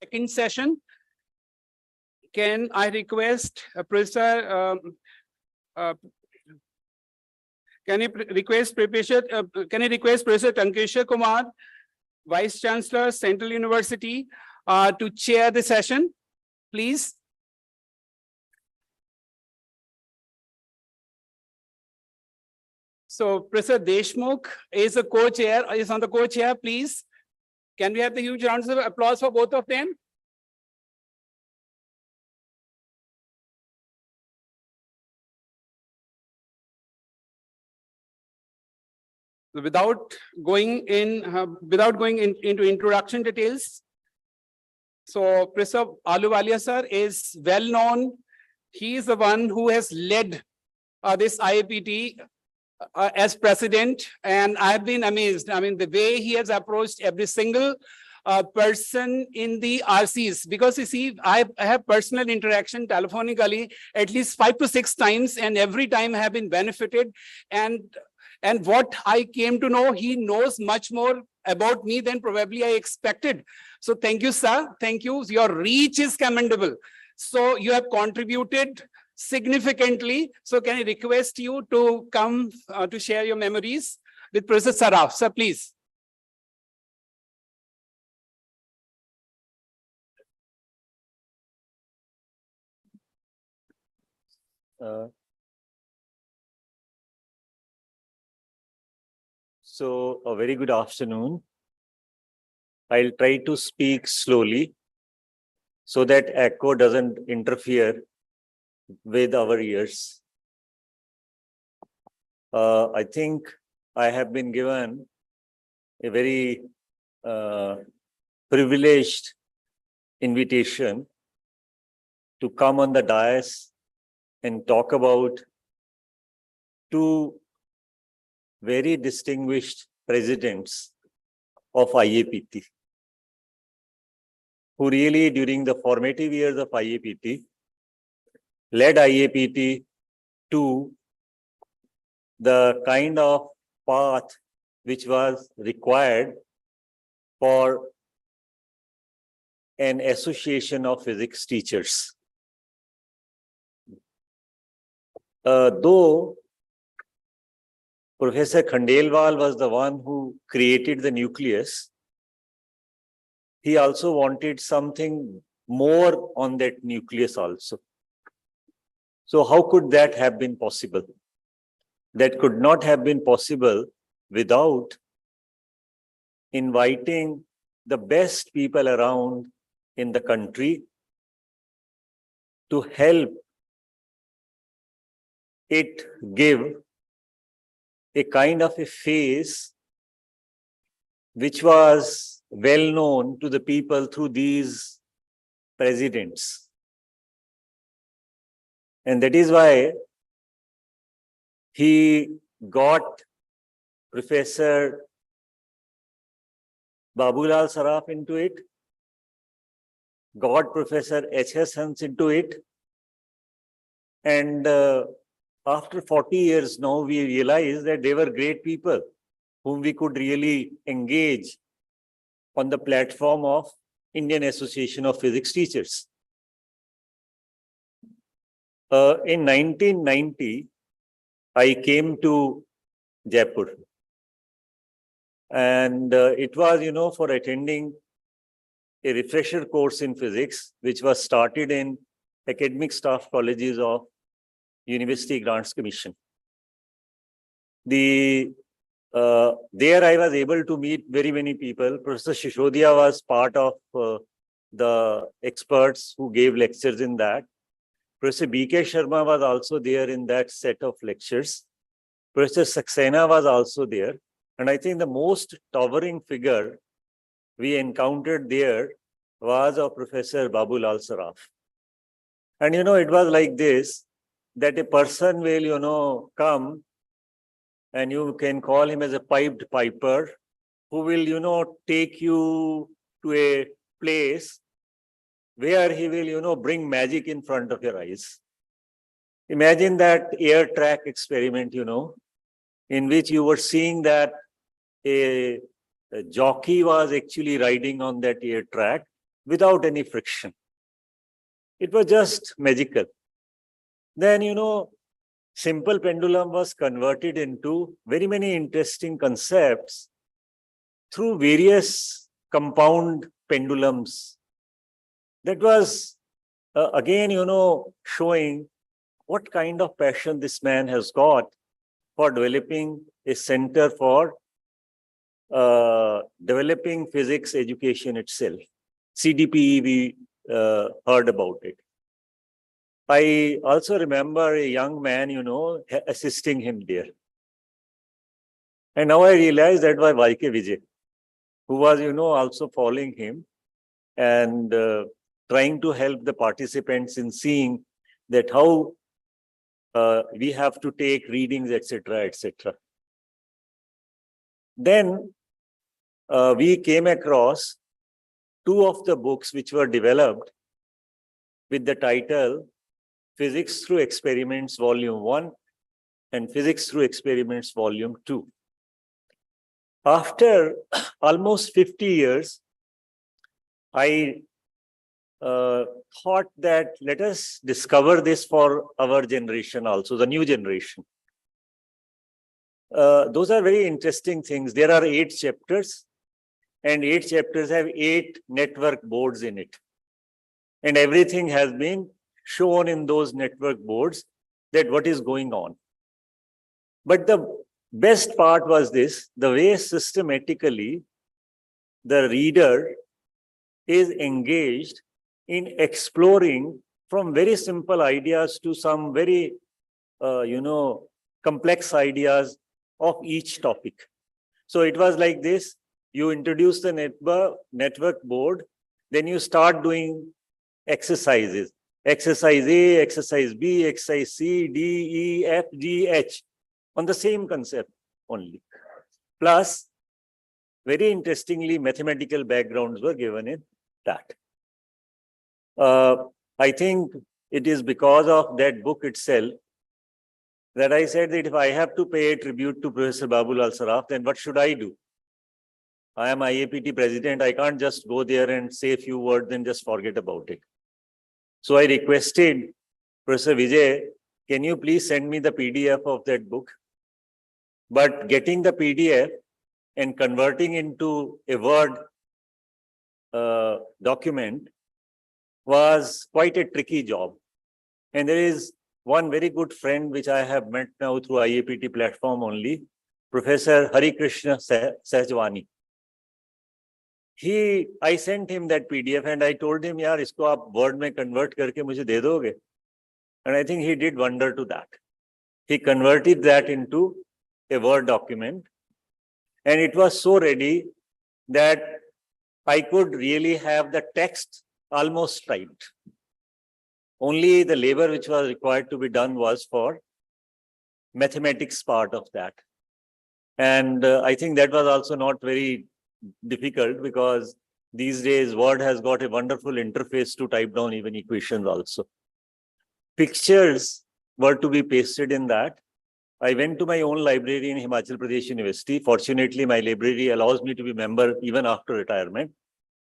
second session. Can I request Professor, can I request Professor Tankeshwar Kumar, Vice Chancellor, Central University, to chair the session, please? So Professor Deshmukh is a co-chair, is on the co-chair, please. Can we have the huge rounds of applause for both of them? Without going into introduction details, so Professor Ahluwalia sir is well known. He is the one who has led this IAPT as president, and I have been amazed. I mean, the way he has approached every single person in the RCs, because you see, I have personal interaction telephonically at least 5 to 6 times, and every time I have been benefited. And what I came to know, he knows much more about me than probably I expected. So thank you, sir. Thank you. Your reach is commendable. So you have contributed significantly. So can I request you to come to share your memories with Professor Saraf? Sir, please. So a very good afternoon. I'll try to speak slowly so that echo doesn't interfere with our ears. I think I have been given a very privileged invitation to come on the dais and talk about two very distinguished presidents of IAPT, who really during the formative years of IAPT led IAPT to the kind of path which was required for an association of physics teachers. Though Professor Khandelwal was the one who created the nucleus, he also wanted something more on that nucleus also. So how could that have been possible? That could not have been possible without inviting the best people around in the country to help it give a kind of a face which was well known to the people through these presidents. And that is why he got Professor Babulal Saraf into it, got Professor H.S. Hans into it, and after 40 years now, we realize that they were great people whom we could really engage on the platform of Indian Association of Physics Teachers. In 1990, I came to Jaipur. And it was, for attending a refresher course in physics, which was started in academic staff colleges of University Grants Commission. There I was able to meet very many people. Professor Shishodia was part of the experts who gave lectures in that. Professor B.K. Sharma was also there in that set of lectures. Professor Saxena was also there. And I think the most towering figure we encountered there was of Professor Babulal Saraf. And it was like this, that a person will, come and you can call him as a piped piper who will, take you to a place where he will, bring magic in front of your eyes. Imagine that air track experiment, in which you were seeing that a jockey was actually riding on that air track without any friction. It was just magical. Then, simple pendulum was converted into very many interesting concepts through various compound pendulums. That was, again, showing what kind of passion this man has got for developing a center for developing physics education itself. CDPE, we heard about it. I also remember a young man, assisting him there. And now I realize that was YK Vijay, who was, also following him and trying to help the participants in seeing that how we have to take readings, etc., etc. Then we came across two of the books which were developed with the title Physics Through Experiments Volume 1 and Physics Through Experiments Volume 2. After almost 50 years, I thought that let us discover this for our generation also, the new generation. Those are very interesting things. There are 8 chapters, and 8 chapters have 8 network boards in it. And everything has been shown in those network boards that what is going on. But the best part was this, the way systematically the reader is engaged in exploring from very simple ideas to some very, complex ideas of each topic. So it was like this, you introduce the network board, then you start doing exercises. Exercise A, exercise B, exercise C, D, E, F, G, H, on the same concept only. Plus, very interestingly, mathematical backgrounds were given in that. I think it is because of that book itself that I said that if I have to pay a tribute to Professor Babulal Saraf, then what should I do? I am IAPT president. I can't just go there and say a few words and just forget about it. So I requested Professor Vijay, can you please send me the PDF of that book? But getting the PDF and converting into a Word document was quite a tricky job. And there is one very good friend which I have met now through IAPT platform only, Professor Hari Krishna Sahjwani. I sent him that PDF and I told him, yaar, isko aap Word mein convert karke mujhe de doge. And I think he did wonder to that. He converted that into a Word document. And it was so ready that I could really have the text almost typed. Only the labor which was required to be done was for mathematics part of that. And I think that was also not very difficult because these days Word has got a wonderful interface to type down even equations also. Pictures were to be pasted in that. I went to my own library in Himachal Pradesh University. Fortunately, my library allows me to be member even after retirement.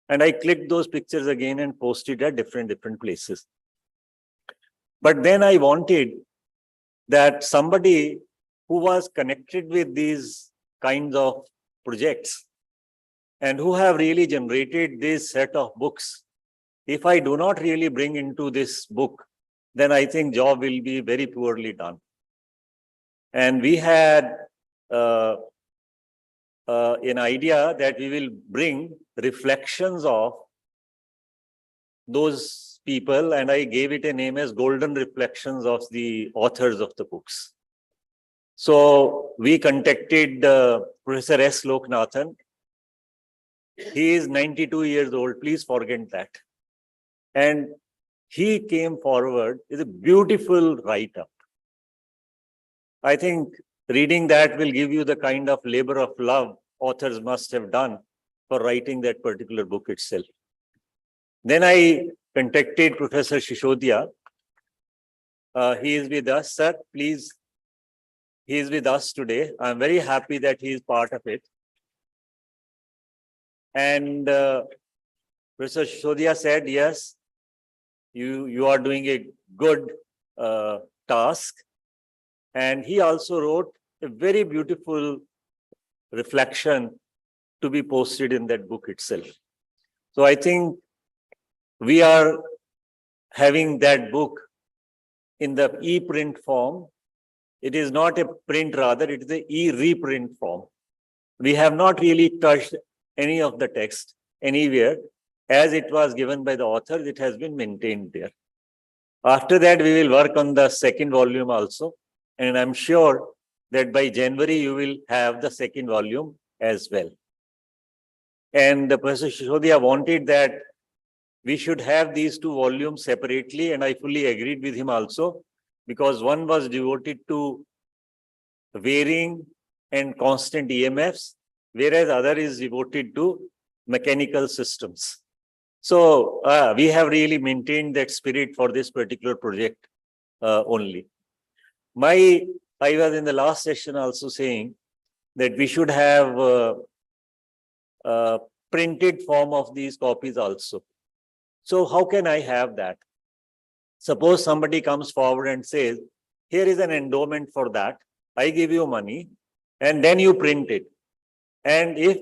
And I clicked those pictures again and posted at different places. But then I wanted that somebody who was connected with these kinds of projects and who have really generated this set of books, if I do not really bring into this book, then I think job will be very poorly done. And we had an idea that we will bring reflections of those people, and I gave it a name as Golden Reflections of the authors of the books. So we contacted Professor S. Loknathan. He is 92 years old, please forget that. And he came forward with a beautiful write-up. I think reading that will give you the kind of labor of love authors must have done for writing that particular book itself. Then I contacted Professor Shishodia. He is with us, sir. Please, he is with us today. I'm very happy that he is part of it. And Professor Shishodia said, yes, you are doing a good task. And he also wrote a very beautiful reflection to be posted in that book itself. So I think we are having that book in the e-print form. It is not a print, rather, it is a e-reprint form. We have not really touched any of the text anywhere. As it was given by the authors, it has been maintained there. After that, we will work on the second volume also. And I'm sure that by January, you will have the second volume as well. And Professor Shishodia wanted that we should have these two volumes separately, and I fully agreed with him also, because one was devoted to varying and constant EMFs, whereas other is devoted to mechanical systems. So we have really maintained that spirit for this particular project only. I was in the last session also saying that we should have printed form of these copies also. So how can I have that? Suppose somebody comes forward and says, here is an endowment for that. I give you money and then you print it. And if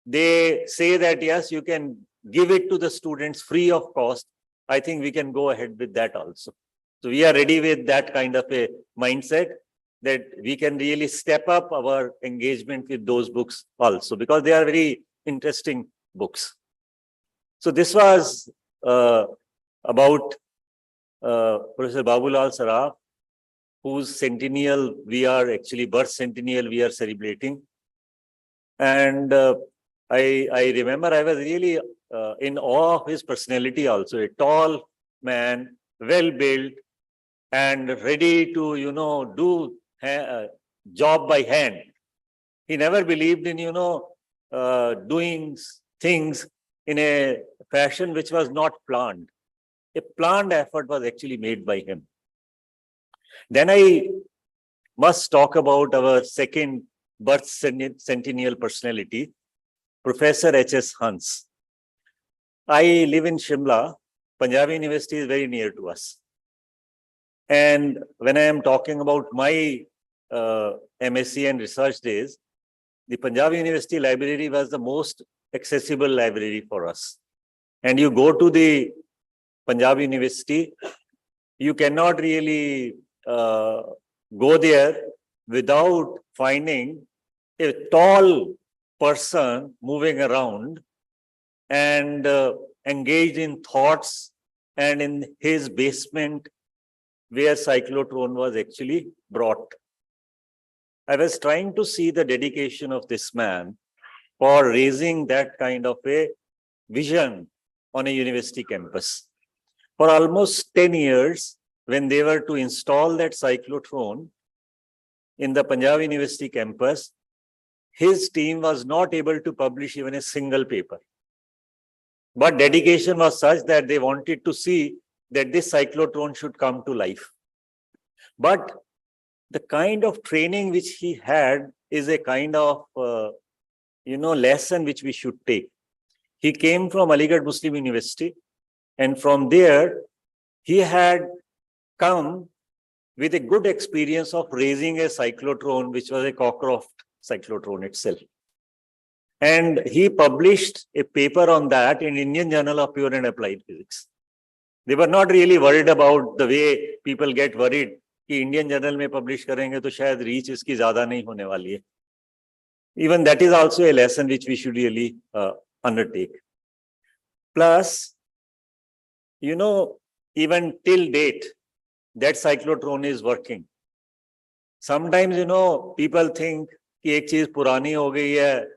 they say that, yes, you can give it to the students free of cost, I think we can go ahead with that also. So we are ready with that kind of a mindset that we can really step up our engagement with those books also, because they are very interesting books. So this was about Professor Babulal Saraf, whose centennial birth centennial we are celebrating. And I remember I was really in awe of his personality also, a tall man, well built and ready to, do job by hand. He never believed in, doing things in a fashion which was not planned. A planned effort was actually made by him. Then I must talk about our second birth centennial personality, Professor H.S. Hans. I live in Shimla. Punjab University is very near to us. And when I am talking about my MSc and research days, the Punjab University library was the most accessible library for us. And you go to the Punjab University, you cannot really go there without finding a tall person moving around and engaged in thoughts, and in his basement where cyclotron was actually brought. I was trying to see the dedication of this man for raising that kind of a vision on a university campus. For almost 10 years, when they were to install that cyclotron in the Punjab University campus, his team was not able to publish even a single paper. But dedication was such that they wanted to see that this cyclotron should come to life. But the kind of training which he had is a kind of, lesson which we should take. He came from Aligarh Muslim University, and from there, he had come with a good experience of raising a cyclotron, which was a Cockcroft cyclotron itself. And he published a paper on that in Indian Journal of Pure and Applied Physics. They were not really worried about the way people get worried कि Indian Journal में publish करेंगे तो शायद reach इसकी ज़्यादा नहीं होने वाली है. Even that is also a lesson which we should really undertake. Plus, even till date, that cyclotron is working. Sometimes, people think कि एक चीज पुरानी हो गई है,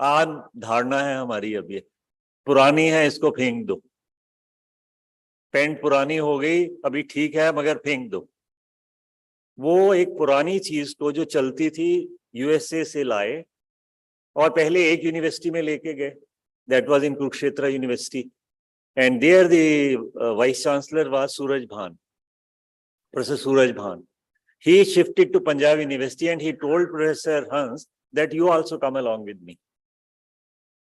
आम धारणा है हमारी अब ये, पुरानी है इसको फेंक दो. पेंट पुरानी हो गई, अभी ठीक है मगर फेंक दो. वो एक पुरानी चीज को जो चलती थी यूएसए से लाए और पहले एक यूनिवर्सिटी में लेके गए. That was in Kurukshetra University. And there the vice chancellor was Suraj Bhan, Professor Suraj Bhan. He shifted to Punjab University and he told Professor Hans that you also come along with me.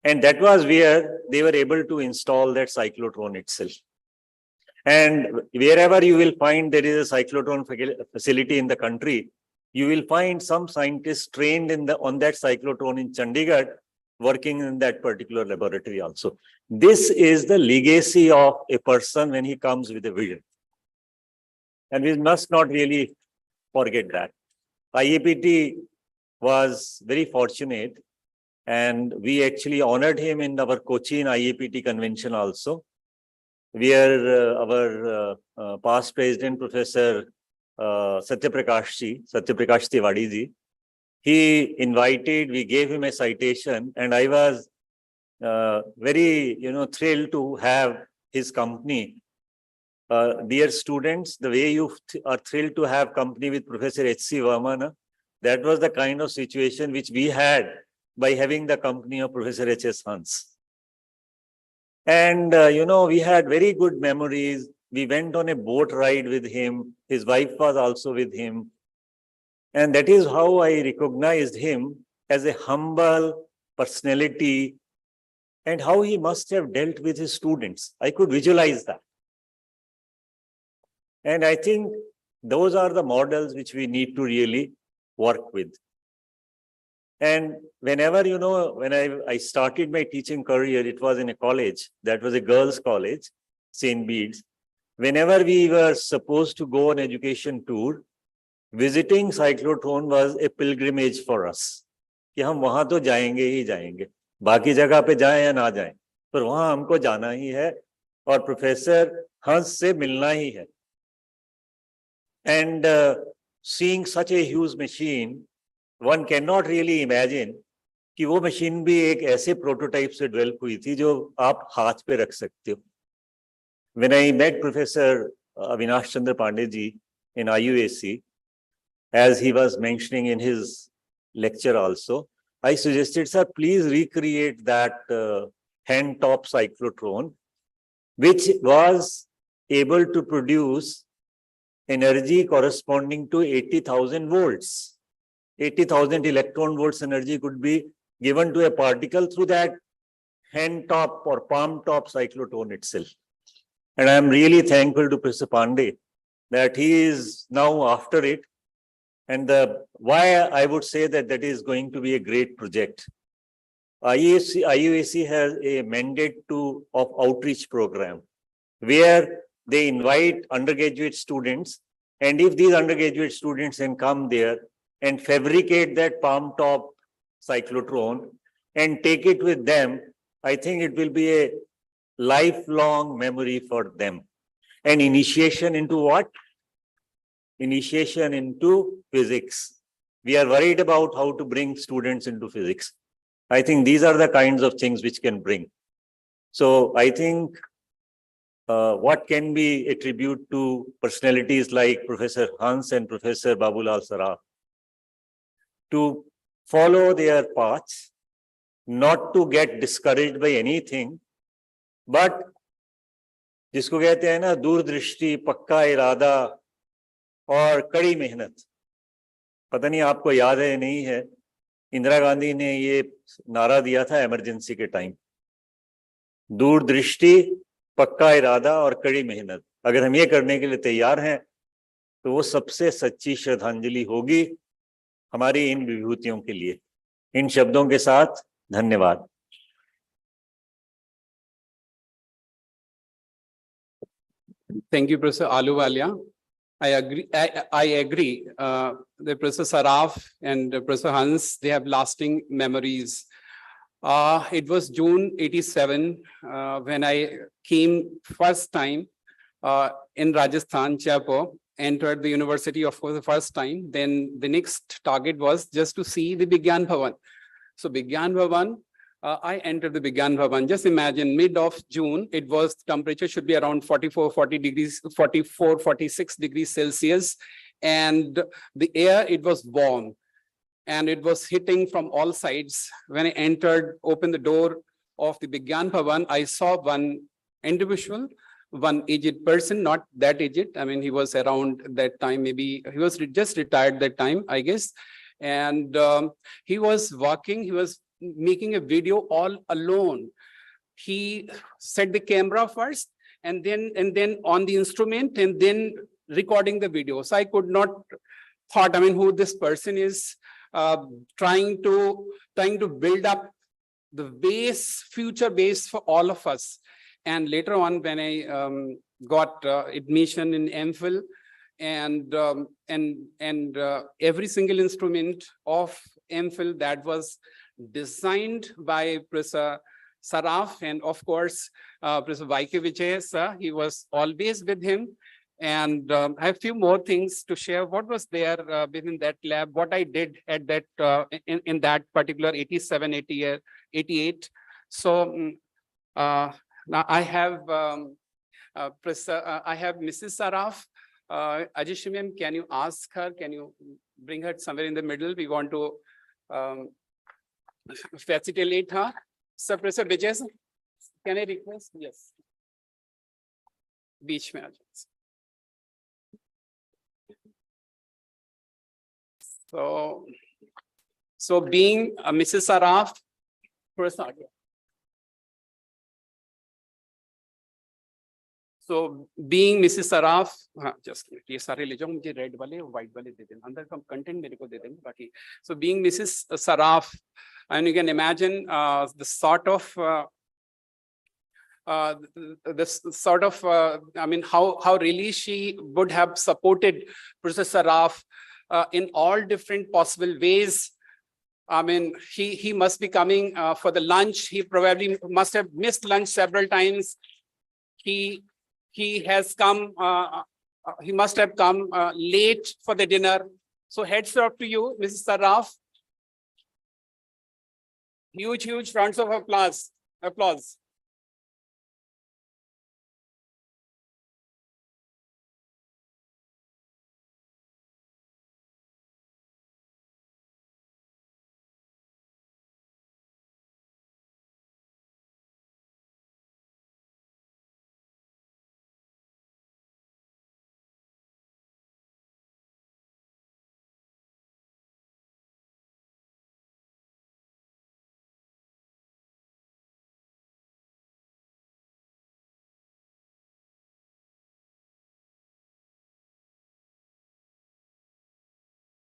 And that was where they were able to install that cyclotron itself. And wherever you will find there is a cyclotron facility in the country, you will find some scientists trained on that cyclotron in Chandigarh working in that particular laboratory also. This is the legacy of a person when he comes with a vision. And we must not really forget that. IAPT was very fortunate, and we actually honored him in our Cochin IAPT convention also, where our past president, Professor Satyaprakash Tiwari ji, he invited, we gave him a citation, and I was very, thrilled to have his company. Dear students, the way you are thrilled to have company with Professor H.C. Verma, that was the kind of situation which we had by having the company of Professor H.S. Hans. And, we had very good memories. We went on a boat ride with him. His wife was also with him. And that is how I recognized him as a humble personality and how he must have dealt with his students. I could visualize that. And I think those are the models which we need to really work with. And whenever, when I started my teaching career, it was in a college. That was a girls' college, St. Bede's. Whenever we were supposed to go on education tour, visiting cyclotron was a pilgrimage for us. कि हम वहां तो जाएंगे ही जाएंगे, बाकी जगह पे जाएं या ना जाएं, पर वहां हमको जाना ही है और प्रोफेसर हंस से मिलना ही है. And seeing such a huge machine, one cannot really imagine कि वो मशीन भी एक ऐसे प्रोटोटाइप से डेवलप हुई थी जो आप हाथ पे रख सकते हो. When I met Professor Avinash Chandra Pandey ji in IUAC, as he was mentioning in his lecture also, I suggested, sir, please recreate that hand-top cyclotron, which was able to produce energy corresponding to 80,000 volts. 80,000 electron volts energy could be given to a particle through that hand-top or palm-top cyclotron itself. And I am really thankful to Professor Pandey that he is now after it. And why I would say that that is going to be a great project. IUAC has a mandate of outreach program where they invite undergraduate students. And if these undergraduate students can come there and fabricate that palm-top cyclotron and take it with them, I think it will be a lifelong memory for them. And initiation into what? Initiation into physics. We are worried about how to bring students into physics. I think these are the kinds of things which can bring. So I think what can be a tribute to personalities like Professor Hans and Professor Babulal Saraf, to follow their paths, not to get discouraged by anything, but जिसको कहते हैं ना दूरदृष्टि, पक्का इरादा और कड़ी मेहनत. पता नहीं आपको याद है नहीं है, इंदिरा गांधी ने ये नारा दिया था इमरजेंसी के टाइम, दूरदृष्टि, पक्का इरादा और कड़ी मेहनत. अगर हम ये करने के लिए तैयार हैं तो वो सबसे सच्ची श्रद्धांजलि होगी हमारी इन विभूतियों के लिए. इन शब्दों के साथ धन्यवाद. Thank you, Professor Ahluwalia. I agree. I agree. The Professor Saraf and Professor Hans, they have lasting memories. It was June 87 when I came first time in Rajasthan, Jaipur, entered the university for the first time. Then the next target was just to see the Vigyan Bhavan. So Vigyan Bhavan, I entered the Vigyan Bhavan. Just imagine mid of June, it was temperature should be around 44, 46 degrees Celsius. And the air, it was warm and it was hitting from all sides. When I entered, opened the door of the Vigyan Bhavan, I saw one individual, one aged person, not that aged. I mean, he was around that time, maybe he was just retired that time, I guess. And he was walking, he was making a video all alone. He set the camera first and then on the instrument and then recording the video. So I could not thought, I mean, who this person is, trying to build up the base, future base for all of us. And later on, when I got admission in MPhil, and every single instrument of MPhil that was designed by Professor Saraf, and of course, Professor Y.K. Vijay, sir, he was always with him. And I have a few more things to share. What was there within that lab, what I did at that in that particular 87, 88. So now I have I have Mrs. Saraf. Ajish ma'am, can you ask her, can you bring her somewhere in the middle? We want to facilitate her. So Professor Vijay, can I request? Yes. Beach mein aa jaओ. So being Mrs. Saraf, so being Mrs. Saraf, just ये सारे ले जाओ, मुझे red वाले white वाले दे देना, अंदर का कंटेंट मेरे को दे देंगे बाकी. So being Mrs. Saraf, and you can imagine the sort of I mean, how really she would have supported Professor Saraf in all different possible ways. I mean, he must be coming for the lunch. He probably must have missed lunch several times. He has come, he must have come late for the dinner. So heads up to you, Mrs. Saraf. Huge rounds of applause.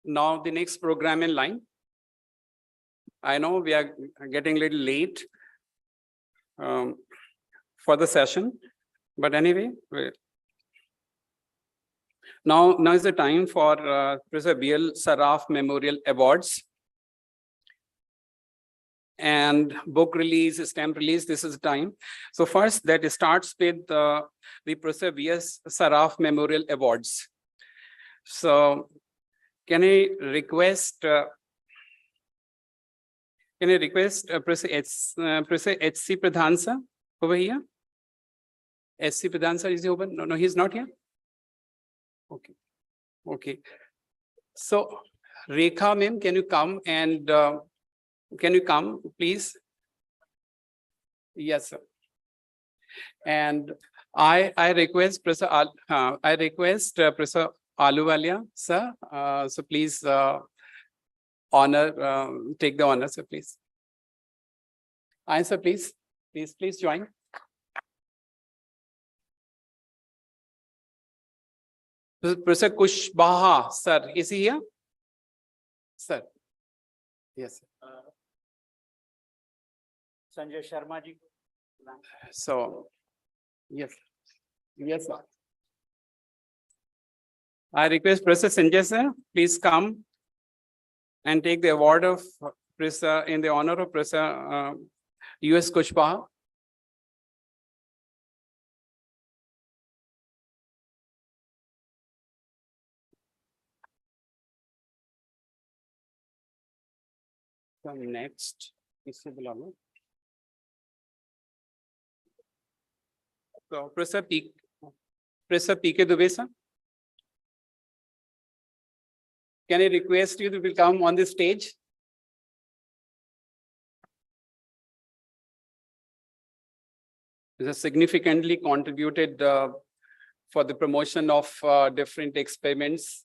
Now the next program in line. I know we are getting a little late for the session, but anyway, now is the time for Professor B.L. Saraf Memorial Awards and book release, stamp release. This is the time. So first, that starts with the Professor B.S. Saraf Memorial Awards. So can I request Professor H.C. Pradhan sir over here? H.C. Pradhan sir, is he over? No, he's not here. Okay. So Rekha ma'am, can you come and can you come, please? Yes, sir. And I request Professor Professor Ahluwalia, sir. So please take the honor, sir, please. Sir, please join. Professor Kushbaha, sir, is he here? Sir. Yes, sir. Sanjay Sharma ji. So, yes, sir. I request Professor Sanjay sir, please come and take the award of Professor in the honor of Professor U.S. Kushbaha. So next, so Professor P.K. Dubey sir. Can I request you to come on the stage? This has significantly contributed for the promotion of different experiments,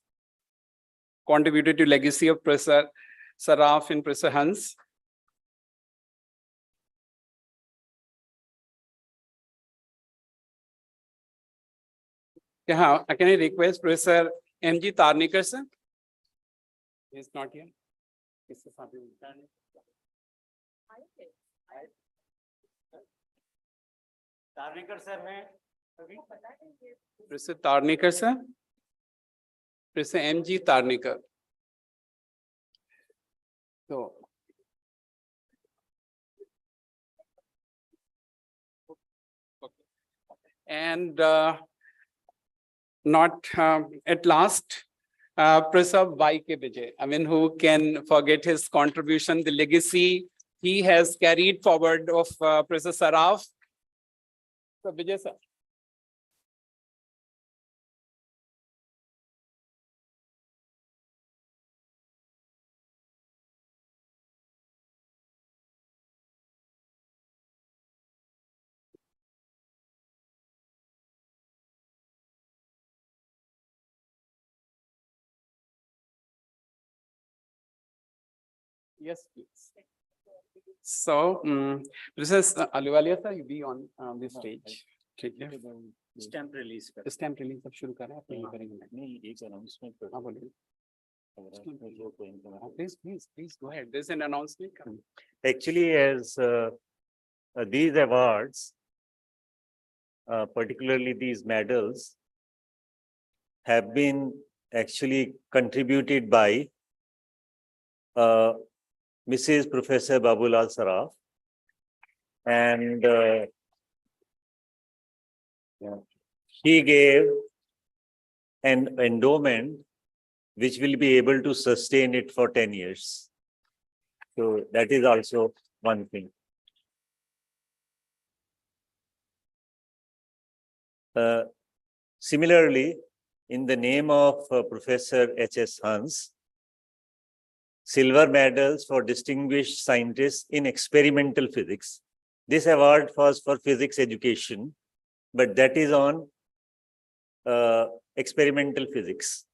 contributed to legacy of Professor Saraf and Professor Hans. Yeah, can I request Professor M.G. Tarnikar, sir? He's not here. Tarnikar sir हैं Professor Tarnikar, sir? Professor M.G. Tarnikar. So. And not at last, Professor Y.K. Vijay. I mean, who can forget his contribution, the legacy he has carried forward of Professor Saraf. So, Vijay sir. Yes, please. So, Professor Ahluwalia sir, you be on the stage. Stamp release कर Stamp release अब शुरू करें आप नहीं करेंगे नहीं एक announcement कर हाँ बोलिए दो please go ahead. There's an announcement coming. Actually, as these awards, particularly these medals, have been actually contributed by Mrs. Professor Babulal Saraf, and he gave an endowment which will be able to sustain it for 10 years. So that is also one thing. Similarly, in the name of Professor H.S. Hans, silver medals for distinguished scientists in experimental physics. This award was for physics education, but that is on experimental physics.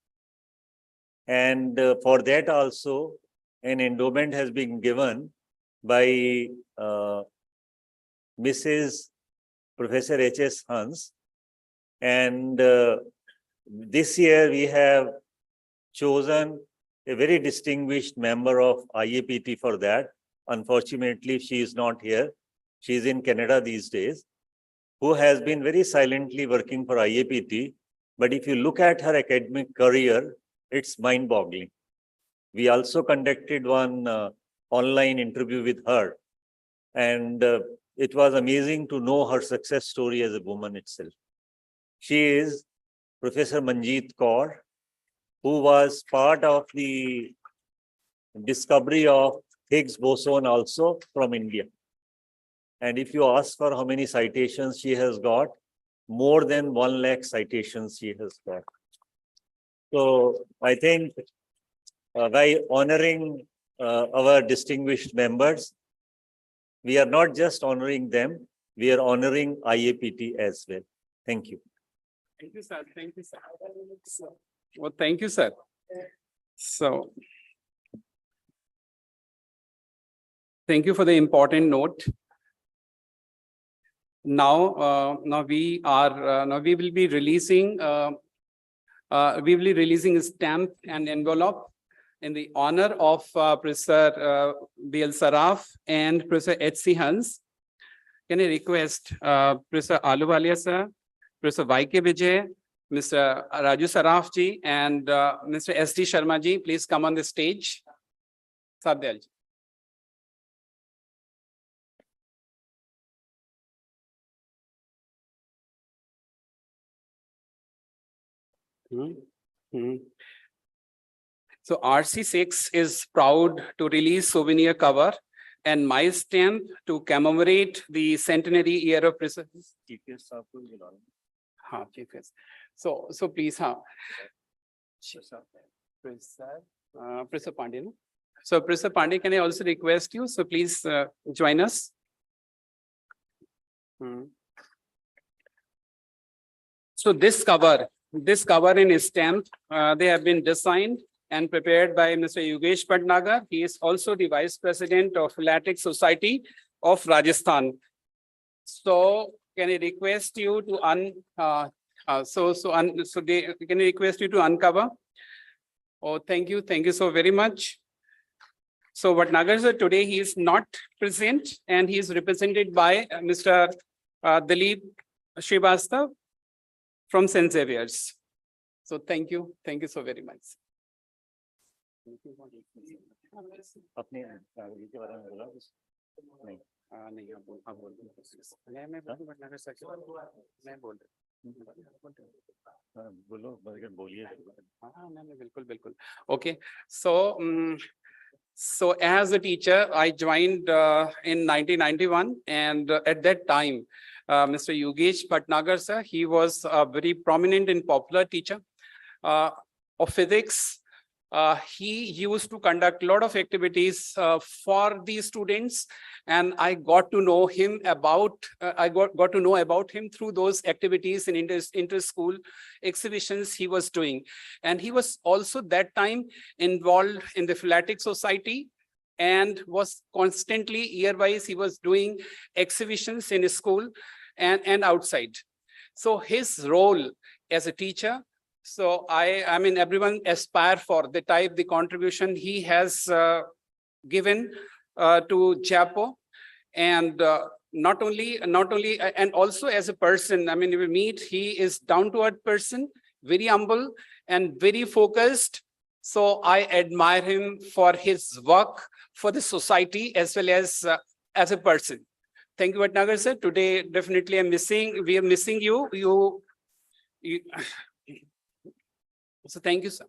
And for that also, an endowment has been given by Mrs. Professor H.S. Hans. And this year we have chosen a very distinguished member of IAPT for that. Unfortunately, she is not here. She is in Canada these days, who has been very silently working for IAPT. But if you look at her academic career, it's mind-boggling. We also conducted one online interview with her, and it was amazing to know her success story as a woman itself. She is Professor Manjeet Kaur, who was part of the discovery of Higgs boson also from India. And if you ask for how many citations she has got, more than 1 lakh citations she has got. So I think by honoring our distinguished members, we are not just honoring them, we are honoring IAPT as well. Thank you. Thank you, sir. Thank you, sir. Well, thank you, sir. So, thank you for the important note. Now, we will be releasing a stamp and envelope in the honor of Professor B.L. Saraf and Professor H.C. Hans. Can I request Professor Ahluwalia sir, Professor Y.K. Vijay, Mr. Raju Saraf ji, and Mr. S.D. Sharma ji, please come on the stage. Sabdal ji. So RC6 is proud to release souvenir cover and my stamp to commemorate the centenary year of Professor. So please, Professor Pandey. No? So Professor Pandey, can I also request you? So please join us. So this cover and stamp, they have been designed and prepared by Mr. Yogesh Patnagar. He is also the Vice President of Latex Society of Rajasthan. So can I request you to Can I request you to uncover? Oh, thank you so very much. So Bhatnagar sir, today he is not present and he is represented by Mr. Dilip Srivastav from St. Xavier's. So thank you so very much. अपने ये के बारे में बोला नहीं नहीं आप बोल मैं भटनागर सर मैं बोल हाँ, बोलो बोलिए हाँ मैं बिल्कुल okay so as a teacher I joined in 1991 and at that time Mr. Yogesh Bhatnagar sir, he was a very prominent and popular teacher of physics. He used to conduct a lot of activities for the students, and I got to know him about him through those activities and inter-school exhibitions he was doing. And he was also that time involved in the Philatelic Society and was constantly year-wise he was doing exhibitions in his school and outside. So his role as a teacher, so I mean, everyone aspire for the contribution he has given to Jaipur, and not only, and also as a person, I mean, you will meet, he is down-to-earth person, very humble and very focused. So I admire him for his work for the society as well as a person. Thank you, Bhatnagar sir. Today, definitely we are missing you. So thank you, sir.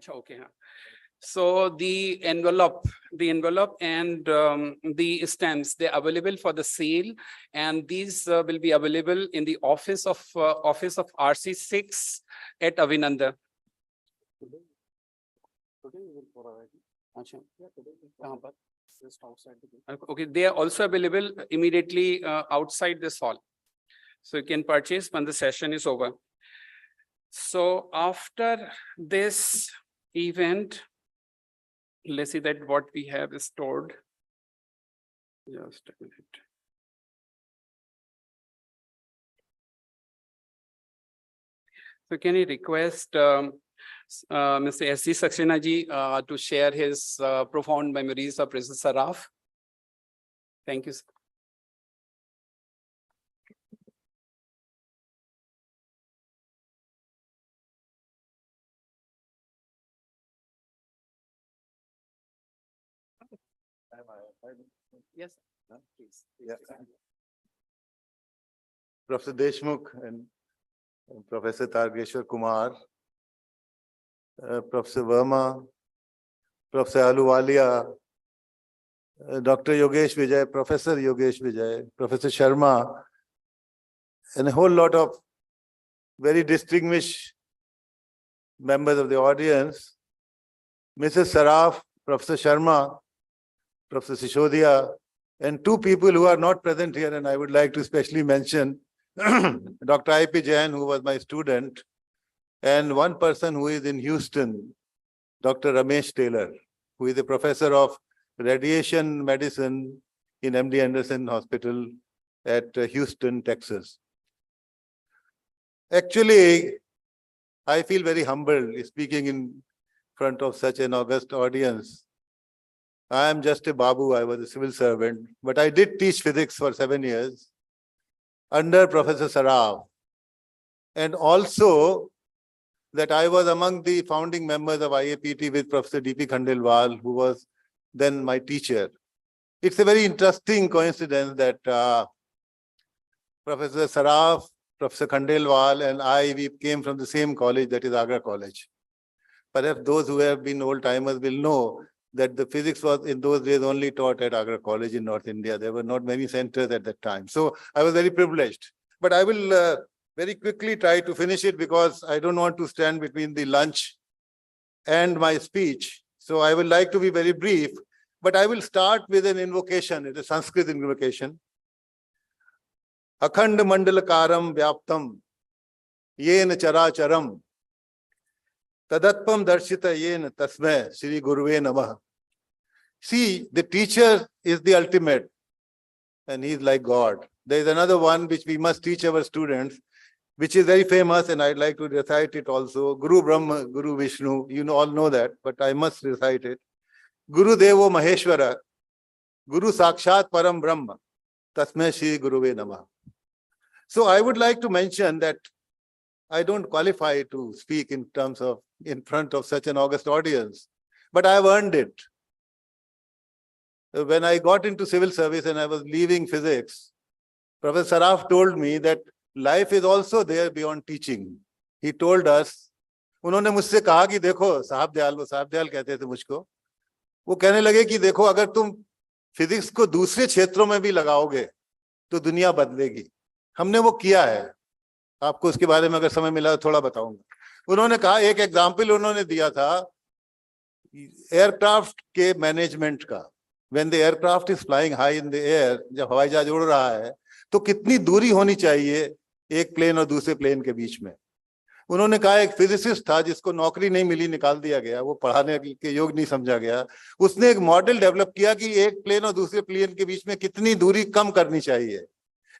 Okay. So the envelope and the stamps, they're available for the sale, and these will be available in the office of RC6 at Avinanda. Okay, they are also available immediately outside this hall. So you can purchase when the session is over. So after this event, let's see that what we have is stored. Just a minute. So can I request Mr. S.C. Saxena ji to share his profound memories of Professor Saraf? Thank you, sir. Yes, please. Yeah. Professor Deshmukh and Professor Targeshwar Kumar, Professor Verma, Professor Aluwalia, Dr. Yogesh Vijay, Professor Yogesh Vijay, Professor Sharma, and a whole lot of very distinguished members of the audience, Mrs. Saraf, Professor Sharma, Professor Sishodia, and two people who are not present here, and I would like to especially mention Dr. I.P. Jain, who was my student, and one person who is in Houston, Dr. Ramesh Taylor, who is a professor of radiation medicine in MD Anderson Hospital at Houston, Texas. Actually, I feel very humbled speaking in front of such an august audience. I am just a babu, I was a civil servant, but I did teach physics for 7 years under Professor Saraf. And also that I was among the founding members of IAPT with Professor D.P. Khandelwal, who was then my teacher. It's a very interesting coincidence that Professor Saraf, Professor Khandelwal, and we came from the same college, that is Agra College. Perhaps those who have been old-timers will know that the physics was in those days only taught at Agra College in North India. There were not many centers at that time. So I was very privileged. But I will very quickly try to finish it because I don't want to stand between the lunch and my speech. So I would like to be very brief, but I will start with an invocation. It's a Sanskrit invocation. Akhand mandalakaram vyaptam yen characharam tadatpam darshita yen tasmay Shri Guruve Namah. See, the teacher is the ultimate, and he is like God. There is another one which we must teach our students, which is very famous, and I'd like to recite it also. Guru Brahma, Guru Vishnu, all know that, but I must recite it. Guru Devo Maheshwara, Guru Sakshat Param Brahma, Tasmai Shri Guruve Namah. So I would like to mention that I don't qualify to speak in terms of in front of such an august audience, but I have earned it. When I got into civil service and I was leaving physics, Professor Saraf told me that life is also there beyond teaching. He told us, उन्होंने मुझसे कहा कि देखो साहब दयाल, वो साहब दयाल कहते थे मुझको, वो कहने लगे कि देखो अगर तुम फिजिक्स को दूसरे क्षेत्रों में भी लगाओगे तो दुनिया बदलेगी. हमने वो किया है. आपको उसके बारे में अगर समय मिला तो थोड़ा बताऊंगा. उन्होंने कहा, एक एग्जाम्पल उन्होंने दिया था एयरक्राफ्ट के मैनेजमेंट का. When the aircraft is flying high in the air, जब हवाई जहाज उड़ रहा है तो कितनी दूरी होनी चाहिए एक प्लेन और दूसरे प्लेन के बीच में. उन्होंने कहा एक फिजिसिस्ट था जिसको नौकरी नहीं मिली, निकाल दिया गया, वो पढ़ाने के योग नहीं समझा गया. उसने एक मॉडल डेवलप किया कि एक प्लेन और दूसरे प्लेन के बीच में कितनी दूरी कम करनी चाहिए.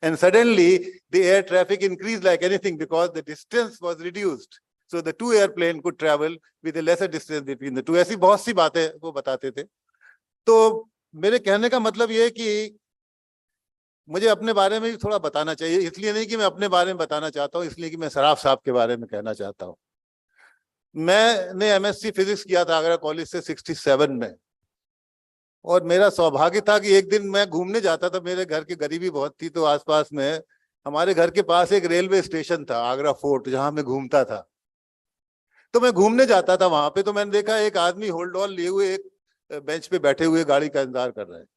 And suddenly the air traffic increased like anything because the distance was reduced. So the two airplane could travel with a lesser distance between the two. ऐसी बहुत सी बातें वो बताते थे. तो मेरे कहने का मतलब ये है कि मुझे अपने बारे में भी थोड़ा बताना चाहिए. इसलिए नहीं कि मैं अपने बारे में बताना चाहता हूँ, इसलिए कि मैं सराफ साहब के बारे में कहना चाहता हूँ. मैंने एमएससी फिजिक्स किया था आगरा कॉलेज से 67 में, और मेरा सौभाग्य था कि एक दिन मैं घूमने जाता था. मेरे घर की गरीबी बहुत थी, तो आसपास में हमारे घर के पास एक रेलवे स्टेशन था, आगरा फोर्ट, जहां मैं घूमता था. तो मैं घूमने जाता था वहां पे, तो मैंने देखा एक आदमी होल्ड ऑल लिए हुए एक बेंच पे बैठे हुए गाड़ी का इंतजार कर रहे हैं.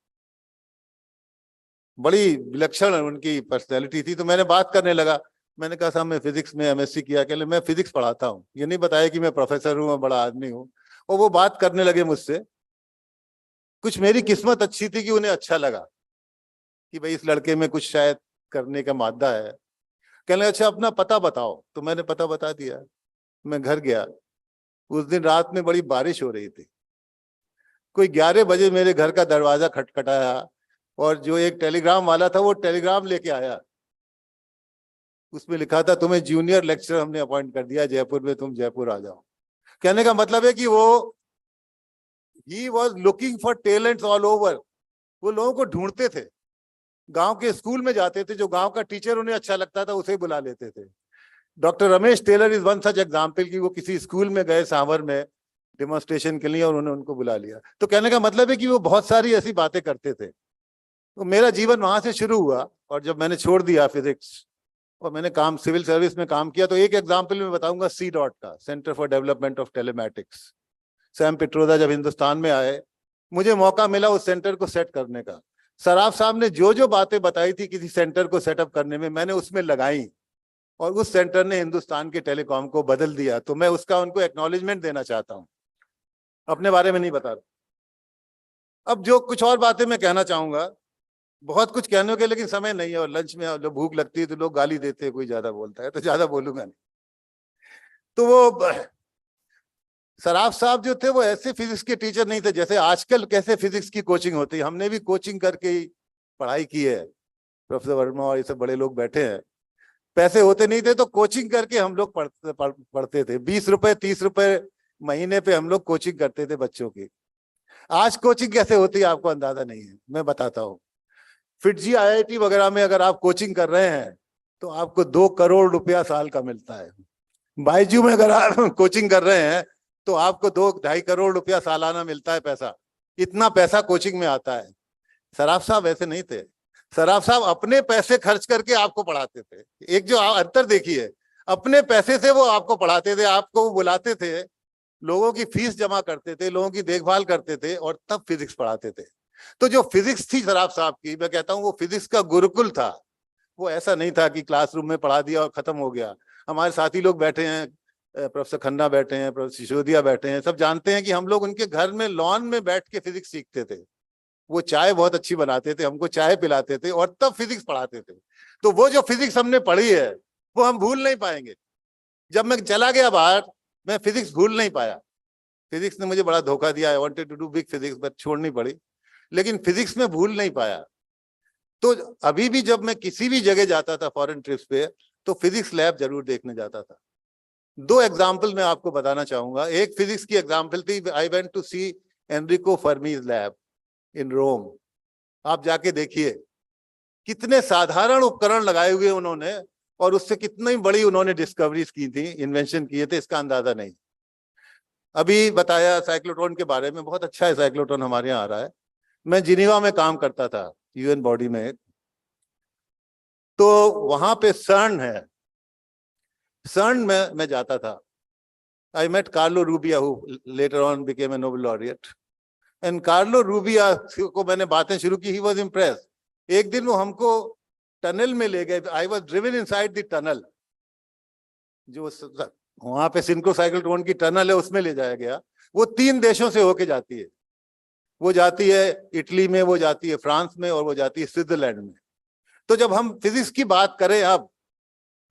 बड़ी विलक्षण उनकी पर्सनैलिटी थी. तो मैंने बात करने लगा. मैंने कहा साहब मैं फिजिक्स में एमएससी किया. कहले मैं फिजिक्स पढ़ाता हूँ. ये नहीं बताया कि मैं प्रोफेसर हूँ, मैं बड़ा आदमी हूँ. और वो बात करने लगे मुझसे. कुछ मेरी किस्मत अच्छी थी कि उन्हें अच्छा लगा कि भाई इस लड़के में कुछ शायद करने का मादा है. कहने अच्छा अपना पता बताओ. तो मैंने पता बता दिया. मैं घर गया. उस दिन रात में बड़ी बारिश हो रही थी. कोई 11 बजे मेरे घर का दरवाजा खटखटाया, और जो एक टेलीग्राम वाला था वो टेलीग्राम लेके आया. उसमें लिखा था तुम्हें जूनियर लेक्चरर हमने अपॉइंट कर दिया जयपुर में, तुम जयपुर आ जाओ. कहने का मतलब है कि वो he was looking for talents all over. वो लोगों को ढूंढते थे. गांव के स्कूल में जाते थे, जो गांव का टीचर उन्हें अच्छा लगता था उसे बुला लेते थे. Doctor Ramesh Taylor is one such example कि वो किसी स्कूल में गए सांवर में डेमोन्स्ट्रेशन के लिए और उन्होंने उनको बुला लिया. तो कहने का मतलब है कि वो बहुत सारी ऐसी बातें करते थे. तो मेरा जीवन वहां से शुरू हुआ. और जब मैंने छोड़ दिया फिजिक्स और मैंने काम सिविल सर्विस में काम किया, तो एक एग्जाम्पल में बताऊंगा C.DOT का, centre for development of telematics. Sam Pitroda जब हिंदुस्तान में आए, मुझे मौका मिला उस सेंटर को सेट करने का. सराफ साहब ने जो जो बातें बताई थी किसी सेंटर को सेटअप करने में, मैंने उसमें लगाई, और उस सेंटर ने हिंदुस्तान के टेलीकॉम को बदल दिया. तो मैं उसका उनको एक्नॉलेजमेंट देना चाहता हूं. अपने बारे में नहीं बता रहा. अब जो कुछ और बातें मैं कहना चाहूंगा, बहुत कुछ कहने के, लेकिन समय नहीं है. और लंच में जब भूख लगती है तो लोग गाली देते हैं, कोई ज्यादा बोलता है, तो ज्यादा बोलूंगा नहीं. तो वो सराफ साहब जो थे वो ऐसे फिजिक्स के टीचर नहीं थे जैसे आजकल कैसे फिजिक्स की कोचिंग होती है. हमने भी कोचिंग करके ही पढ़ाई की है. प्रोफेसर वर्मा और ये सब बड़े लोग बैठे हैं. पैसे होते नहीं थे तो कोचिंग करके हम लोग पढ़ते थे. 20 रुपए 30 रुपए महीने पे हम लोग कोचिंग करते थे बच्चों की. आज कोचिंग कैसे होती है आपको अंदाजा नहीं है. मैं बताता हूँ. फिटजी IIT वगैरह में अगर आप कोचिंग कर रहे हैं तो आपको 2 करोड़ रुपया साल का मिलता है. बायजू में अगर आप कोचिंग कर रहे हैं तो आपको 2-2.5 करोड़ रुपया सालाना मिलता है पैसा. इतना पैसा कोचिंग में आता है. सराफ साहब ऐसे नहीं थे. सराफ साहब अपने पैसे खर्च करके आपको पढ़ाते थे. एक जो अंतर देखिए, अपने पैसे से वो आपको पढ़ाते थे, आपको बुलाते थे, लोगों की फीस जमा करते थे, लोगों की देखभाल करते थे, और तब फिजिक्स पढ़ाते थे. तो जो फिजिक्स थी सराफ साहब की, मैं कहता हूँ वो फिजिक्स का गुरुकुल था. वो ऐसा नहीं था कि क्लासरूम में पढ़ा दिया और खत्म हो गया. हमारे साथी लोग बैठे हैं, प्रोफेसर खन्ना बैठे हैं, प्रोफेसर सिसोदिया बैठे हैं, सब जानते हैं कि हम लोग उनके घर में लॉन में बैठ के फिजिक्स सीखते थे. वो चाय बहुत अच्छी बनाते थे, हमको चाय पिलाते थे, और तब फिजिक्स पढ़ाते थे. तो वो जो फिजिक्स हमने पढ़ी है वो हम भूल नहीं पाएंगे. जब मैं चला गया बाहर, मैं फिजिक्स भूल नहीं पाया. फिजिक्स ने मुझे बड़ा धोखा दिया. I wanted to do big physics, but छोड़नी पड़ी. लेकिन फिजिक्स में भूल नहीं पाया. तो अभी भी जब मैं किसी भी जगह जाता था फॉरेन ट्रिप्स पे, तो फिजिक्स लैब जरूर देखने जाता था। दो एग्जाम्पल मैं आपको बताना चाहूंगा। एक फिजिक्स की एग्जाम्पल थी, I went to see Enrico Fermi's lab in Rome. आप जाके देखिए कितने साधारण उपकरण लगाए हुए उन्होंने, और उससे कितनी बड़ी उन्होंने डिस्कवरीज की थी, इन्वेंशन किए थे, इसका अंदाजा नहीं। अभी बताया साइक्लोट्रॉन के बारे में, बहुत अच्छा है साइक्लोट्रॉन हमारे यहाँ आ रहा है। मैं जिनीवा में काम करता था यूएन बॉडी में, तो वहां पे सर्न है, सर्न में मैं जाता था। I met Carlo Rubbia who later on became a Nobel laureate, and Carlo Rubbia को मैंने बातें शुरू की, ही वाज इम्प्रेस। एक दिन वो हमको टनल में ले गए, I was driven inside the tunnel, जो वहां पे सिंक्रो साइक्लोट्रॉन की टनल है उसमें ले जाया गया। वो 3 देशों से होके जाती है, वो जाती है इटली में, वो जाती है फ्रांस में, और वो जाती है स्विट्जरलैंड में। तो जब हम फिजिक्स की बात करें, अब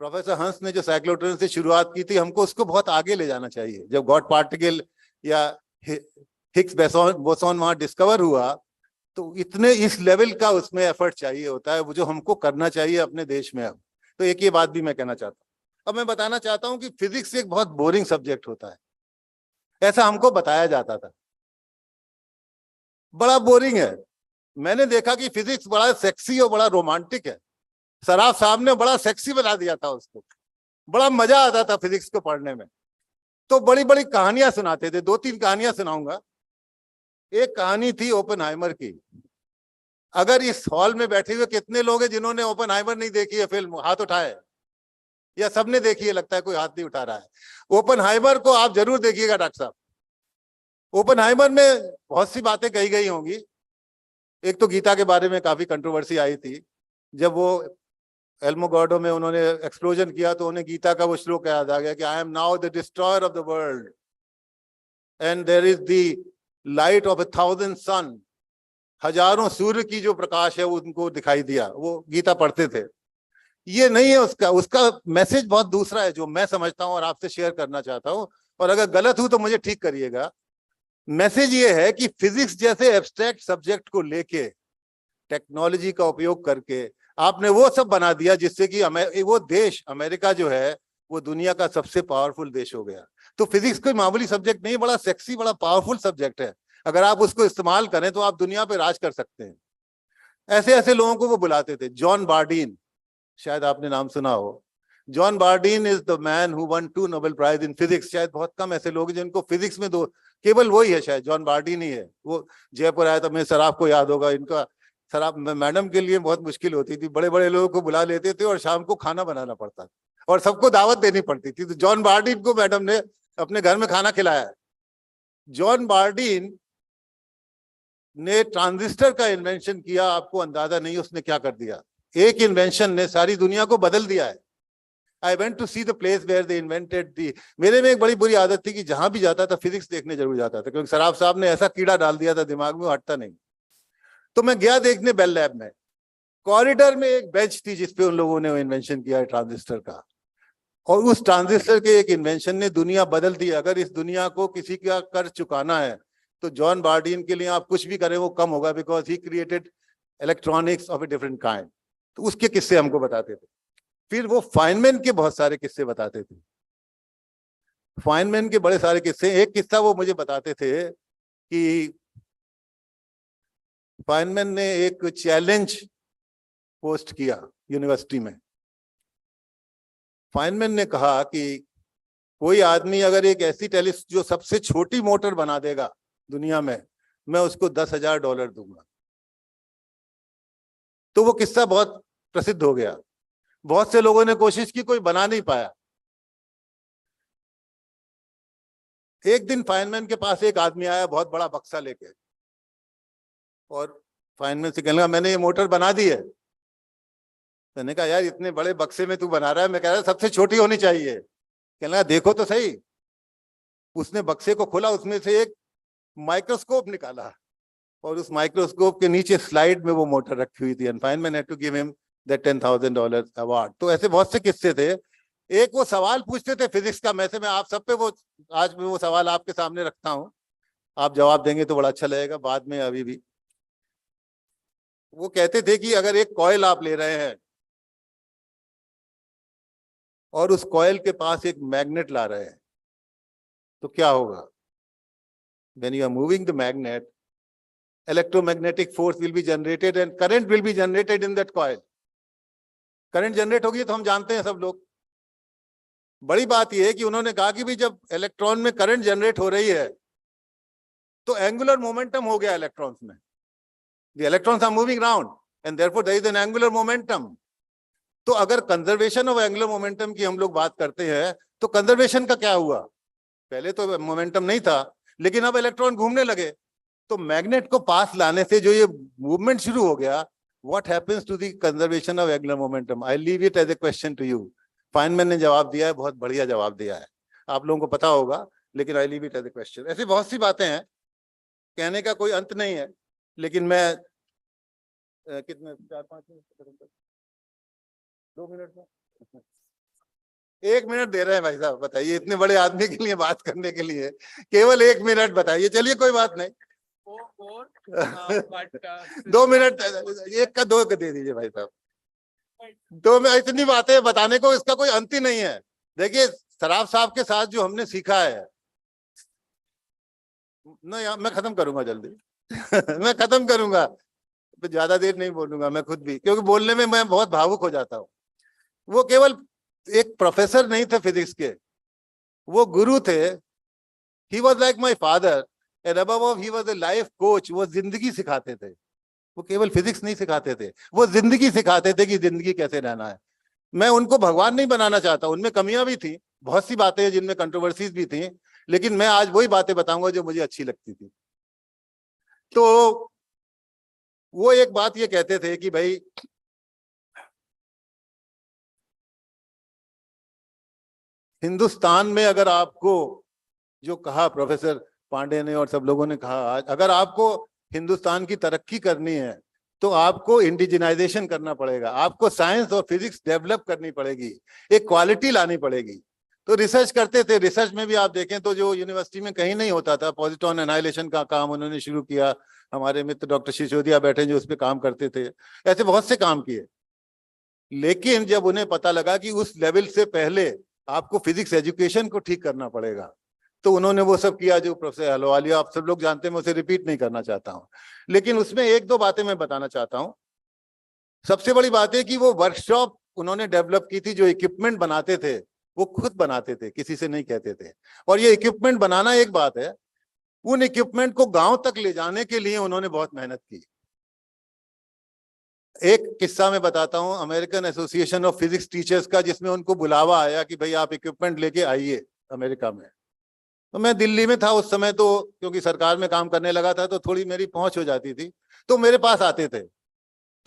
प्रोफेसर हंस ने जो साइक्लोट्रॉन से शुरुआत की थी, हमको उसको बहुत आगे ले जाना चाहिए। जब गॉड पार्टिकल या हिग्स बोसॉन वहां डिस्कवर हुआ, तो इतने इस लेवल का उसमें एफर्ट चाहिए होता है, वो जो हमको करना चाहिए अपने देश में। अब तो एक ये बात भी मैं कहना चाहता हूँ। अब मैं बताना चाहता हूँ कि फिजिक्स एक बहुत बोरिंग सब्जेक्ट होता है, ऐसा हमको बताया जाता था। बड़ा बोरिंग है। मैंने देखा कि फिजिक्स बड़ा सेक्सी और बड़ा रोमांटिक है। सराफ साहब ने बड़ा सेक्सी बना दिया था उसको, बड़ा मजा आता था फिजिक्स को पढ़ने में। तो बड़ी बड़ी कहानियां सुनाते थे, 2-3 कहानियां सुनाऊंगा। एक कहानी थी ओपेनहाइमर की। अगर इस हॉल में बैठे हुए कितने लोग हैं जिन्होंने ओपेनहाइमर नहीं देखी है फिल्म, हाथ उठाए। या सबने देखी है? लगता है कोई हाथ नहीं उठा रहा है। ओपेनहाइमर को आप जरूर देखिएगा डॉक्टर साहब। ओपेनहाइमर में बहुत सी बातें कही गई होंगी। एक तो गीता के बारे में काफी कंट्रोवर्सी आई थी, जब वो एल्मोगार्डो में उन्होंने एक्सप्लोजन किया, तो उन्हें गीता का वो श्लोक याद आ गया कि I am now the destroyer of the world and there is the light of 1000 sun. हजारों सूर्य की जो प्रकाश है वो उनको दिखाई दिया। वो गीता पढ़ते थे। ये नहीं है उसका, उसका मैसेज बहुत दूसरा है, जो मैं समझता हूं और आपसे शेयर करना चाहता हूं। और अगर गलत हूं तो मुझे ठीक करिएगा। मैसेज ये है कि फिजिक्स जैसे एब्स्ट्रैक्ट सब्जेक्ट को लेके टेक्नोलॉजी का उपयोग करके आपने वो सब बना दिया जिससे कि वो देश अमेरिका जो है वो दुनिया का सबसे पावरफुल देश हो गया। तो फिजिक्स कोई मामूली सब्जेक्ट नहीं, बड़ा सेक्सी, बड़ा पावरफुल सब्जेक्ट है। अगर आप उसको इस्तेमाल करें तो आप दुनिया पे राज कर सकते हैं। ऐसे ऐसे लोगों को वो बुलाते थे। जॉन बार्डीन, शायद आपने नाम सुना हो। John Bardeen is the man who won 2 Nobel prize in physics. शायद बहुत कम ऐसे लोग हैं जिनको फिजिक्स में 2, केवल वही है, शायद जॉन बार्डीन ही है। वो जयपुर आया तो मैं सराफ को याद होगा। इनका सराफ मैडम के लिए बहुत मुश्किल होती थी, बड़े बड़े लोगों को बुला लेते थे और शाम को खाना बनाना पड़ता था और सबको दावत देनी पड़ती थी। तो जॉन बार्डीन को मैडम ने अपने घर में खाना खिलाया। जॉन बार्डीन ने ट्रांजिस्टर का इन्वेंशन किया। आपको अंदाजा नहीं उसने क्या कर दिया। एक इन्वेंशन ने सारी दुनिया को बदल दिया है। I went to see the place where they invented the. मेरे में एक बड़ी बुरी आदत थी कि जहां भी जाता था फिजिक्स देखने जरूर जाता था, क्योंकि सराफ साहब ने ऐसा कीड़ा डाल दिया था दिमाग में, वो हटता नहीं। तो मैं गया देखने बेल लैब में। कॉरिडोर में एक बेंच थी जिसपे उन लोगों ने इन्वेंशन किया है ट्रांजिस्टर का, और उस ट्रांजिस्टर के एक इन्वेंशन ने दुनिया बदल दी। अगर इस दुनिया को किसी का कर चुकाना है तो जॉन बार्डीन के लिए आप कुछ भी करें वो कम होगा, because he created electronics of a different kind. तो उसके किस्से हमको बताते थे। फिर वो फाइनमैन के बहुत सारे किस्से बताते थे। फाइनमैन के बड़े सारे किस्से। एक किस्सा वो मुझे बताते थे कि फाइनमैन ने एक चैलेंज पोस्ट किया यूनिवर्सिटी में। फाइनमैन ने कहा कि कोई आदमी अगर एक ऐसी जो सबसे छोटी मोटर बना देगा दुनिया में, मैं उसको $10,000 दूंगा। तो वो किस्सा बहुत प्रसिद्ध हो गया। बहुत से लोगों ने कोशिश की, कोई बना नहीं पाया। एक दिन फाइनमैन के पास एक आदमी आया बहुत बड़ा बक्सा लेके, और फाइनमैन से कहने लगा मैंने ये मोटर बना दी है। मैंने कहा यार इतने बड़े बक्से में तू बना रहा है, मैं कह रहा सबसे छोटी होनी चाहिए। कहने लगा देखो तो सही। उसने बक्से को खोला, उसमें से एक माइक्रोस्कोप निकाला, और उस माइक्रोस्कोप के नीचे स्लाइड में वो मोटर रखी हुई थी। And Feynman had to give him that $10,000 award. तो ऐसे बहुत से किस्से थे। एक वो सवाल पूछते थे फिजिक्स का, मैं आप सब पे वो आज मैं वो सवाल आपके सामने रखता हूँ, आप जवाब देंगे तो बड़ा अच्छा लगेगा बाद में। अभी भी वो कहते थे कि अगर एक कॉइल आप ले रहे हैं और उस कॉइल के पास एक मैग्नेट ला रहे हैं तो क्या होगा? When you are moving the magnet, electromagnetic force will be generated and current will be generated in that coil. Current generate होगी तो हम जानते हैं सब लोग। बड़ी बात यह है कि उन्होंने कहा कि भी जब इलेक्ट्रॉन में करंट जनरेट हो रही है तो एंगुलर मोमेंटम हो गया इलेक्ट्रॉन्स में। The electrons are moving around and therefore there is an angular momentum. तो अगर कंजर्वेशन ऑफ एंगुलर मोमेंटम की हम लोग बात करते हैं तो कंजर्वेशन का क्या हुआ? पहले तो मोमेंटम नहीं था लेकिन अब इलेक्ट्रॉन घूमने लगे तो मैग्नेट को पास लाने से जो ये मूवमेंट शुरू हो गया, what happens to the conservation of angular momentum? I leave it as a question to you. Feynman ने जवाब दिया है, बहुत बढ़िया जवाब दिया है, आप लोगों को पता होगा, लेकिन I leave it as a question. ऐसी बहुत सी बातें हैं, कहने का कोई अंत नहीं है, लेकिन मैं कितने 4-5 मिनट 2 मिनट में 1 मिनट दे रहे हैं भाई साहब, बताइए, इतने बड़े आदमी के लिए बात करने के लिए केवल 1 मिनट बताइए। चलिए कोई बात नहीं, 2 मिनट, 1 का 2 का दे दीजिए भाई साहब। तो मैं इतनी बातें बताने को, इसका कोई अंत ही नहीं है। देखिए सराफ साहब के साथ जो हमने सीखा है ना, मैं खत्म करूंगा जल्दी मैं खत्म करूंगा, तो ज्यादा देर नहीं बोलूंगा मैं खुद भी, क्योंकि बोलने में मैं बहुत भावुक हो जाता हूँ। वो केवल एक प्रोफेसर नहीं थे फिजिक्स के, वो गुरु थे। He was like my father and above all he was a life coach. वो जिंदगी सिखाते थे, वो केवल फिजिक्स नहीं सिखाते थे, वो जिंदगी सिखाते थे कि जिंदगी कैसे रहना है। मैं उनको भगवान नहीं बनाना चाहता, उनमें कमियां भी थी, बहुत सी बातें हैं जिनमें कंट्रोवर्सीज भी थी, लेकिन मैं आज वही बातें बताऊंगा जो मुझे अच्छी लगती थी। तो वो एक बात ये कहते थे कि भाई हिंदुस्तान में अगर आपको, जो कहा प्रोफेसर पांडे ने और सब लोगों ने कहा, आज अगर आपको हिंदुस्तान की तरक्की करनी है तो आपको इंडिजिनाइजेशन करना पड़ेगा, आपको साइंस और फिजिक्स डेवलप करनी पड़ेगी, एक क्वालिटी लानी पड़ेगी। तो रिसर्च करते थे। रिसर्च में भी आप देखें तो जो यूनिवर्सिटी में कहीं नहीं होता था, पॉजिट्रॉन एनाइलेशन का काम उन्होंने शुरू किया। हमारे मित्र डॉक्टर सिसोदिया बैठे जो उस पर काम करते थे, ऐसे बहुत से काम किए। लेकिन जब उन्हें पता लगा कि उस लेवल से पहले आपको फिजिक्स एजुकेशन को ठीक करना पड़ेगा, तो उन्होंने वो सब किया जो प्रोफेसर अहलुवालिया, आप सब लोग जानते हैं, मैं उसे रिपीट नहीं करना चाहता हूँ। लेकिन उसमें 1-2 बातें मैं बताना चाहता हूँ। सबसे बड़ी बात है कि वो वर्कशॉप उन्होंने डेवलप की थी, जो इक्विपमेंट बनाते थे वो खुद बनाते थे, किसी से नहीं कहते थे। और ये इक्विपमेंट बनाना एक बात है, उन इक्विपमेंट को गांव तक ले जाने के लिए उन्होंने बहुत मेहनत की। एक किस्सा मैं बताता हूं American association of physics teachers का, जिसमें उनको बुलावा आया कि भाई आप इक्विपमेंट लेके आइए अमेरिका में। तो मैं दिल्ली में था उस समय, तो क्योंकि सरकार में काम करने लगा था तो थोड़ी मेरी पहुंच हो जाती थी, तो मेरे पास आते थे।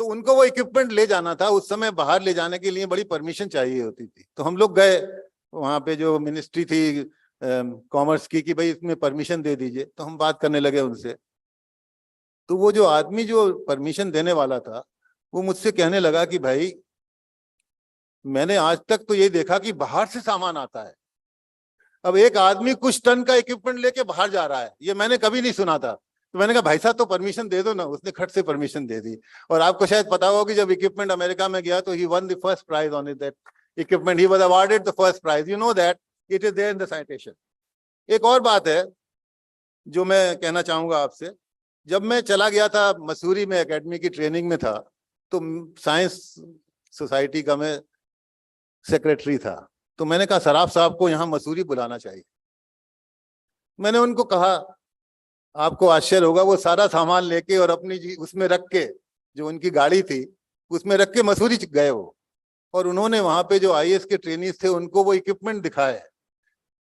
तो उनको वो इक्विपमेंट ले जाना था, उस समय बाहर ले जाने के लिए बड़ी परमिशन चाहिए होती थी। तो हम लोग गए वहां पे, जो मिनिस्ट्री थी कॉमर्स की, कि भाई इसमें परमिशन दे दीजिए। तो हम बात करने लगे उनसे, तो वो जो आदमी जो परमिशन देने वाला था वो मुझसे कहने लगा कि भाई मैंने आज तक तो ये देखा कि बाहर से सामान आता है, अब एक आदमी कुछ टन का इक्विपमेंट लेके बाहर जा रहा है, ये मैंने कभी नहीं सुना था। तो मैंने कहा भाई साहब तो परमिशन दे दो ना। उसने खट से परमिशन दे दी। और आपको शायद पता होगा कि जब इक्विपमेंट अमेरिका में गया तो he won the first prize on it, that equipment he was awarded the first prize, you know that, it is there in the citation. एक और बात है जो मैं कहना चाहूंगा आपसे, जब मैं चला गया था मसूरी में, एकेडमी की ट्रेनिंग में था, तो साइंस सोसाइटी का मैं सेक्रेटरी था। तो मैंने कहा सराफ साहब को यहाँ मसूरी बुलाना चाहिए। मैंने उनको कहा, आपको आश्चर्य होगा, वो सारा सामान लेके और अपनी उसमें रख के, जो उनकी गाड़ी थी उसमें रख के मसूरी गए वो, और उन्होंने वहां पे जो IAS के ट्रेनीज थे उनको वो इक्विपमेंट दिखाए।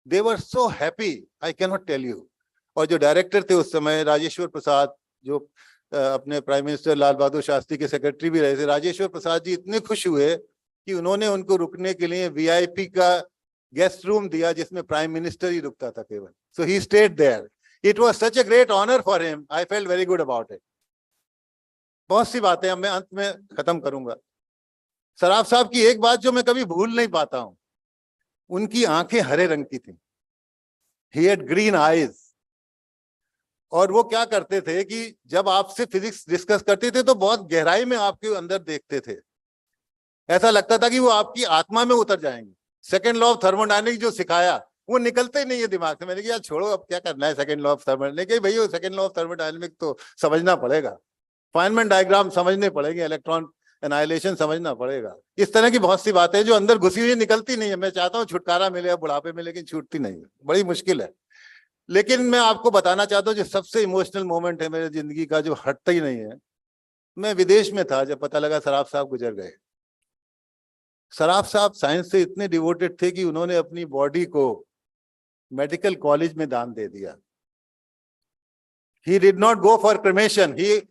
They were so happy, I can not tell you. और जो डायरेक्टर थे उस समय, राजेश्वर प्रसाद, जो अपने प्राइम मिनिस्टर लाल बहादुर शास्त्री के सेक्रेटरी भी रहे थे, राजेश्वर प्रसाद जी इतने खुश हुए कि उन्होंने उनको रुकने के लिए VIP का गेस्ट रूम दिया, जिसमें प्राइम मिनिस्टर ही रुकता था केवल। So he stayed there. It was such a great honour for him, I felt very good about it. बहुत सी बातें, अब मैं अंत में खत्म करूंगा। सराफ साहब की एक बात जो मैं कभी भूल नहीं पाता हूं, उनकी आंखें हरे रंग की थी। He had green eyes. और वो क्या करते थे कि जब आपसे फिजिक्स डिस्कस करते थे तो बहुत गहराई में आपके अंदर देखते थे, ऐसा लगता था कि वो आपकी आत्मा में उतर जाएंगे। सेकंड लॉ ऑफ थर्मोडायनेमिक्स जो सिखाया वो निकलते ही नहीं है दिमाग से। मैंने कहा यार छोड़ो, अब क्या करना है सेकंड लॉ ऑफ थर्मोडायनेमिक्स, भैया सेकंड लॉ ऑफ थर्मोडायनेमिक्स तो समझना पड़ेगा, फाइनमैन डायग्राम समझने पड़ेंगे, इलेक्ट्रॉन एनाइलेशन समझना पड़ेगा। इस तरह की बहुत सी बातें जो अंदर घुसी हुई निकलती नहीं है। मैं चाहता हूँ छुटकारा मिले बुढ़ापे में, लेकिन छूटती नहीं है, बड़ी मुश्किल है। लेकिन मैं आपको बताना चाहता हूँ जो सबसे इमोशनल मोमेंट है मेरी जिंदगी का, जो हटता ही नहीं है, मैं विदेश में था जब पता लगा सराफ साहब गुजर गए। सराफ साहब साइंस से इतने डिवोटेड थे कि उन्होंने अपनी बॉडी को मेडिकल कॉलेज में दान दे दिया। He did not go for cremation. He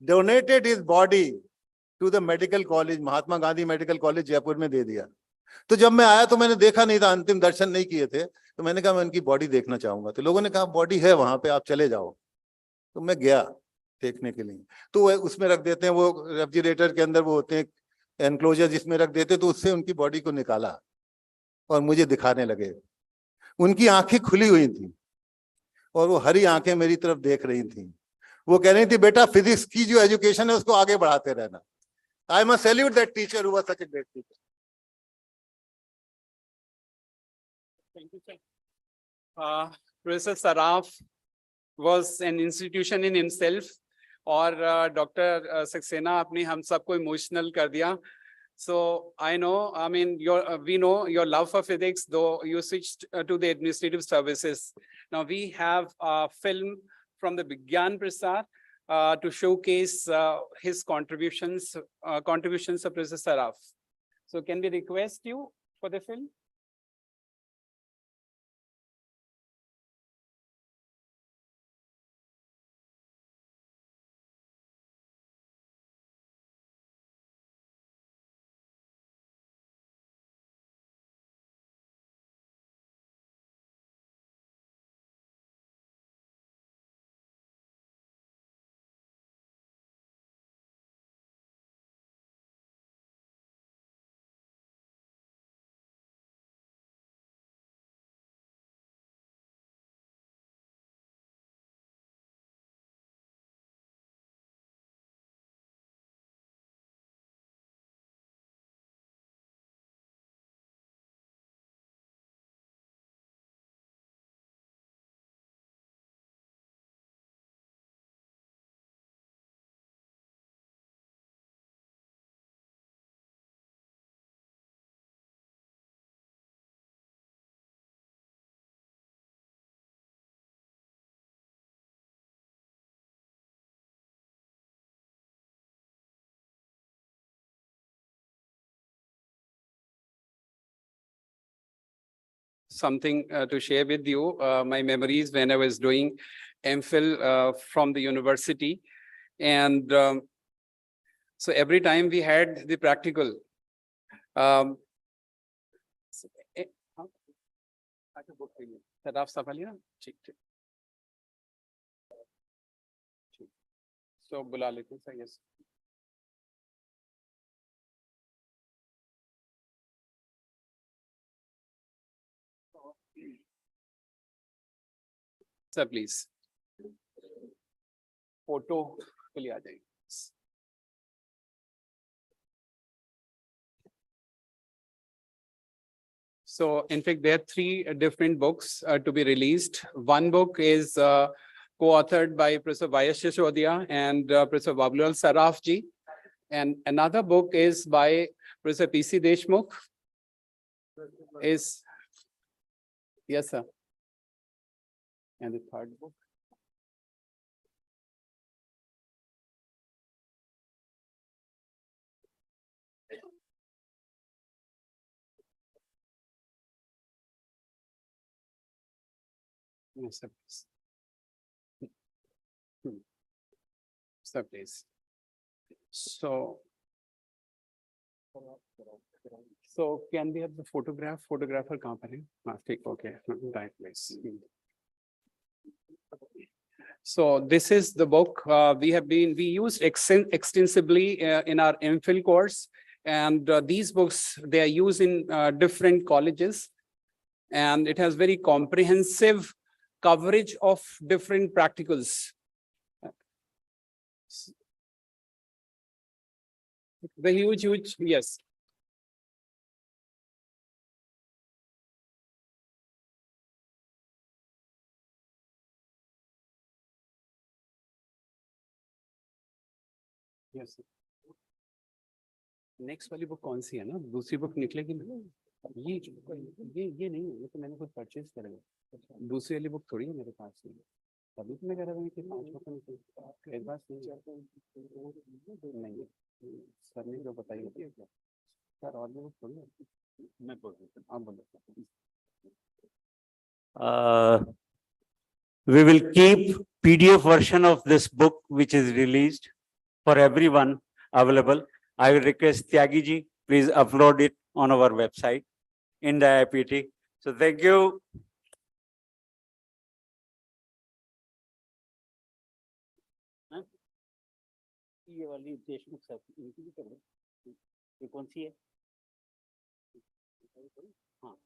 donated his body to the medical college, Mahatma Gandhi medical college Jaipur में दे दिया। तो जब मैं आया तो मैंने देखा नहीं था, अंतिम दर्शन नहीं किए थे, तो मैंने कहा मैं उनकी बॉडी देखना चाहूंगा। तो लोगों ने कहा बॉडी है वहां पे, आप चले जाओ। तो मैं गया देखने के लिए। तो वो उसमें रख देते हैं, वो रेफ्रिजरेटर के अंदर वो होते हैं एनक्लोजर जिसमें रख देते, तो उससे उनकी बॉडी को निकाला और मुझे दिखाने लगे। उनकी आंखें खुली हुई थी और वो हरी आंखें मेरी तरफ देख रही थी। वो कह रही थी बेटा फिजिक्स की जो एजुकेशन है उसको आगे बढ़ाते रहना। I must salute that teacher who was such a great teacher. Professor Saraf was an institution in himself, और डॉक्टर सक्सेना आपने हम सबको इमोशनल कर दिया. So I know, I mean, we know your love for physics, though you switched to the administrative services. Now we have a film from the Vigyan Prasar to showcase his contributions of Professor Saraf. So can we request you for the film? Something to share with you, my memories when I was doing MPhil from the university. And so every time we had the practical. So बुला लेते हैं, yes. Sir, please. Photo के लिए आ जाइए. So, in fact, there are three different books to be released. One book is co-authored by Professor Y.S. Shishodia and Professor Bablulal Saraf ji. And another book is by Professor P.C. Deshmukh. Is, yes, sir. And the third book. Yes, sir, please. Sir, please. So can we have the photographer company? Okay, right place. So this is the book we used extensively in our MPhil course, and these books, they are used in different colleges, and it has very comprehensive coverage of different practicals. The huge, yes. Yes. Next वाली book कौन सी है ना, दूसरी book निकलेगी ना, ये नहीं, ये तो मैंने खुद परचेज करेगा, दूसरी वाली बुक थोड़ी है मेरे पास में, तभी तो मैं कह रहा हूँ कि 5 बुक एक बार नहीं, सर ने जो बताई होती है सर, और भी बुक थोड़ी है, मैं बोल रहा हूँ, आप बोलो। We will keep PDF version of this book, which is released for everyone available. I will request Tyagi ji, please upload it on our website in the IAPT. So thank you. ये वाली Deshmukh sir इनकी भी करो, ये कौन सी है? हाँ,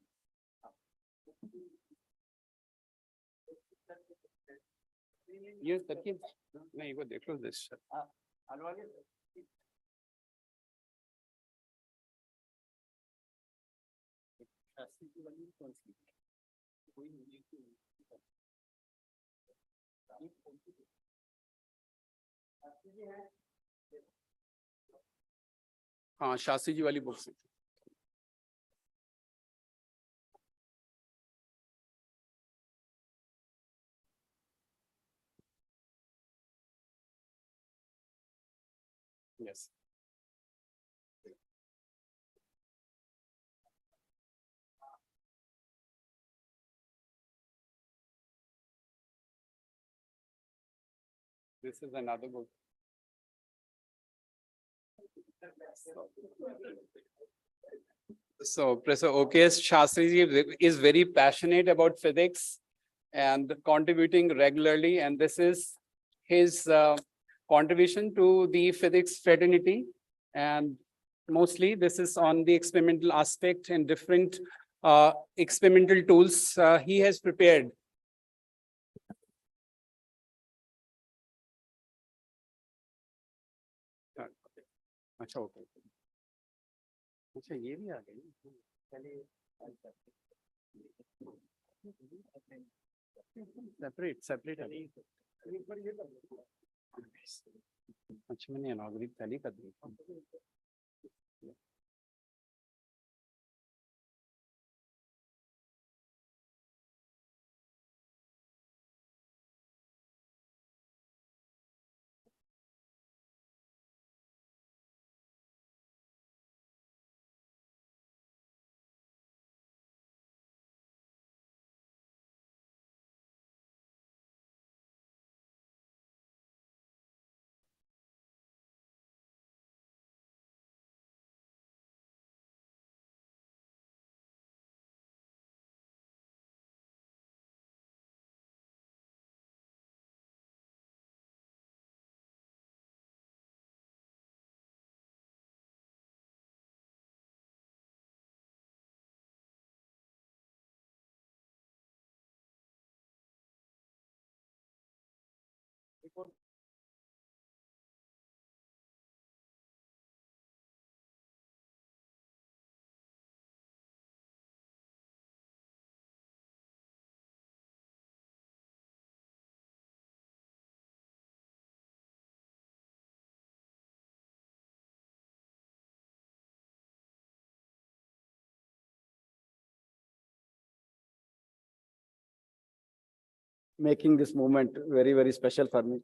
ये तरकीब नहीं, वो देख लो दिस हाँ, शास्त्री जी वाली बुक से। Yes. This is another book. So Professor O.K.S. Shastri is very passionate about physics and contributing regularly, and this is his contribution to the physics fraternity, and mostly this is on the experimental aspect and different experimental tools he has prepared. अच्छा, okay, अच्छा ये भी आ गई, separate अच्छा, मैंने inaugurate पहले कर दी। Making this moment very, very special for me.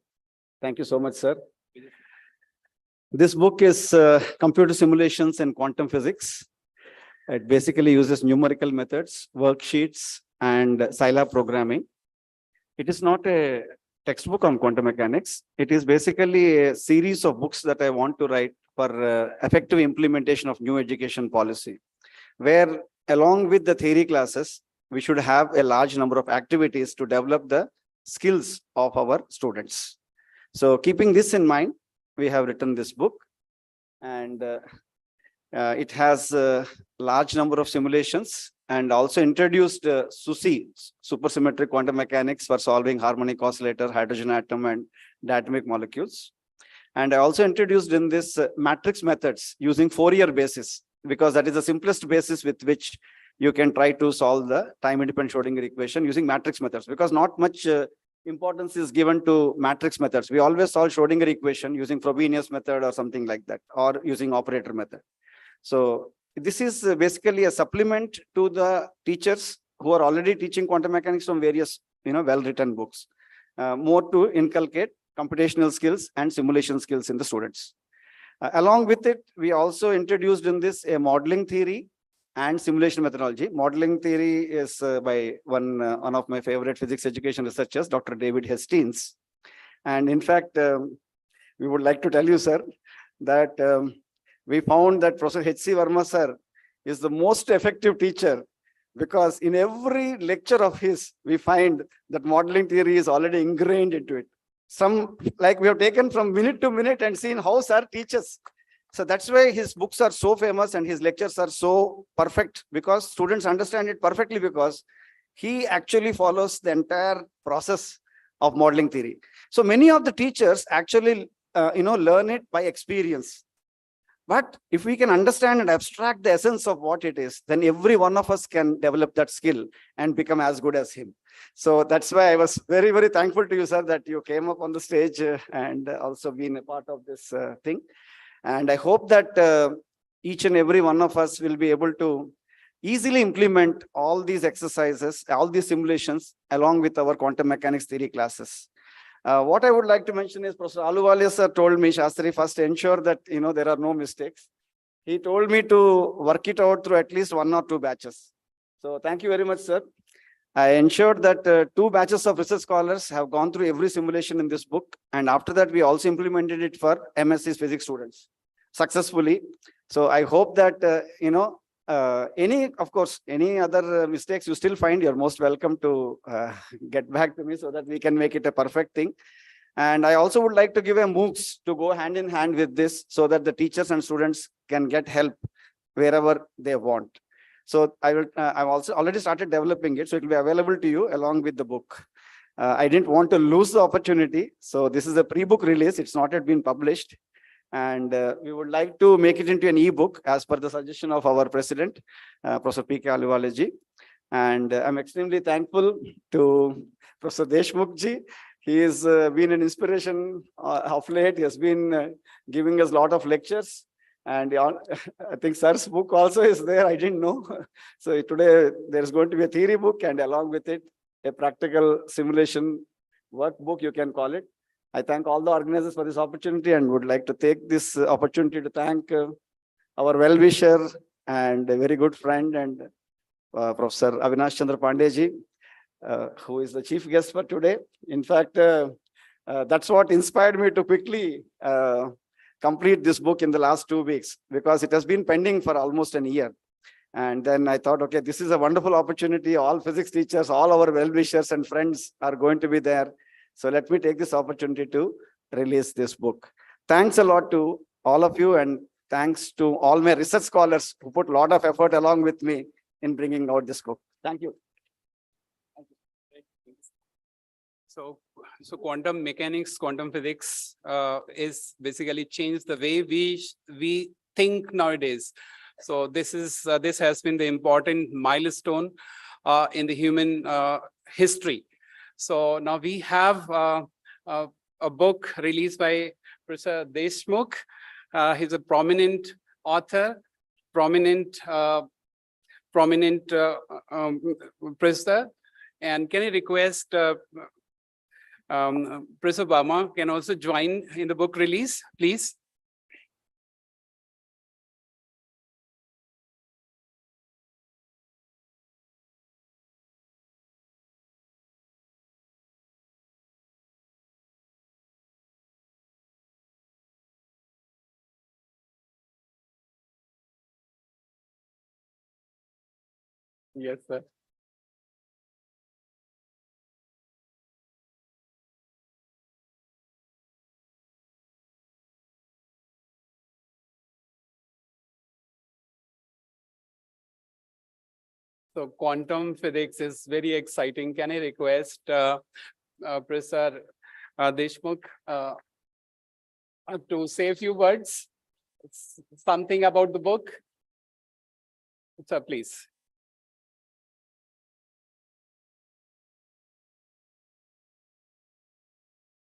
Thank you so much, sir. This book is Computer Simulations and Quantum Physics. It basically uses numerical methods, worksheets, and Scilab programming. It is not a textbook on quantum mechanics. It is basically a series of books that I want to write for effective implementation of new education policy, where along with the theory classes, we should have a large number of activities to develop the skills of our students. So keeping this in mind, we have written this book. And It has a large number of simulations and also introduced SUSI, supersymmetric quantum mechanics, for solving harmonic oscillator, hydrogen atom, and diatomic molecules. And I also introduced in this matrix methods using Fourier basis, because that is the simplest basis with which you can try to solve the time-independent Schrodinger equation using matrix methods, because not much importance is given to matrix methods. We always solve Schrodinger equation using Frobenius method or something like that, or using operator method. So this is basically a supplement to the teachers who are already teaching quantum mechanics from various, well-written books, more to inculcate computational skills and simulation skills in the students. Along with it, we also introduced in this a modeling theory and simulation methodology. Modeling theory is by one of my favorite physics education researchers, Dr. David Hastings. And in fact, we would like to tell you, sir, that we found that Professor H.C. Verma, sir, is the most effective teacher, because in every lecture of his, we find that modeling theory is already ingrained into it. Some, like we have taken from minute to minute and seen how sir teaches. So that's why his books are so famous and his lectures are so perfect, because students understand it perfectly, because he actually follows the entire process of modeling theory. So many of the teachers actually, learn it by experience. But if we can understand and abstract the essence of what it is, then every one of us can develop that skill and become as good as him. So that's why I was very, very thankful to you, sir, that you came up on the stage and also been a part of this thing. And I hope that each and every one of us will be able to easily implement all these exercises, all these simulations, along with our quantum mechanics theory classes. What I would like to mention is Professor Ahluwalia sir told me, Shastri, first ensure that there are no mistakes. He told me to work it out through at least 1 or 2 batches. So thank you very much, sir. I ensured that 2 batches of research scholars have gone through every simulation in this book. And after that, we also implemented it for MSc physics students successfully. So I hope that, any other mistakes you still find, you're most welcome to get back to me so that we can make it a perfect thing. And I also would like to give a MOOCs to go hand in hand with this, so that the teachers and students can get help wherever they want. So I've also already started developing it, so it will be available to you along with the book. I didn't want to lose the opportunity. So this is a pre-book release. It's not yet been published. And we would like to make it into an e-book as per the suggestion of our president, Professor P.K. Ahluwalia ji. And I'm extremely thankful to Professor Deshmukh ji. He has been an inspiration of late. He has been giving us a lot of lectures. And I think sir's book also is there. I didn't know. So today there's going to be a theory book, and along with it, a practical simulation workbook, you can call it. I thank all the organizers for this opportunity, and would like to take this opportunity to thank our well-wisher and a very good friend, and Professor Avinash Chandra Pandey ji, who is the chief guest for today. In fact, that's what inspired me to quickly complete this book in the last 2 weeks, because it has been pending for almost a year. And then I thought, okay, this is a wonderful opportunity. All physics teachers, all our well-wishers and friends are going to be there. So let me take this opportunity to release this book. Thanks a lot to all of you, and thanks to all my research scholars who put a lot of effort along with me in bringing out this book. Thank you. So quantum mechanics, quantum physics is basically changed the way we think nowadays. So this has been the important milestone in the human history. So now we have a book released by Professor Deshmukh. He's a prominent author, prominent professor. And can I request Professor Verma can also join in the book release, please? Yes, sir. So quantum physics is very exciting. Can I request Professor Deshmukh to say a few words? Something about the book? Sir, please.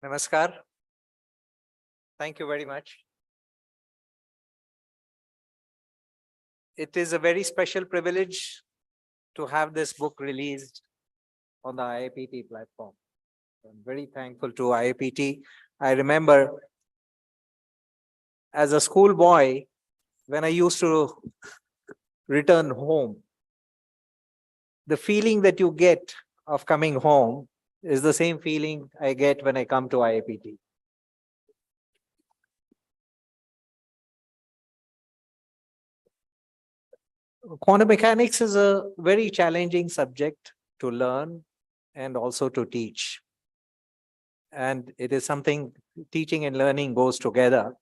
Namaskar. Thank you very much. It is a very special privilege to have this book released on the IAPT platform. I'm very thankful to IAPT. I remember as a schoolboy, when I used to return home, the feeling that you get of coming home is the same feeling I get when I come to IAPT. Quantum mechanics is a very challenging subject to learn and also to teach. And it is something, teaching and learning goes together.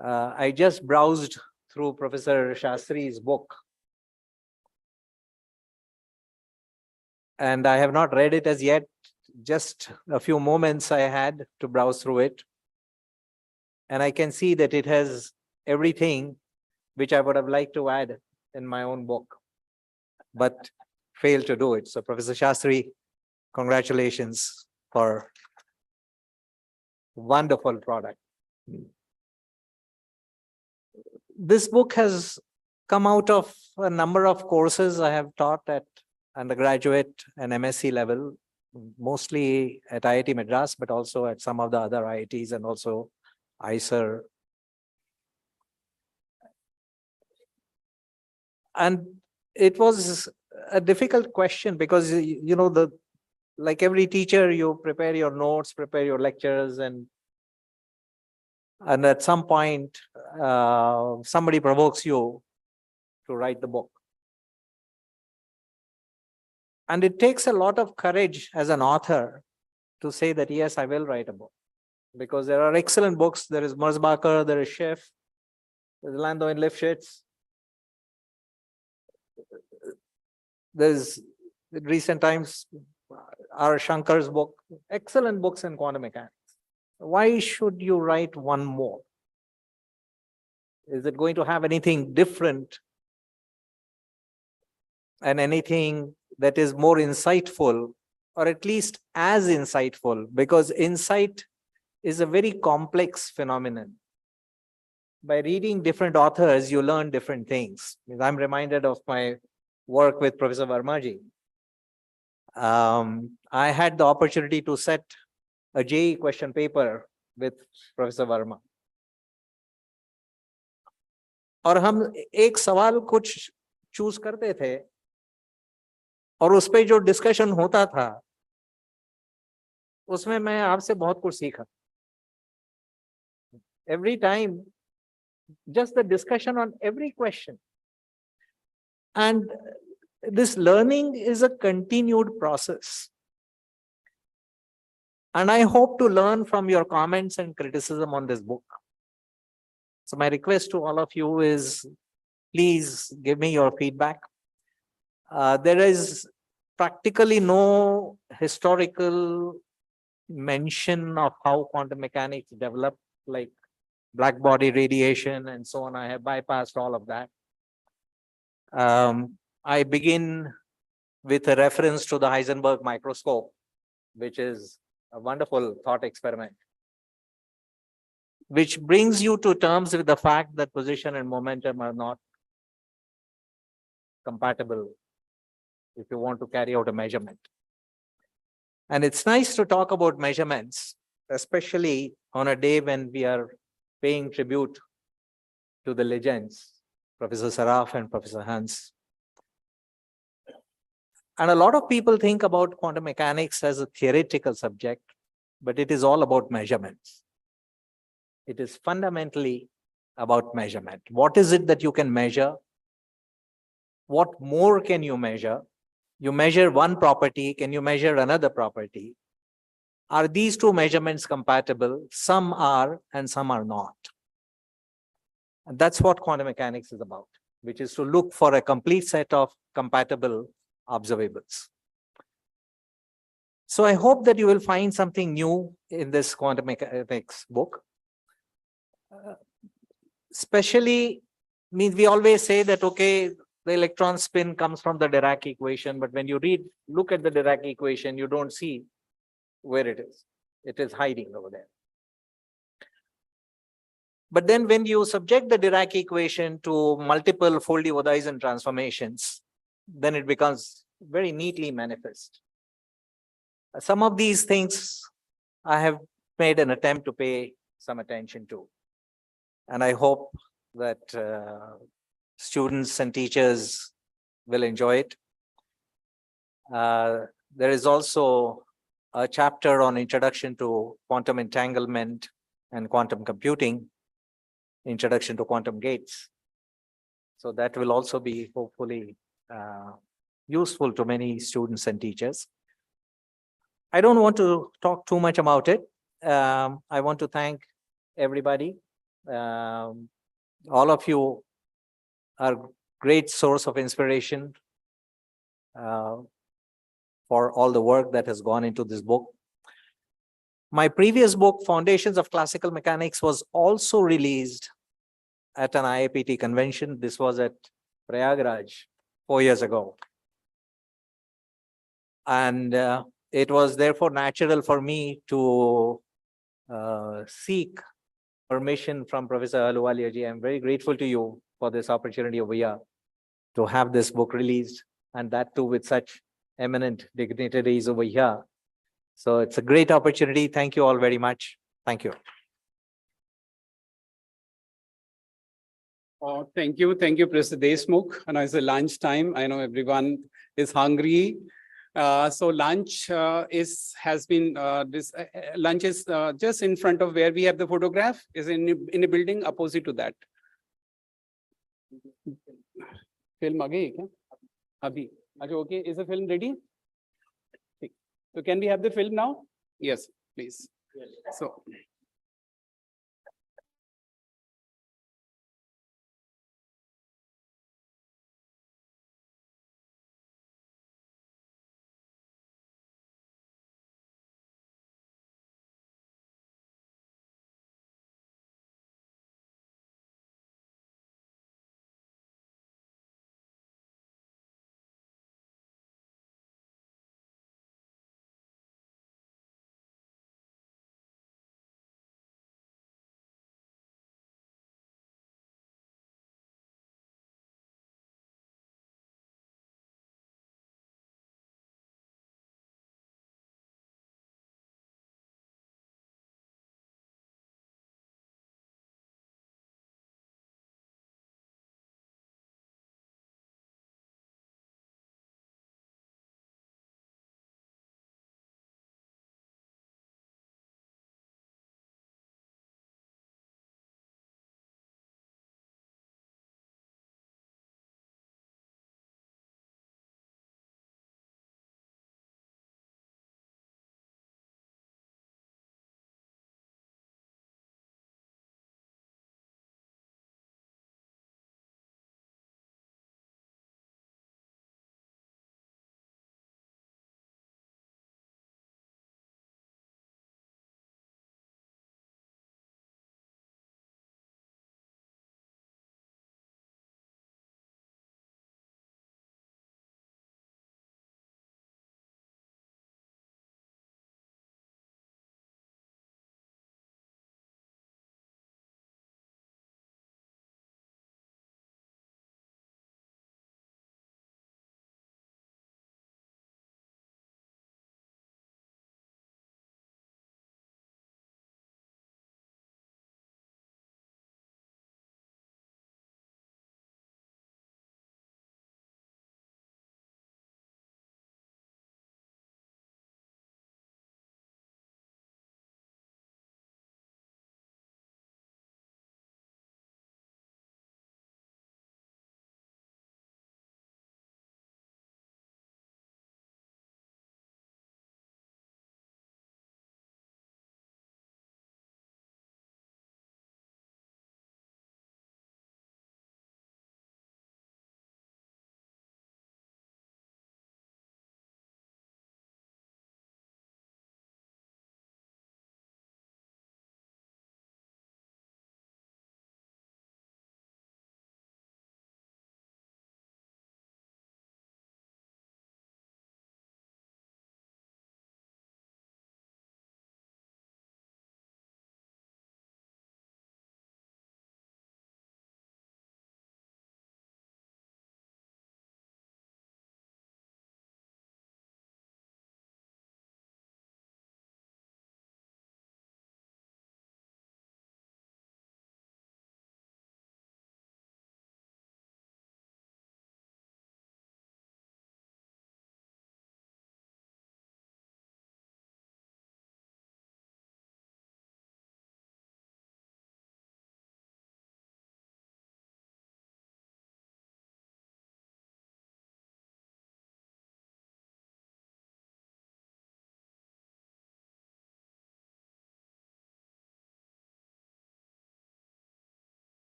I just browsed through Professor Shastri's book. And I have not read it as yet. Just a few moments I had to browse through it. And I can see that it has everything which I would have liked to add in my own book, but failed to do it. So Professor Shastri, congratulations for wonderful product. This book has come out of a number of courses I have taught at undergraduate and MSc level, mostly at IIT Madras, but also at some of the other IITs and also ISER. And it was a difficult question because, you know, like every teacher, you prepare your notes, prepare your lectures, and at some point, somebody provokes you to write the book. And it takes a lot of courage as an author to say that, yes, I will write a book. Because there are excellent books. There is Merzbacher, there is Schiff, there's Landau and Lifshitz. There's, in recent times, R. Shankar's book, excellent books in quantum mechanics. Why should you write one more? Is it going to have anything different and anything that is more insightful, or at least as insightful? Because insight is a very complex phenomenon. By reading different authors, you learn different things. I'm reminded of my work with Professor Vermaji. I had the opportunity to set a JEE question paper with Professor Verma. और हम एक सवाल कुछ choose करते थे और उस पे जो डिस्कशन होता था उसमें मैं आपसे बहुत कुछ सीखा. Every time, just the discussion on every question. And this learning is a continued process. And I hope to learn from your comments and criticism on this book. So my request to all of you is, please give me your feedback. There is practically no historical mention of how quantum mechanics developed, like black body radiation and so on. I have bypassed all of that. I begin with a reference to the Heisenberg microscope, which is a wonderful thought experiment, which brings you to terms with the fact that position and momentum are not compatible if you want to carry out a measurement. And it's nice to talk about measurements, especially on a day when we are paying tribute to the legends, Professor Saraf and Professor Hans. And a lot of people think about quantum mechanics as a theoretical subject, but it is all about measurements. It is fundamentally about measurement. What is it that you can measure? What more can you measure? You measure one property, can you measure another property? Are these two measurements compatible? Some are and some are not. And that's what quantum mechanics is about, which is to look for a complete set of compatible observables. So I hope that you will find something new in this quantum mechanics book. Especially, means we always say that, okay, the electron spin comes from the Dirac equation, but when you look at the Dirac equation, you don't see where it is. It is hiding over there. But then when you subject the Dirac equation to multiple Foldy-Wodaysian transformations, then it becomes very neatly manifest. Some of these things I have made an attempt to pay some attention to. And I hope that students and teachers will enjoy it. There is also a chapter on introduction to quantum entanglement and quantum computing, introduction to quantum gates. So that will also be hopefully useful to many students and teachers. I don't want to talk too much about it. I want to thank everybody. All of you are great source of inspiration for all the work that has gone into this book. My previous book, Foundations of Classical Mechanics, was also released at an IAPT convention. This was at Prayagraj 4 years ago. And it was therefore natural for me to seek permission from Professor Ahluwalia ji. I'm very grateful to you for this opportunity over here to have this book released, and that too with such eminent dignitaries over here. So it's a great opportunity. Thank you all very much. Thank you. Thank you, Professor Deshmukh. I know it's a lunch time. I know everyone is hungry. So lunch has been lunch is just in front of where we have the photograph, is in a building opposite to that. Film again? Abhi. Okay, is the film ready? So can we have the film now? Yes, please. So.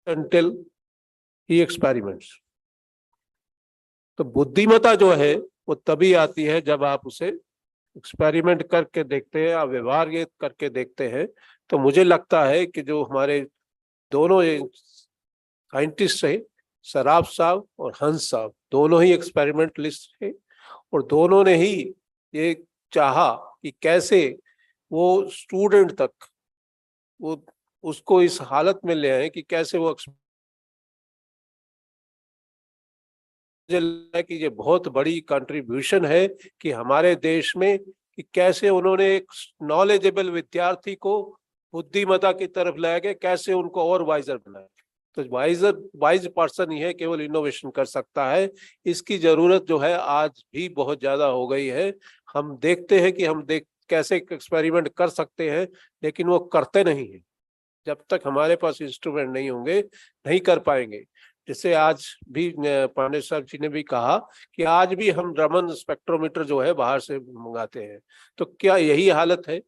until he experiments. तो बुद्धिमत्ता जो है वो तभी आती है जब आप उसे एक्सपेरिमेंट करके देखते हैं या व्यवहार ये करके देखते हैं। तो मुझे लगता है कि जो हमारे दोनों साइंटिस्ट है, सराफ साहब और हंस साहब, दोनों ही एक्सपेरिमेंटलिस्ट थे और दोनों ने ही ये चाहा कि कैसे वो स्टूडेंट तक वो उसको इस हालत में ले आए कि कैसे वो मुझे लगता है कि ये बहुत बड़ी कंट्रीब्यूशन है कि हमारे देश में कि कैसे उन्होंने एक नॉलेजेबल विद्यार्थी को बुद्धिमत्ता की तरफ लाया गया, कैसे उनको और वाइजर बनाया। तो वाइज पर्सन ही है केवल इनोवेशन कर सकता है। इसकी जरूरत जो है आज भी बहुत ज्यादा हो गई है। हम देखते हैं कि कैसे एक्सपेरिमेंट कर सकते हैं, लेकिन वो करते नहीं है। जब तक हमारे पास इंस्ट्रूमेंट नहीं होंगे नहीं कर पाएंगे। जैसे आज भी पांडे साहब जी ने भी कहा कि आज भी हम रमन स्पेक्ट्रोमीटर जो है बाहर से मंगाते हैं। तो क्या यही हालत है?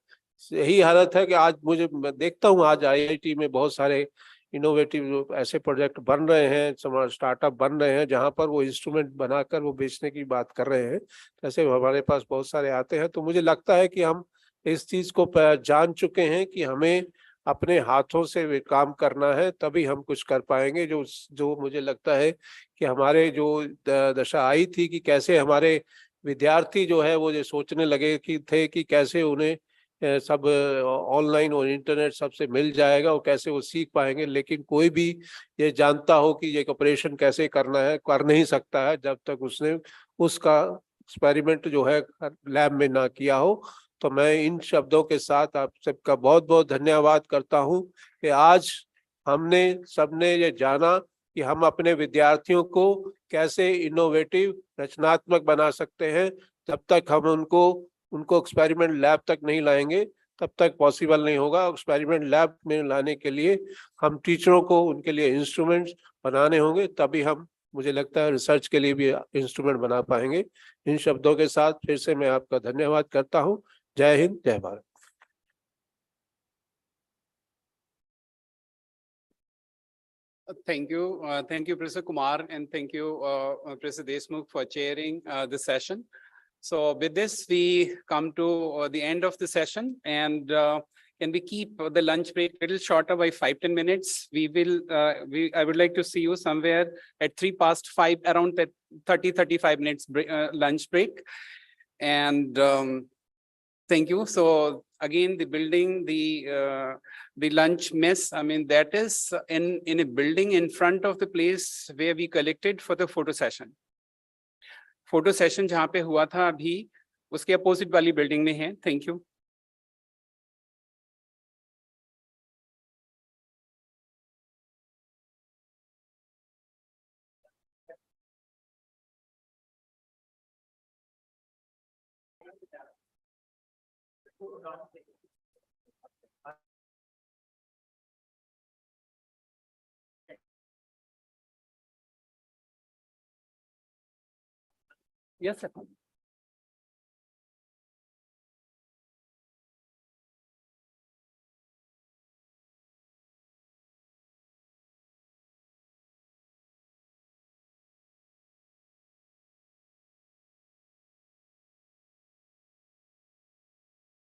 यही हालत है कि आज मैं देखता हूँ आज IIT में बहुत सारे इनोवेटिव ऐसे प्रोजेक्ट बन रहे हैं, स्टार्टअप बन रहे हैं जहां पर वो इंस्ट्रूमेंट बनाकर वो बेचने की बात कर रहे हैं। ऐसे हमारे पास बहुत सारे आते हैं। तो मुझे लगता है कि हम इस चीज को जान चुके हैं कि हमें अपने हाथों से काम करना है, तभी हम कुछ कर पाएंगे। जो मुझे लगता है कि हमारे जो दशा आई थी कि कैसे हमारे विद्यार्थी जो है वो ये सोचने लगे कि कैसे उन्हें सब ऑनलाइन और इंटरनेट सबसे मिल जाएगा और कैसे वो सीख पाएंगे, लेकिन कोई भी ये जानता हो कि ये ऑपरेशन कैसे करना है कर नहीं सकता है जब तक उसने उसका एक्सपेरिमेंट जो है लैब में ना किया हो। तो मैं इन शब्दों के साथ आप सबका बहुत बहुत धन्यवाद करता हूं कि आज हमने सबने ये जाना कि हम अपने विद्यार्थियों को कैसे इनोवेटिव रचनात्मक बना सकते हैं। जब तक हम उनको एक्सपेरिमेंट लैब तक नहीं लाएंगे तब तक पॉसिबल नहीं होगा। एक्सपेरिमेंट लैब में लाने के लिए हम टीचरों को उनके लिए इंस्ट्रूमेंट्स बनाने होंगे, तभी हम मुझे लगता है रिसर्च के लिए भी इंस्ट्रूमेंट बना पाएंगे। इन शब्दों के साथ फिर से मैं आपका धन्यवाद करता हूँ। जय हिंद, जय Bharat. Thank you, Professor Kumar, and thank you, Professor Deshmukh, for chairing this session. So with this, we come to the end of the session, and can we keep the lunch break a little shorter by 5-10 minutes? I would like to see you somewhere at 5:03, around that 30-35 minutes lunch break. And thank you. So again, the building, the lunch mess, I mean, that is in a building in front of the place where we collected for the photo session. Photo session जहाँ पे हुआ था अभी उसके opposite वाली building में है। Thank you. Yes, sir.